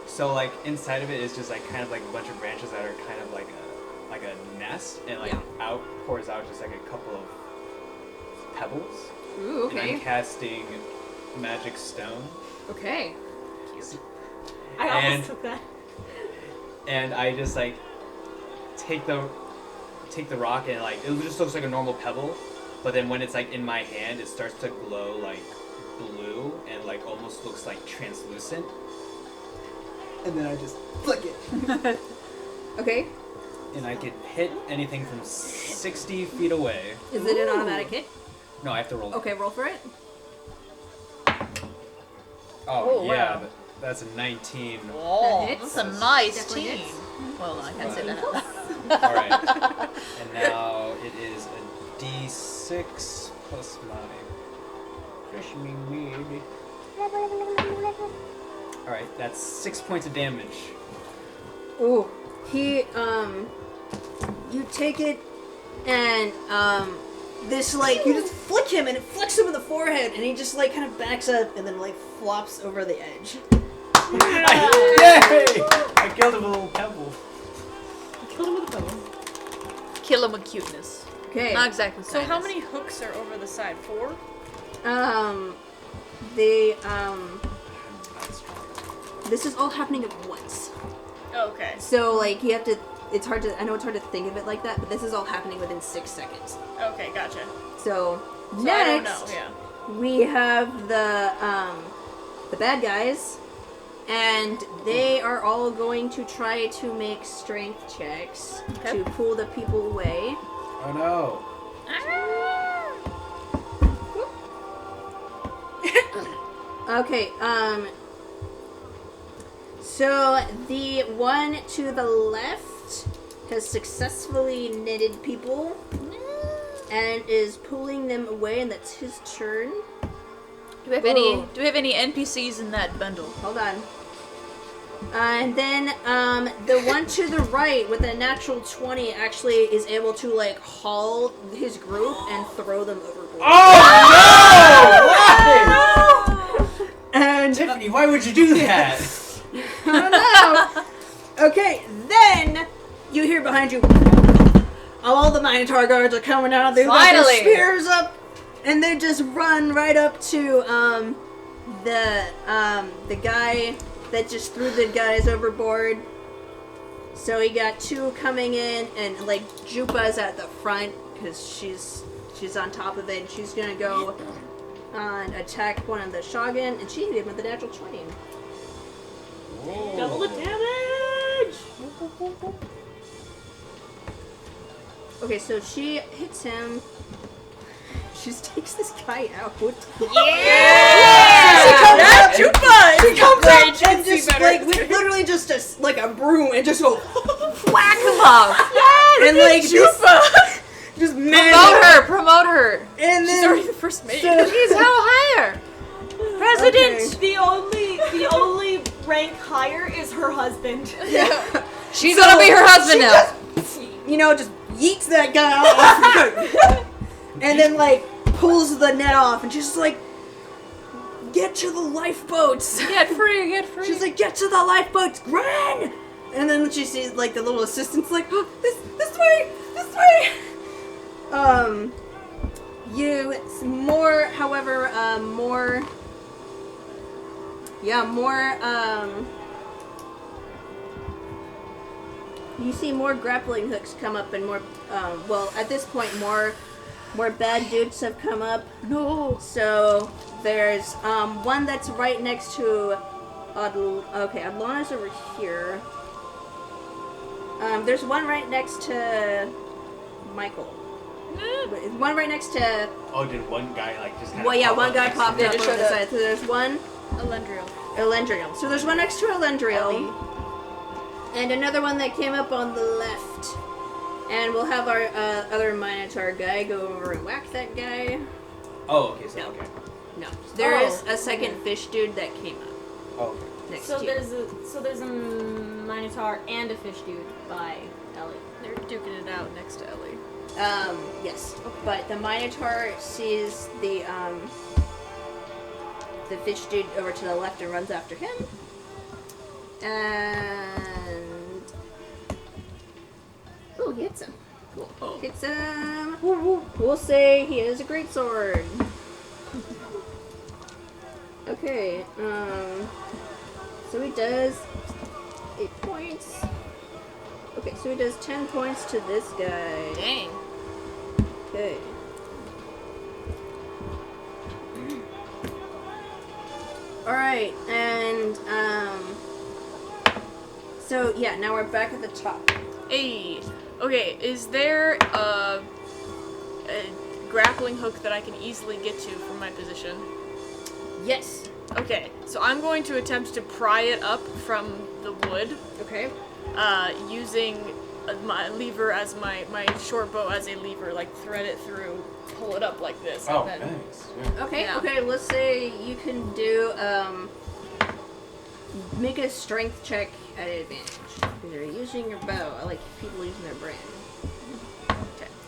so like inside of it is just like kind of like a bunch of branches that are kind of like a nest, and like out pours out just like a couple of pebbles. Ooh, And I'm okay. casting magic stone. Okay. I And- almost took that. And I just like take the rock, and like it just looks like a normal pebble, but then when it's like in my hand, it starts to glow like blue and like almost looks like translucent. And then I just flick it, Okay. and I can hit anything from 60 feet away. Is it an automatic hit? No, I have to roll. Okay, roll for it. Oh, yeah, wow. but that's a 19. Oh, That hits. that's a nice Definitely team. hits. Well, I can't say that. All right, and now it is a D6 plus my fishing weed. All right, that's 6 points of damage. Ooh. He you take it and this like you just flick him and it flicks him in the forehead and he just like kind of backs up and then like flops over the edge. Yay! I killed him with a little pebble. Kill him with cuteness. Okay. Not exactly. So how kindness. many hooks are over the side? 4? They That's strong. this is all happening at once. Okay. So like you have to it's hard to I know it's hard to think of it like that, but this is all happening within 6 seconds. Okay, gotcha. So, So next I don't know, yeah. we have the bad guys, and they are all going to try to make strength checks to pull the people away. Oh no. Okay, so the one to the left has successfully knitted people and is pulling them away, and that's his turn. Do we have any? Do we have any NPCs in that bundle? Hold on. And then the one to the right with a natural 20 actually is able to like haul his group and throw them overboard. And Tiffany, why would you do that? I don't know. Okay, then you hear behind you. All the Minotaur guards are coming out. They've got their Finally. spears up, and they just run right up to the guy that just threw the guys overboard. So he got 2 coming in, and like Jupa's at the front because she's on top of it, and she's gonna go and attack one of the Shogun, and she hit him with a natural 20. Double the damage! Okay, so she hits him. she just takes this guy out. Yeah! She comes up, Too fun! she comes Great, up you and can see just better. like with literally just like a broom and just go Whack him up. and like just man Promote her. and She's then already the first mate. She's how higher. President. The only rank higher is her husband. yeah. She's gonna be her husband now. Just yeets that guy off and then like pulls the net off and she's just like, get to the lifeboats. Get free. She's like, get to the lifeboats, run! And then she sees like the little assistant's like, oh, this way. You see more grappling hooks come up and more, at this point more bad dudes have come up. No. So there's one that's right next to Adlanna's over here. There's one right next to Michael. One right next to. Oh, did one guy like just? Well, yeah, one guy popped up on showed the up. side. So there's one. Elendriel. So there's one next to Ellendriel. And another one that came up on the left. And we'll have our other Minotaur guy go over and whack that guy. Oh, okay. So No. okay. No. There is a second fish dude that came up Oh, okay. next So to you. there's a Minotaur and a fish dude by Ellie. They're duking it out next to Ellie. Yes. But the Minotaur sees the fish dude over to the left and runs after him. And oh, he hits him. Cool. Hits him. We'll say he has a great sword. Okay. So he does 8 points. Okay, so he does 10 points to this guy. Dang. Okay. Alright, and, so, yeah, now we're back at the top. Hey. Okay, is there a grappling hook that I can easily get to from my position? Yes. Okay, so I'm going to attempt to pry it up from the wood, Okay. using my lever as my short bow as a lever, like thread it through, pull it up like this, Oh, and then thanks. Yeah. Okay, Yeah. okay, let's say you can do, make a strength check at advantage. Because you're using your bow. I like people using their brain.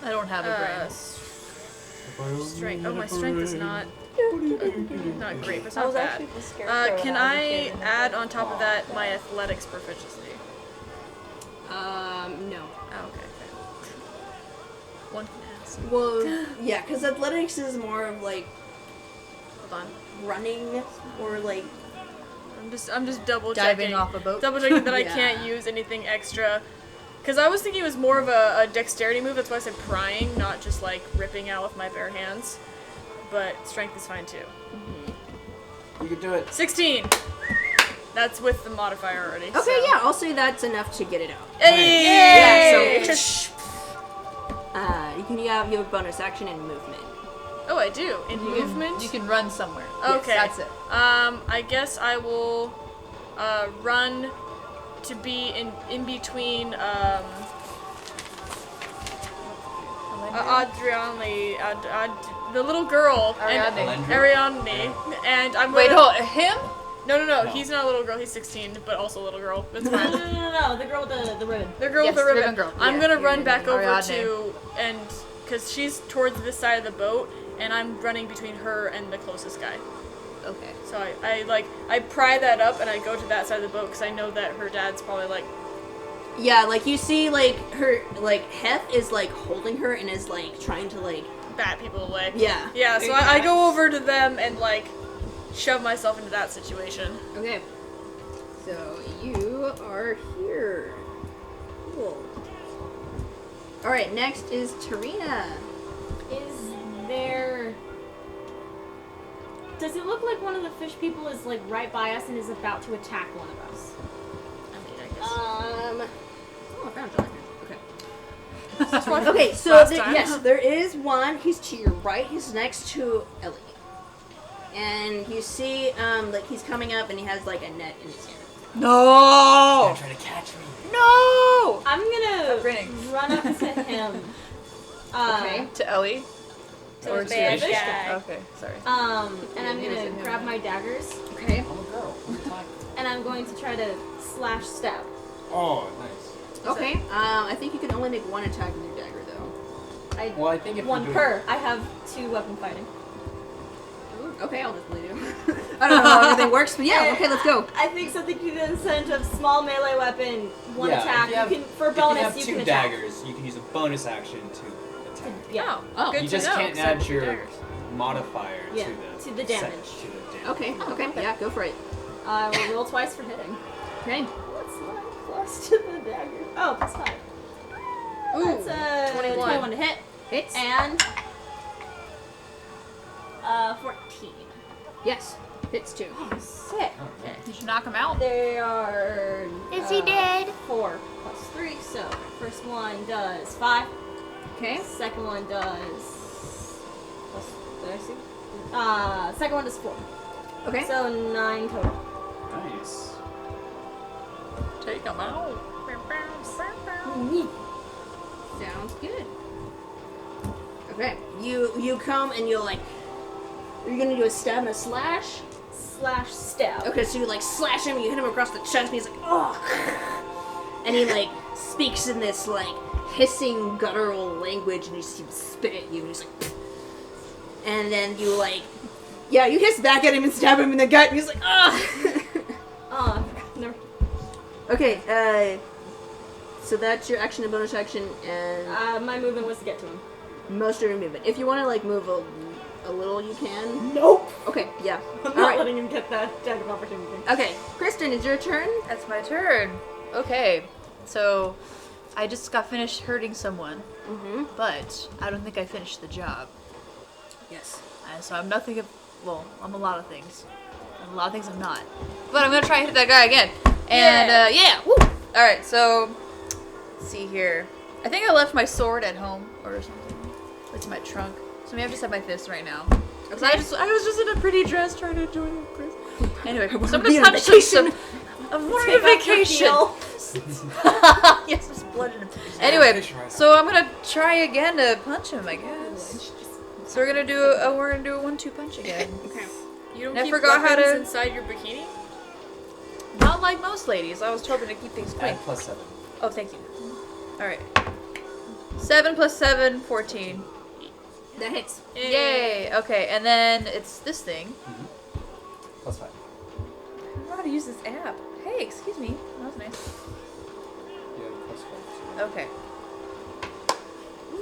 I don't have a brain. Strength. Oh, my strength is not great, but it's not bad. Can I add on top of that my athletics proficiency? No. Oh, okay. One can ask. Well, yeah, because athletics is more of like Hold on. running or like I'm just double checking. Diving off a boat. Double checking that I Yeah. can't use anything extra. Because I was thinking it was more of a dexterity move, that's why I said prying, not just like ripping out with my bare hands. But strength is fine too. You can do it. 16! That's with the modifier already. okay, so. yeah, I'll say that's enough to get it out. Hey! Yeah, so you have a bonus action and movement. Oh, I do. In movement? You can run somewhere. Okay. Yes, that's it. I guess I will run to be in between the little girl Ariadne. and Ariadne, and I'm Wait, gonna, hold him? No, he's not a little girl, he's 16, but also a little girl. That's fine. No, the girl with the ribbon. The girl Yes, with the ribbon. ribbon girl. I'm Yeah, gonna run back over Ariadne. to, and, because she's towards this side of the boat, and I'm running between her and the closest guy. Okay. So I pry that up and I go to that side of the boat because I know that her dad's probably like, Yeah, like you see, like her, like Hef is like holding her and is like trying to like. bat people away. Yeah. Yeah, so I go over to them and like shove myself into that situation. Okay. So you are here. Cool. All right. Next is Tarina. Is there? Does it look like one of the fish people is like right by us and is about to attack one of us? I mean, I guess. Oh, I found Jonathan. Okay. Okay, so Last time. yes, there is one. He's to your right. He's next to Ellie, and you see, like he's coming up, and he has like a net in his hand. No! Trying to catch me. No! I'm gonna grinning. run up to him. Okay. To Ellie? To Or the to bad Fish? guy. Okay, sorry. And I'm He was gonna in here. grab my daggers, Okay. I'm a girl. What are you talking and I'm going to try to slash stab. Oh, nice. Okay. I think you can only make one attack with your dagger, though. Well, I think if One you do per. I have 2 weapon fighting. Okay, I'll just leave you. I don't know how everything works, but yeah. Okay, let's go. I think something to the extent of small melee weapon, one Yeah, attack. if you have- can for If you bonus have you 2 can attack. daggers, you can use a bonus action to attack. Yeah. Oh, Good You to just know, can't 'cause I have add two your daggers. modifier Yeah, to to the the damage. to the damage. Okay. Okay. Yeah, go for it. I will roll twice for hitting. Okay. What's my plus to the dagger? Oh, plus 5. Ooh, That's 21 to hit. Hits. And 14. Yes. Hits too. Sick. Okay. You should knock him out. They are. Is he dead? 4 plus 3. So first one does 5. Okay. Second one does. Plus, did I see? Second one does 4. Okay. So 9 total. Nice. Take him out. Sounds good. Okay. You come and you're like, are you gonna do a stab and a slash? Slash stab. Okay, so you like slash him, you hit him across the chest, and he's like, oh, and he like speaks in this like hissing guttural language, and you see him spit at you, and he's like, and then you like, yeah, you hiss back at him and stab him in the gut, and he's like, ah. Never. Okay, so that's your action and bonus action, and My movement was to get to him. most of your movement. If you want to like move a little, you can. Nope. Okay, yeah. I'm All not right. letting him get that attack of opportunity. Okay, Kristen, it's your turn. That's my turn. Okay. So, I just got finished hurting someone, Mm-hmm. but I don't think I finished the job. Yes. So I'm nothing of, well, I'm a lot of things. And a lot of things I'm not. But I'm gonna try and hit that guy again. And, yeah, woo! Alright, so, let's see here. I think I left my sword at home or something. It's in my trunk. So maybe I just have my fist right now. Because I was just in a pretty dress trying to enjoy the Christmas. Anyway, so I'm be gonna on punch vacation. I'm on a vacation. Yes, there's blood in him. Anyway, so I'm gonna try again to punch him, I guess. So we're gonna do a 1-2 punch again. Okay. You don't I keep forgot how weapons to- inside your bikini? Not like most ladies. I was hoping to keep things clean. Add +7. Oh, thank you. Alright. 7 + 7, 14. That hits. Yay! Okay, and then it's this thing. +5. I don't know how to use this app. Hey, excuse me. That was nice. You have +5 too. Okay.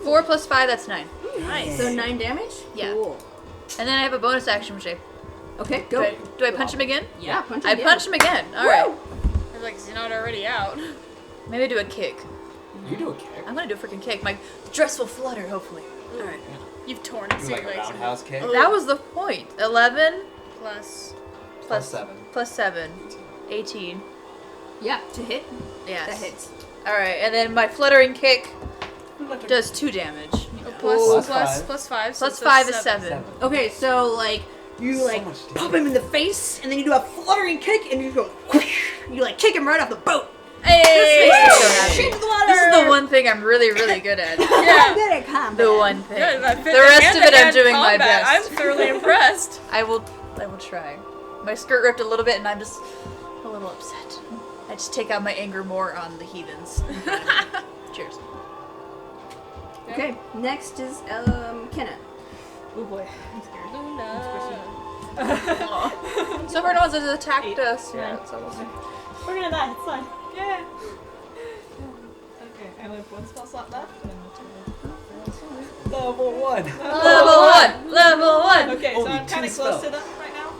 4 + 5, that's 9. Nice. So 9 damage? Yeah. Cool. And then I have a bonus action, which I... Okay, go. Do I punch him again? Yeah, punch him I again. punch him again. Alright. I was like, is he not already out? Maybe do a kick. You do a kick. I'm gonna do a freaking kick. My dress will flutter, hopefully. Alright. You've torn Do his like a legs. roundhouse kick. That was the point. 11 Plus. +7. plus 7. 18. Yeah, to hit. Yes. That hits. Alright, and then my fluttering kick does 2 damage. Oh, Plus plus 5. So Plus it's 5 is 7. 7. Okay, so like you So like much damage. pop him in the face, and then you do a fluttering kick, and you go whoosh, you like kick him right off the boat. Hey! Shoot the water. This is the one thing I'm really, really good at. Yeah. Good at combat. The one thing. Good, I fit The rest of it I'm hand-to-hand doing my combat. best. I'm thoroughly impressed. I will try. My skirt ripped a little bit and I'm just a little upset. I just take out my anger more on the heathens. Cheers. Okay, next is Mckenna. Oh boy, I'm scared. So far no one's attacked us Yeah. yet, so we'll see. We're gonna die. It's fine. Yeah. Okay, I only have 1 spell slot left. And Level 1. Level 1! Level 1! okay, so Only I'm kind 2 of close to spells. them right now.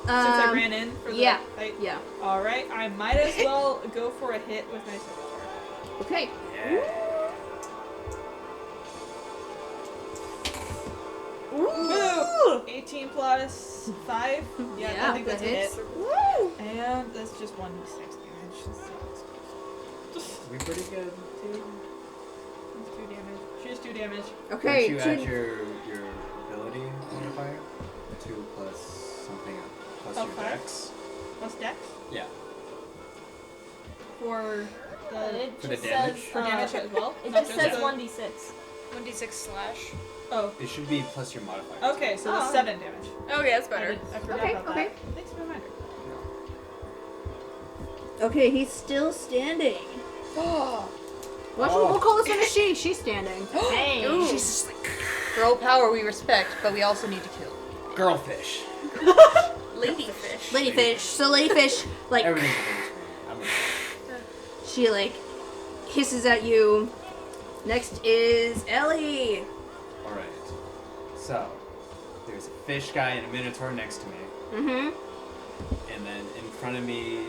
Since I ran in for the yeah. fight. Yeah. All right, I might as well go for a hit with my scimitar. Okay. Woo! 18 plus 5. Yeah, Yeah, I think that's a that hit. hits. And that's just 1d6 damage. We pretty good too. damage. Okay, Don't you add your ability modifier? 2 plus something plus your 5? dex. Plus dex? Yeah. For the It For the just damage? says, for damage as well? It Not just says the- 1d6. 1d6 slash. Oh. It should be plus your modifier. Okay, so that's Oh. 7 damage. Okay, that's better. I forgot Okay, about okay. that. Thanks for the reminder. Okay, he's still standing. Oh. We'll call this one a she. She's standing. Hey! Ooh. She's just like, girl power we respect, but we also need to kill. Girlfish. Ladyfish. Ladyfish. So Ladyfish, like, Everything's a big screen. she, like, hisses at you. Next is Ellie. Alright. So, there's a fish guy and a minotaur next to me. Mm-hmm. And then in front of me,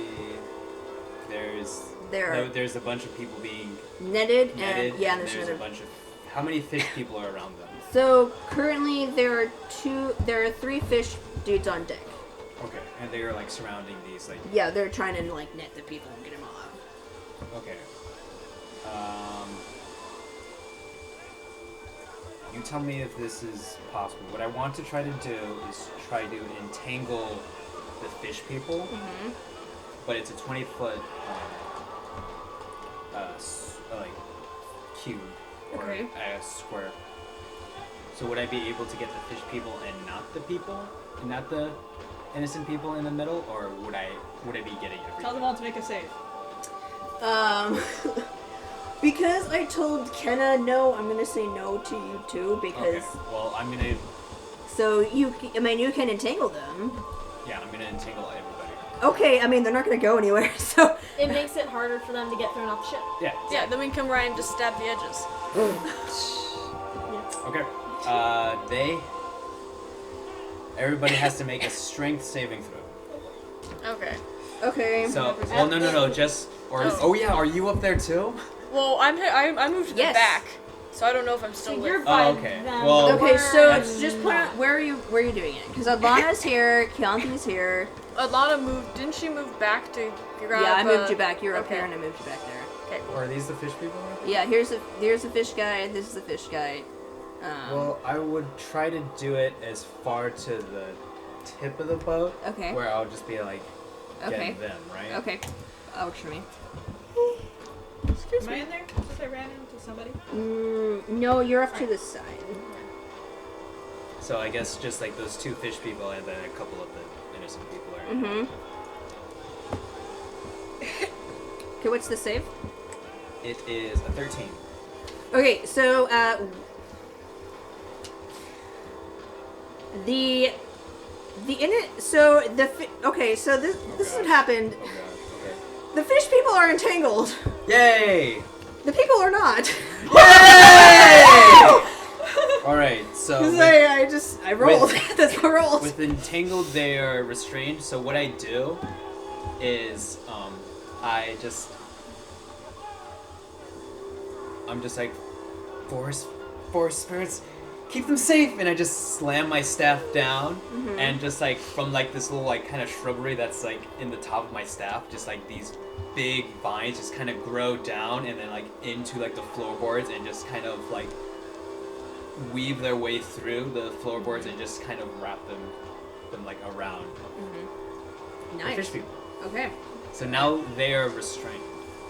there's There. there's a bunch of people being Netted, netted. and, yeah, and there's there's a netted. bunch of... How many fish people are around them? So, currently, there are 3 fish dudes on deck. Okay. And they are like surrounding these, like... Yeah, they're trying to, like, net the people and get them all out. Okay. You tell me if this is possible. What I want to try to do is try to entangle the fish people, Mm-hmm. but it's a 20-foot like cube or Okay. a square. So would I be able to get the fish people and not the people, and not the innocent people in the middle, or would I be getting everything? Tell them all to make a save. Because I told Kenna no, I'm gonna say no to you too, because... Okay. Well, I'm gonna. So, you can entangle them. Yeah, I'm gonna entangle everybody. Okay, I mean, they're not gonna go anywhere, so... It makes it harder for them to get thrown off the ship. Yeah. Yeah, then we can come right and just stab the edges. Okay. Everybody has to make a strength saving throw. Okay. Okay. So, well, no, just oh yeah, are you up there too? Well, I moved to the Yes. back, so I don't know if I'm still So you're with. by okay. them. Well- Okay, so That's- just point out where are you doing it? Because Adlanna's here, Keyanti's here. Adlanna moved. Didn't she move back to grab? Yeah, I moved you back. You're up okay. here, and I moved you back there. Okay. Or are these the fish people? Yeah, here's a fish guy. This is the fish guy. Well, I would try to do it as far to the tip of the boat, Okay. where I'll just be like Okay. getting them, right? Okay. That works for me. Am I in there? Since I ran into somebody? No, you're up to the side. So I guess just like those 2 fish people and then a couple of the innocent people are. Mm-hmm. Okay, what's the save? It is a 13. Okay, so okay, so this is what happened. Oh god. The fish people are entangled. Okay. Yay! The people are not. All right. So Because with, I rolled. That's what I rolled. with entangled, they are restrained. So what I do is I'm just like forest spirits, keep them safe, and I just slam my staff down, and just like from like this little like kind of shrubbery that's like in the top of my staff, just like these big vines just kind of grow down and then like into like the floorboards and just kind of like weave their way through the floorboards and just kind of wrap them like around the Nice. fish people. Okay. So now they are restrained.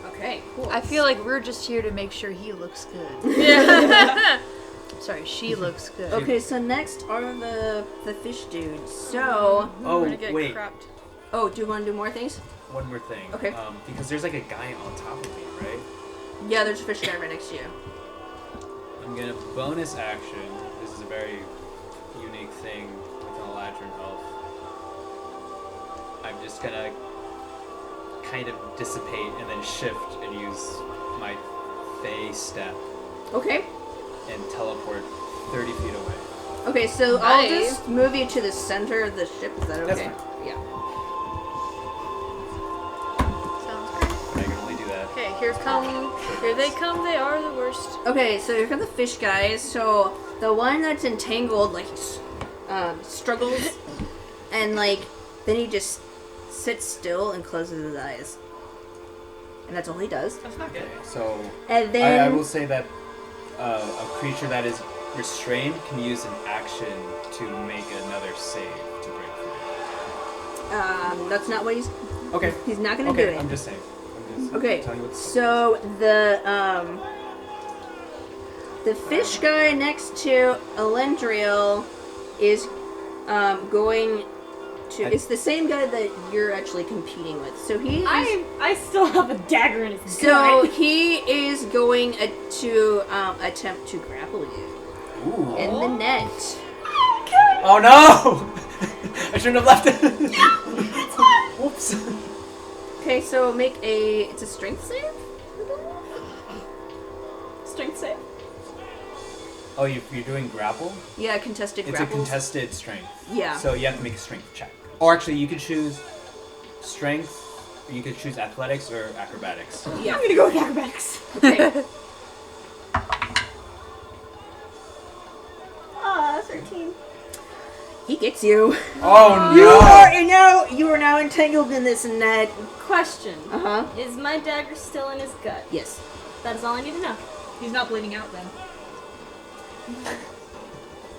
Okay. Cool. I feel like we're just here to make sure he looks good. Yeah. Sorry, she looks good. Okay, so next are the fish dudes. So, We're Oh gonna get wait, crapped. do you want to do more things? one more thing. Okay. Because there's like a guy on top of me, right? Yeah, there's a fish guy right next to you. I'm gonna bonus action. This is a very unique thing with an Eladrin elf. I'm just gonna kind of dissipate and then shift and use my Fey step Okay. and teleport 30 feet away. Okay, so I'll Nice. just move you to the center of the ship. Is that okay? That's fine. Yeah. Sounds great. But I can only do that. Okay, here they come. They are the worst. Okay, so here come the fish guys. So the one that's entangled, like, struggles, and like, then he just sits still and closes his eyes, and that's all he does. That's not good. Okay, so And then I will say that a creature that is restrained can use an action to make another save to break free. That's not what he's. Okay. He's not gonna do it. I'm just saying. Okay. Telling you what's So the fish guy next to Elendriel is going to. It's the same guy that you're actually competing with. So he is. I still have a dagger in his So gun. he is going to attempt to grapple you Ooh. in the net. Oh no! I shouldn't have left it. Whoops. Okay, so make it's a strength save? Strength save. Oh, you're doing grapple? Yeah, contested It's grapple. a contested strength. Yeah. So you have to make a strength check. Or actually, you could choose strength, you could choose athletics or acrobatics. Yeah. I'm gonna go with acrobatics. Okay. 13. He gets you. Oh You are now entangled in this net. Question. Uh-huh. Is my dagger still in his gut? Yes. That is all I need to know. He's not bleeding out then.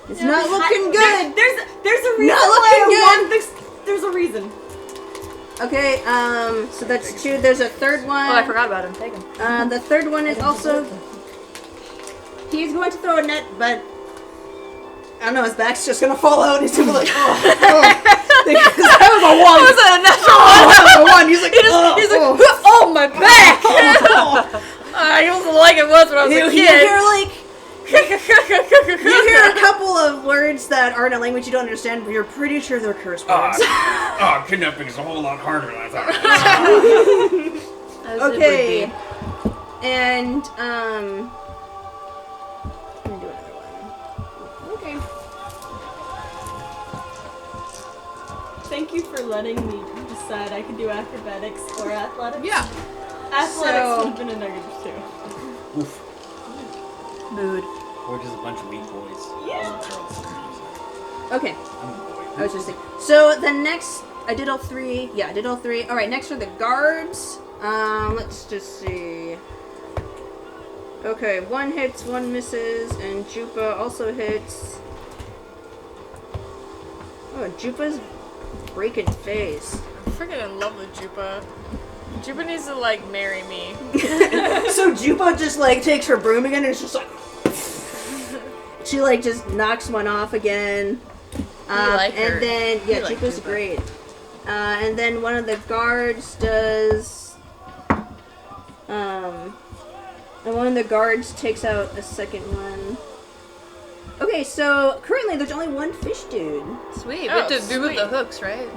It's not looking good. There's a reason Not why looking I want this. There's a reason. Okay, so that's 2. There's a third one. Oh, I forgot about him. Take him. The third one is also. He's going to throw a net, but I don't know. His back's just gonna fall out. He's gonna be like, because that was a 1. That was a natural one. That was a 1. He's like, He's like, oh my back! I used to like it once when I was a You kid. hear like. You hear a couple of words that are in a language you don't understand, but you're pretty sure they're curse words. Kidnapping is a whole lot harder than I thought. As it would Okay. be. And I'm gonna do another one. Okay. Thank you for letting me decide I could do acrobatics or athletics. Yeah. Athletics So- would have been a negative 2. Oof. Mood. We're just a bunch of weak boys. Yeah. Girls. Okay. I'm a boy. I was just thinking. So the next, I did all 3. Yeah, I did all 3. All right, next are the guards. Let's just see. Okay, 1 hits, 1 misses, and Jupa also hits. Oh, Jupa's breaking face. I'm freaking in love with Jupa. Jupa needs to, like, marry me. So Jupa just like takes her broom again and it's just like she like just knocks one off again. like her. And then yeah, You like Jupa's Jupa. great. And then one of the guards does and one of the guards takes out a second one. Okay, so currently there's only 1 fish dude. Oh, Sweet. We have to remove sweet. the hooks, right?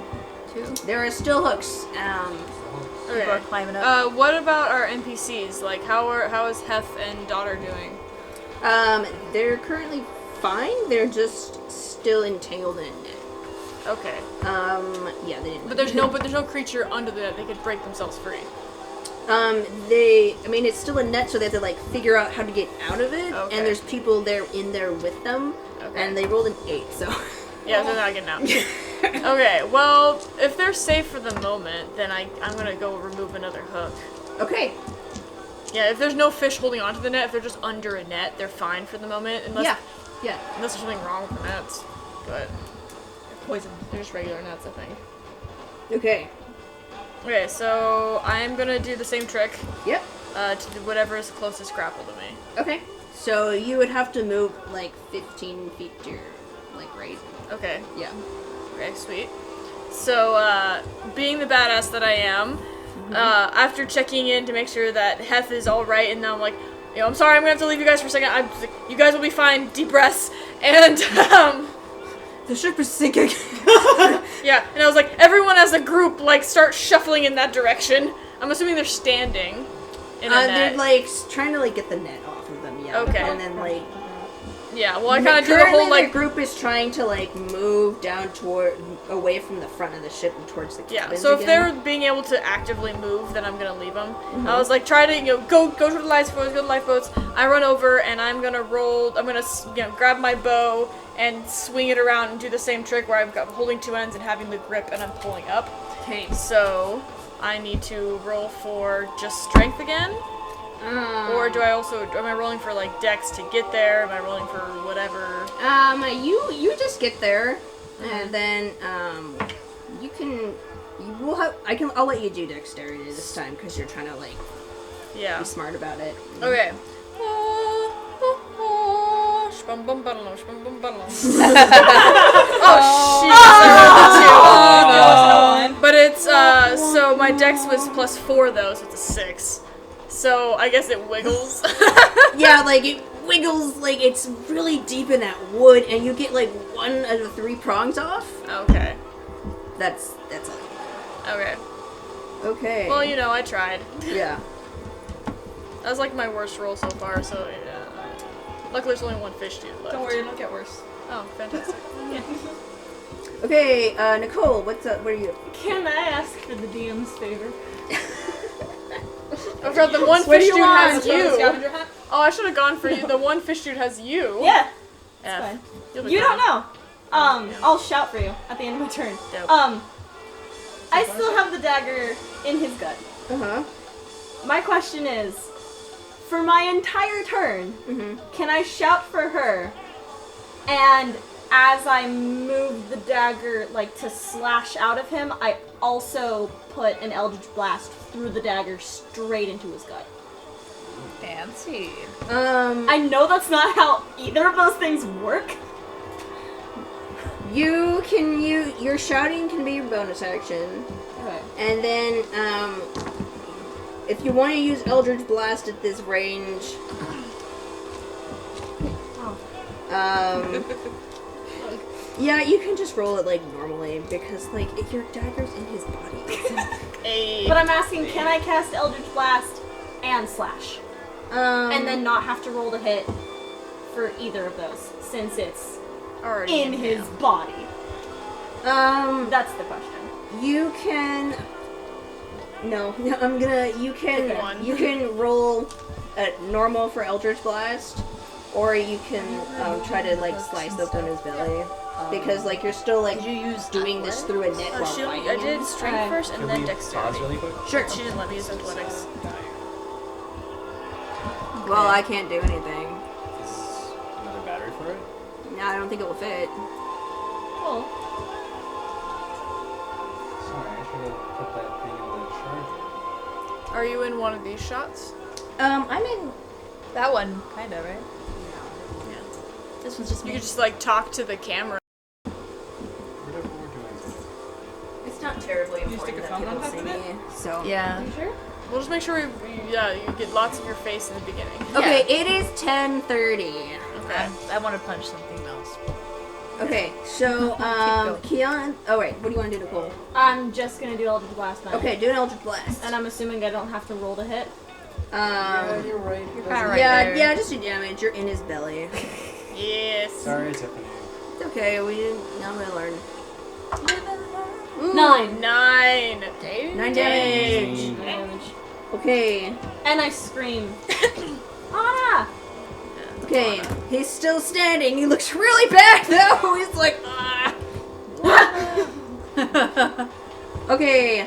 2. There are still hooks. People are Okay. climbing up. What about our NPCs? Like, how is Heth and Daughter doing? They're currently fine. They're just still entangled in it. Okay. Yeah, they didn't. But there's no creature under the net. They could break themselves free. I mean, it's still a net, so they have to, like, figure out how to get out of it, Okay. and there's people there in there with them, Okay. and they rolled an 8, so... Yeah, they're not getting out. Okay, well, if they're safe for the moment, then I'm gonna go remove another hook. Okay. Yeah, if there's no fish holding onto the net, if they're just under a net, they're fine for the moment, unless Yeah. unless there's something wrong with the nets. But poison. They're just regular nets, I think. Okay. Okay, so I'm gonna do the same trick. Yep. To do whatever is closest grapple to me. Okay. So you would have to move, like, 15 feet to your, like, right? Okay. Yeah. Okay, sweet. So, being the badass that I am, after checking in to make sure that Heth is alright, and now I'm like, I'm sorry, I'm gonna have to leave you guys for a second. You guys will be fine. Deep breaths. And, The ship is sinking. yeah, and I was like, everyone as a group, like, start shuffling in that direction. I'm assuming they're standing in a net. They're, like, trying to, like, get the net off of them, yeah. Okay. And then, like... Yeah, well, I kind of do the Currently, whole, like... the group is trying to, like, move down away from the front of the ship and towards the Yeah, cabins so if again. they're being able to actively move, then I'm gonna leave them. I was like, try to, go to the lifeboats, go to the lifeboats. I run over and I'm gonna grab my bow and swing it around and do the same trick where I'm holding 2 ends and having the grip and I'm pulling up. Okay. So I need to roll for just strength again. Or do I also, am I rolling for like dex to get there? Am I rolling for whatever? You just get there, and then I'll let you do dexterity this time because you're trying to like Yeah. be smart about it. Okay. Oh shit! But it's so my dex was +4 though, so it's a 6. So I guess it wiggles. Yeah, like it wiggles, like it's really deep in that wood, and you get like 1 out of 3 prongs off. Okay. That's all. Okay. Okay. Well, you know, I tried. Yeah. That was like my worst roll so far. So yeah. Luckily, there's only one fish dude left. Don't worry, it'll get worse. Oh, fantastic. Okay, Nicole, what's up? What are you? Can I ask for the DM's favor? I've got the one What do fish you dude want? has you. Oh, I should have gone for you. The one fish dude has you. Yeah. F. Fine. You'll be You fine. don't know. I'll shout for you at the end of my turn. Dope. I still have the dagger in his gut. Uh-huh. My question is, for my entire turn, can I shout for her, and as I move the dagger, like, to slash out of him, I also put an Eldritch Blast through the dagger straight into his gut? Fancy. I know that's not how either of those things work. Your shouting can be your bonus action. Okay. And then, if you want to use Eldritch Blast at this range, yeah, you can just roll it like normally because like if your dagger's in his body. But I'm asking, can I cast Eldritch Blast and slash, and then not have to roll to hit for either of those since it's Already in his body? That's the question. You can. No, you Pick one. can roll at normal for Eldritch Blast, or you can try to like slice open his belly because like you're still like doing this through a net while fighting I him. did strength Okay. first and Can then we dexterity. pause really quick? Sure. She didn't let me use athletics. Well, I can't do anything. Is another battery for it? No, I don't think it will fit. Cool. Sorry, I should have put that thing in the charger. Are you in one of these shots? I'm in. That one, kinda, right? Yeah. This one's just You me. could just like talk to the camera. Whatever we're doing. It's not terribly You stick a phone on top of it? So. Yeah. You sure? We'll just make sure you get lots of your face in the beginning. Okay, it is 10:30. Okay. I want to punch something else. Okay, so Keon. Oh wait, what do you want to do, Nicole? I'm just gonna do Eldritch Blast then. Okay, do an Eldritch Blast. And I'm assuming I don't have to roll to hit. You're right. You're kinda right yeah, there. yeah, just do damage. You're in his belly. Yes. Sorry, Tiffany. It's okay. We didn't. Now we learn. Ooh, 9. 9. 9 damage. 9 damage. Okay. And I scream. Anna! Okay. He's still standing. He looks really bad though. He's like, ah. Okay.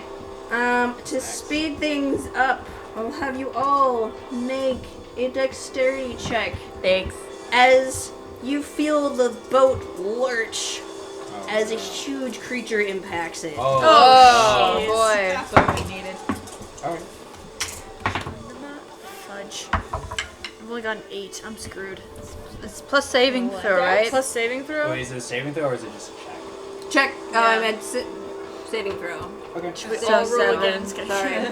To speed things up, I'll have you all make a dexterity check Thanks. as you feel the boat lurch Oh, as a no. huge creature impacts it. Oh, Oh, jeez. boy. That's what we needed. Alright. Fudge. I've only got an 8. I'm screwed. It's plus saving throw, right? Plus saving throw? Wait, is it a saving throw or is it just a check? Check. Yeah. I meant saving throw. Okay. We So all roll 7. again. It's Sorry.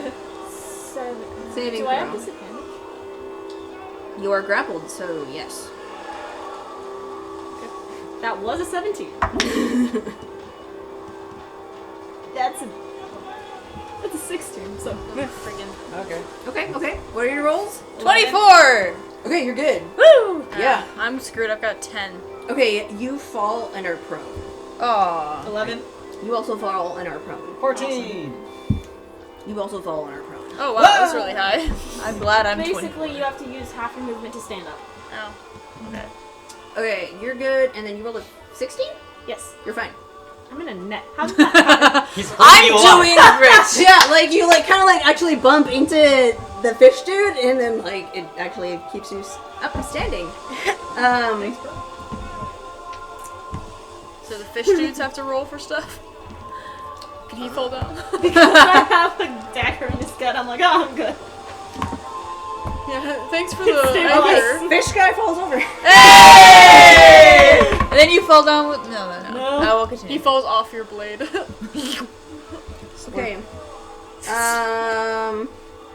7. Saving Do I have throw. disadvantage? You are grappled, so yes. That was a 17. That's a 16, so. Friggin'. Okay. Okay. What are your rolls? 24! Okay, you're good. Woo! Yeah. I'm screwed. I've got 10. Okay, you fall and are prone. Aw. 11. You also fall and are prone. 14! You also fall and are prone. Oh wow, that was really high. I'm glad I'm Basically, 24. you have to use half your movement to stand up. Oh. Okay. Okay, you're good, and then you rolled a 16? Yes. You're fine. I'm in a net. How did that happen? He's I'm holding you up. doing great! Yeah, like you like kind of like actually bump into the fish dude, and then like it actually keeps you up and standing. So the fish dudes have to roll for stuff? Can he fall down? Because I have a dagger in his gut, I'm like, oh, I'm good. Yeah, thanks for the Stay anchor. alive. Fish guy falls over. Hey! And then you fall down with no. I will continue. He falls off your blade. Okay.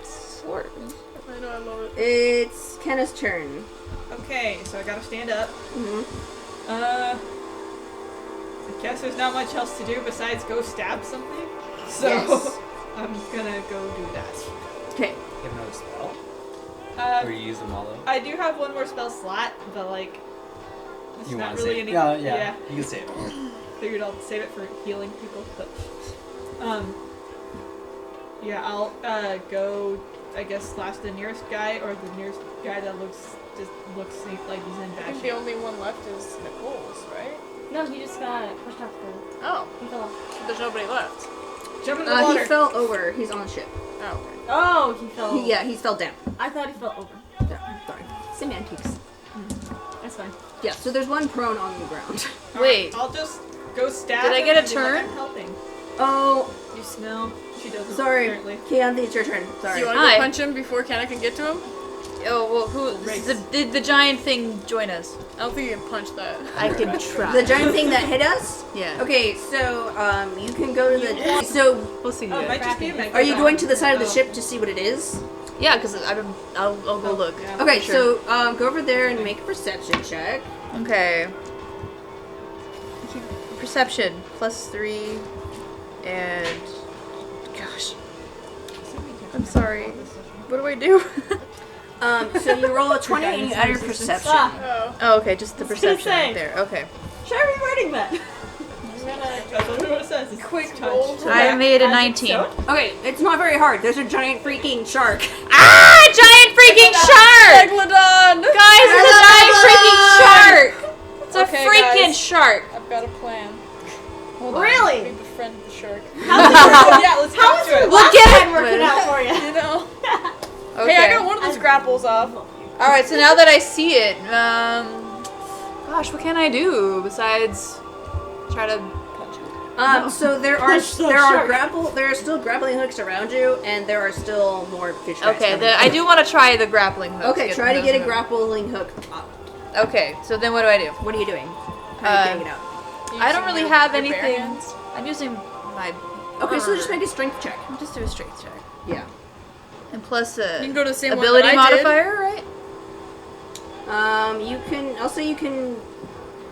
Sword. I know, I love it. It's Kenna's turn. Okay, so I gotta stand up. Mm-hmm. I guess there's not much else to do besides go stab something. So Yes. I'm gonna go do that. Okay. You have another spell? Or you use them all though? I do have one more spell slot, but like, it's You not want to really save? any. Yeah. You can save it. Figured I'll save it for healing people, but yeah, I'll go. I guess slash the nearest guy or the nearest guy that looks like he's in I bad think the shape. only one left is Nicole's, right? No, he just got pushed off the. Oh, He fell off. there's nobody left. Jump in the water. He fell over. He's on the ship. Oh, okay. Oh, he fell. Yeah, he fell down. I thought he fell over. Yeah, sorry. Semantics. That's fine. Yeah, so there's one prone on the ground. Wait. I'll just go stab. Did I him get a and be like, turn? I'm helping. Oh, You smell. She doesn't. sorry. Apparently. Keyanthi, it's your turn. Do Sorry. you want to Hi. go punch him before Kenna can get to him? Oh well, who did the giant thing join us? I don't think you can punch that. I can try. The giant thing that hit us? Yeah. Okay, so you can go to the. So, We'll see. Oh, it might just be a megalodon. are you going to the side of the Oh. ship to see what it is? Yeah, because I'll go look. Yeah. Okay, Sure. so go over there and make a perception check. Okay. Perception +3, and gosh, I'm sorry. What do I do? So you roll a 20 and you add your perception. Ah, Oh. Oh, okay, just the I was gonna perception say. right there. Okay. try rewriting that. That's what it says. It's Quick touch. roll. I made a Magic 19. stone? Okay, it's not very hard. There's a giant freaking shark. Ah! Giant freaking shark! Megalodon! Guys, it's a giant freaking shark! It's a Okay, freaking guys. shark! I've got a plan. Really? We befriend the shark. Yeah, let's How go is to your it. last get time it, working but- out for you? You know? Okay. Hey, I got one of those grapples off. Alright, so now that I see it, gosh, what can I do besides try to punch it? So there are Push the there are shark. there are still grappling hooks around you, and there are still more fish guys Okay, coming. I do want to try the grappling hook. Okay, try to get a grappling hook up. Okay, so then what do I do? What are you doing? How are you getting it out? I don't really Using have your bare anything. hands? I'm using my. Okay, so just make a strength check. I'll just do a strength check. Yeah. And plus a You can go to the same ability one that I did. modifier, right? You can. I'll say you can.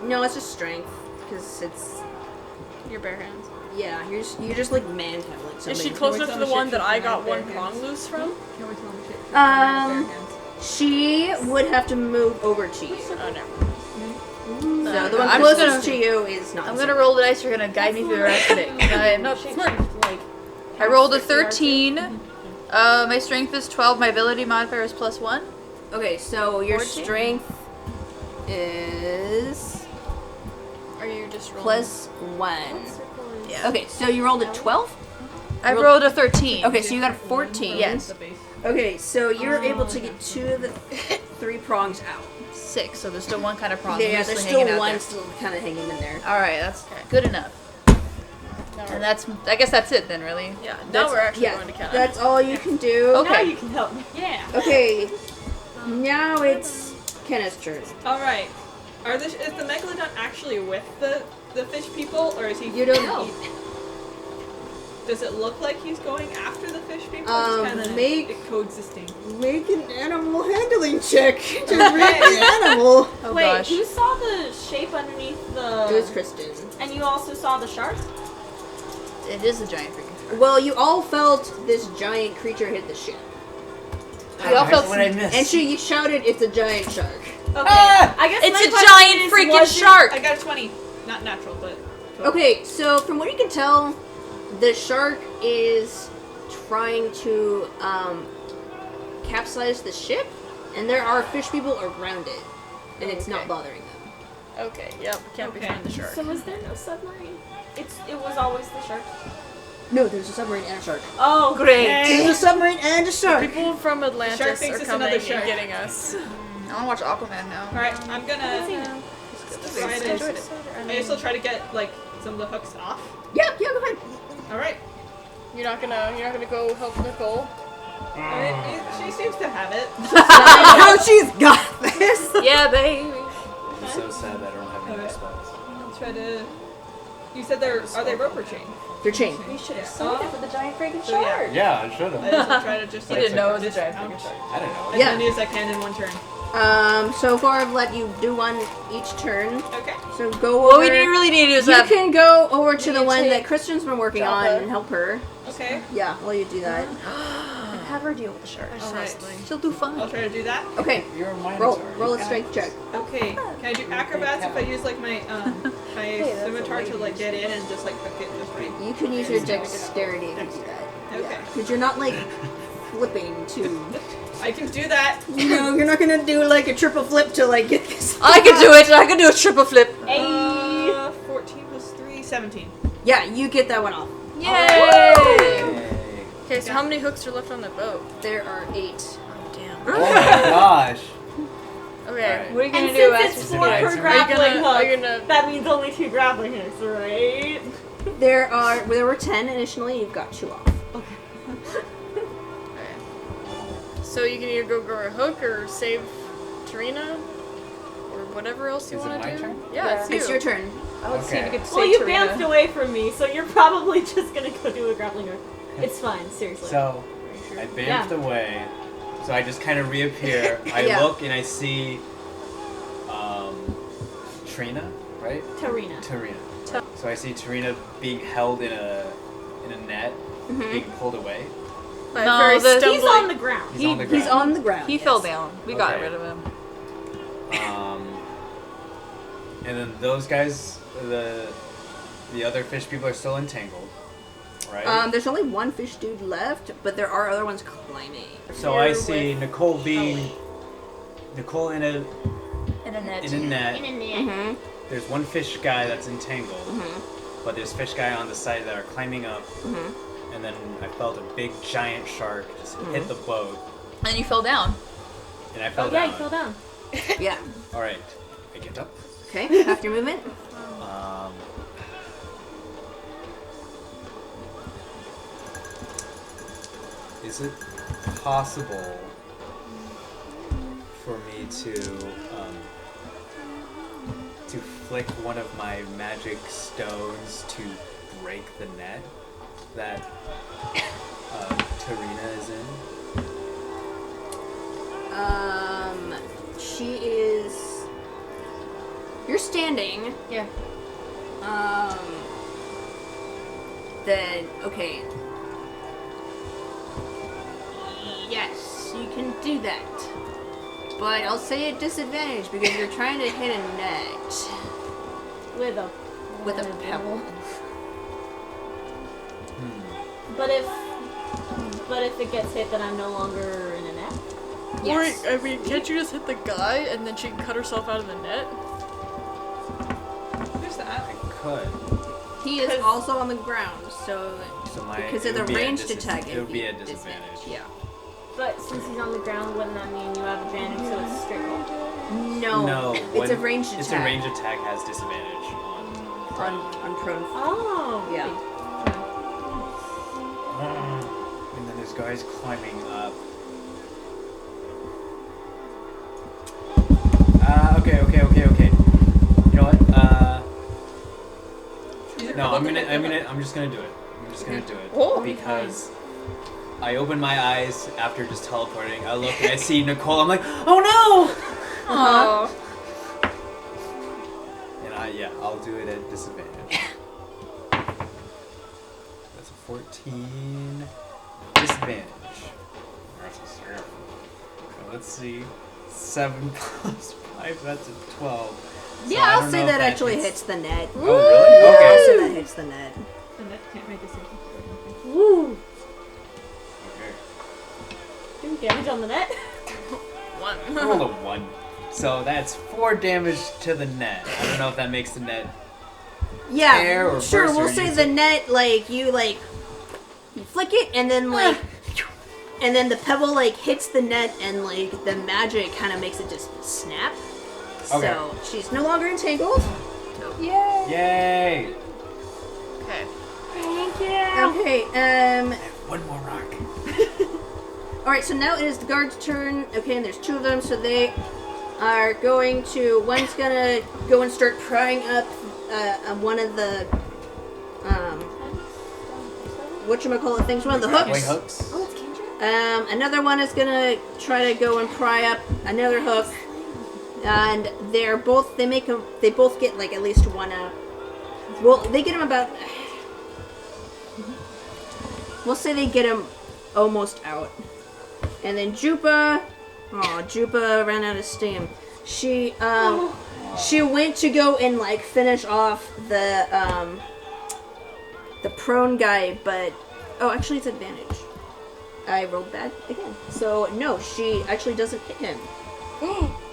No, it's just strength because it's. Your bare hands. Yeah, you're just like manhandling somebody. Is she Can close we enough tell to the the one ship that she's I wearing got one bare prong hands? loose from? Can we tell them shit? She would have to move over to you. Oh, never. So the one I'm just closest gonna- to you is not. I'm gonna roll the dice. You're gonna guide me through the rest of it. I rolled a 13. My strength is 12. My ability modifier is +1. Okay, so your 14? strength is Are you just rolling? +1. Yeah. Okay, so you rolled a 12? I rolled a 13. Okay, so you got a 14. Yes. Okay, so you're able to get 2 of the 3 prongs out. 6. So there's still one kind of prong. Yeah, loosely there's hanging still out one there. still kind of hanging in there. All right, that's good enough. And that's. I guess that's it then, really. Yeah, now That's- we're actually yeah, going to Kenna. that's all you can do. Okay. Now you can help me. Yeah. Okay, now it's Kenna's turn. All right. Is the megalodon actually with the fish people, or is he? You don't know. Does it look like he's going after the fish people? Make- it coexisting. Make an animal handling check to read the animal. Oh Wait, gosh. you saw the shape underneath the. It was Kristen. And you also saw the shark? It is a giant freaking shark. Well, you all felt this giant creature hit the ship. We all felt what I missed. And she shouted, "It's a giant shark." Okay. I guess It's my a question giant is, freaking was it- shark! I got a 20. Not natural, but. Okay, so from what you can tell, the shark is trying to capsize the ship, and there are fish people around it, and it's not Okay. bothering them. Okay, yep, can't Okay. befriend the shark. So was there no submarine? It was always the shark. No, there's a submarine and a shark. Oh, Great. There's a submarine and a shark. People from Shark Atlantis thinks are it's coming another and shark. getting us. I want to watch Aquaman now. Alright, I'm gonna try to. enjoyed it. I guess I'll try to get like some of the hooks off. Yeah, go ahead. Alright. You're not gonna go help Nicole? She seems to have it. How she's got this. Yeah, baby. I'm so sad that I don't have any more spells. I'll try to. You said are they rope or chain? They're chained. We should have saved it for the giant freaking So, yeah. shark. Yeah, I should I have. just will try to just He like. didn't know it was a just giant ouch. freaking shark. I don't know. As Yeah. many as I can in one turn. So far I've let you do one each turn. Okay. So go over. What we really need to do is You have... can go over to We the need one to that Kristen's been working on Joppa. and help her. Okay. Yeah, I'll let you do that. Have her deal with the shark. Alright. She'll do fine. I'll try to do that. Okay, You're a minotaur. roll a you strength check. Okay. Can I do acrobats if I use like my my that's scimitar a to like get in and just like hook it just right? You can use your dexterity to do that. Okay. Because you're not like flipping to. I can do that. You know, you're not gonna do like a triple flip to like get this. I can do it. I can do a triple flip. 14 plus 3, 17. Yeah, you get that one off. Yay! Yay. Okay, so how many hooks are left on the boat? There are 8. Oh damn. Oh my gosh. Okay. What are you gonna And do since after it's it 4 my per turn? grappling Are you hook, gonna that means only 2 grappling hooks, right? There were 10 initially. You've got 2 off. So you can either go a hook or save Tarina or whatever else you Is it want my to do. turn? Yeah, it's you. It's your turn. I would see if you Okay. could Well, say you Tarina. bounced away from me, so you're probably just gonna go do a grappling hook. It's fine, seriously. So, I bamfed away. So I just kind of reappear. I Yeah. look and I see Trina, right? Tarina. Tarina. So I see Tarina being held in a net, being pulled away. By No, very the- He's on the ground. He's on the ground. He's on the ground. He fell down. We got Okay. rid of him. And then those guys, the other fish people are still entangled, right? There's only one fish dude left, but there are other ones climbing. So I see Nicole being Nicole in a In a net. net. Mm-hmm. There's one fish guy that's entangled, but there's fish guy on the side that are climbing up. And then I felt a big giant shark just hit the boat, And you fell down. and I fell Oh, down. yeah, you fell down. Yeah. All right, I get up. Okay. After your movement. Is it possible for me to flick one of my magic stones to break the net that Tarina is in? She is. You're standing. Yeah. Then okay. Yes, you can do that. But I'll say at disadvantage because you're trying to hit a net With a with a pebble. But if it gets hit, then I'm no longer in a net. Yes. Or, I mean, can't you just hit the guy and then she can cut herself out of the net? Who's that? I could. He is also on the ground, so So because it of the would be a ranged dis- attack, it would be a disadvantage. Yeah. But since he's on the ground, wouldn't that mean you have advantage? So it's straight roll. No. It's a when- ranged attack. It's a ranged attack has disadvantage on prone. Oh. Yeah. And then there's guys climbing up. Okay. You know what? No, I'm just gonna do it. Oh. Because I open my eyes after just teleporting. I look and I see Nicole. I'm like, oh no! Oh. And I'll do it at disadvantage. That's a 14 disadvantage. So let's see. 7 plus 5, that's a 12. So Yeah, I I'll don't say know that if actually hits. hits the net. Oh, really? Yeah, Okay. I'll say that hits the net. And that can't make decisions. Woo. Okay. Do damage on the net. One. I rolled a 1. So that's 4 damage to the net. I don't know if that makes the net. Yeah, Air or sure. burst We'll or say use the it. net, like you like you flick it, and then like, and then the pebble like hits the net, and like the magic kind of makes it just snap. Okay. So she's no longer entangled. Yay! Yay! Okay. Thank you. Okay. One more rock. All right. So now it is the guard's turn. Okay, and there's 2 of them, so they are going to. One's gonna go and start prying up one of the whatchamacallit things, one of the Grappling hooks. hooks. Oh, it's Kendra. Another one is gonna try to go and pry up another hook, and they both get like at least one out. Well, they get him about. We'll say they get him almost out, and then Jupa ran out of steam. She went to go and like finish off the prone guy, but actually it's advantage. I rolled bad again. So no, she actually doesn't hit him.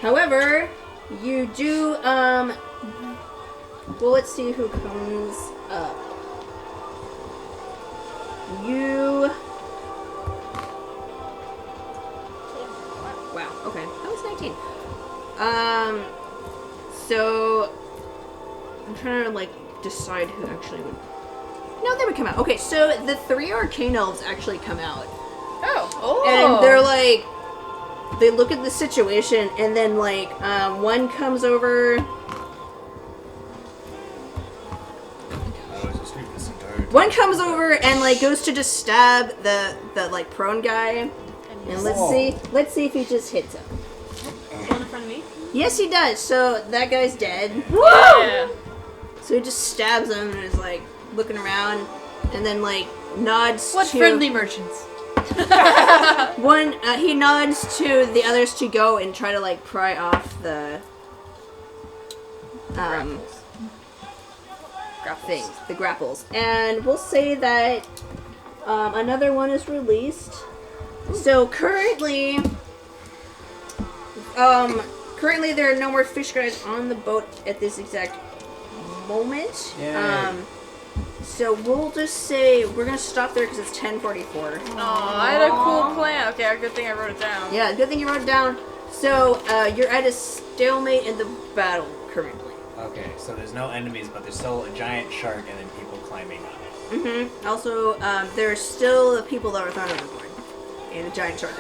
However, you do well, let's see who comes up. Wow, okay. That was 19. So I'm trying to like decide who actually would. No, they would come out. Okay, so the 3 arcane elves actually come out. Oh. And they're like, they look at the situation, and then like, one comes over. One comes over and like goes to just stab the like prone guy, and let's see if he just hits him. One in front of me. Yes, he does. So that guy's dead. Yeah. So he just stabs him and is like looking around, and then like nods. What to friendly merchants? one. He nods to the others to go and try to like pry off the things, the grapples, and we'll say that another one is released. So currently there are no more fish guys on the boat at this exact moment. So we'll just say we're gonna stop there because it's 10:44. Oh, I had a cool plan. Okay, good thing I wrote it down. Yeah, good thing you wrote it down. So you're at a stalemate in the battle currently. Okay, so there's no enemies, but there's still a giant shark and then people climbing on it. Mm-hmm. Also, there are still the people that were thrown overboard and a giant shark.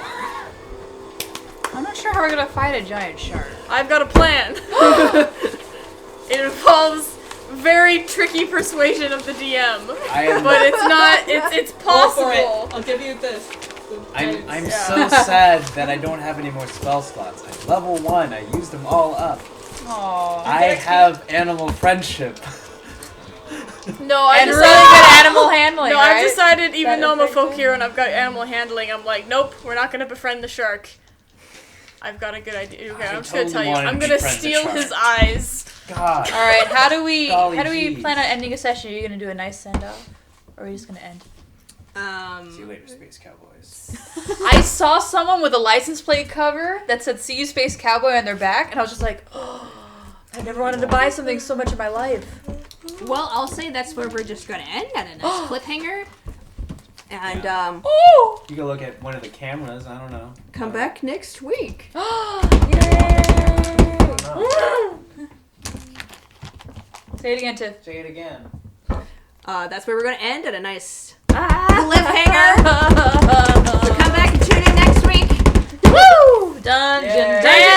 I'm not sure how we're gonna fight a giant shark. I've got a plan. It involves very tricky persuasion of the DM, but it's not. It's possible. Go for it. I'll give you this. I'm so sad that I don't have any more spell slots. I'm level 1. I used them all up. Aww. I have animal friendship. No, I And decided. really good animal handling, No, right? I've decided. Even That though I'm a folk effective? hero and I've got animal handling, I'm like, nope, we're not gonna befriend the shark. I've got a good idea. Okay, I I'm just gonna totally tell you. wanted I'm to gonna befriend the steal shark. his eyes. God. All right, how do we Golly plan jeez. on ending a session? Are you gonna do a nice send off, or are we just gonna end? See you later, Space Cowboys. I saw someone with a license plate cover that said "See You, Space Cowboy" on their back, and I was just like, oh, I never wanted to buy something so much in my life. Well, I'll say that's where we're just going to end at a nice cliffhanger. And Oh! You can look at one of the cameras. I don't know. come back next week. Say it again, Tiff. Say it again. That's where we're going to end at a nice cliffhanger. So come back and tune in next week. Woo! Dungeon Yay. Dance!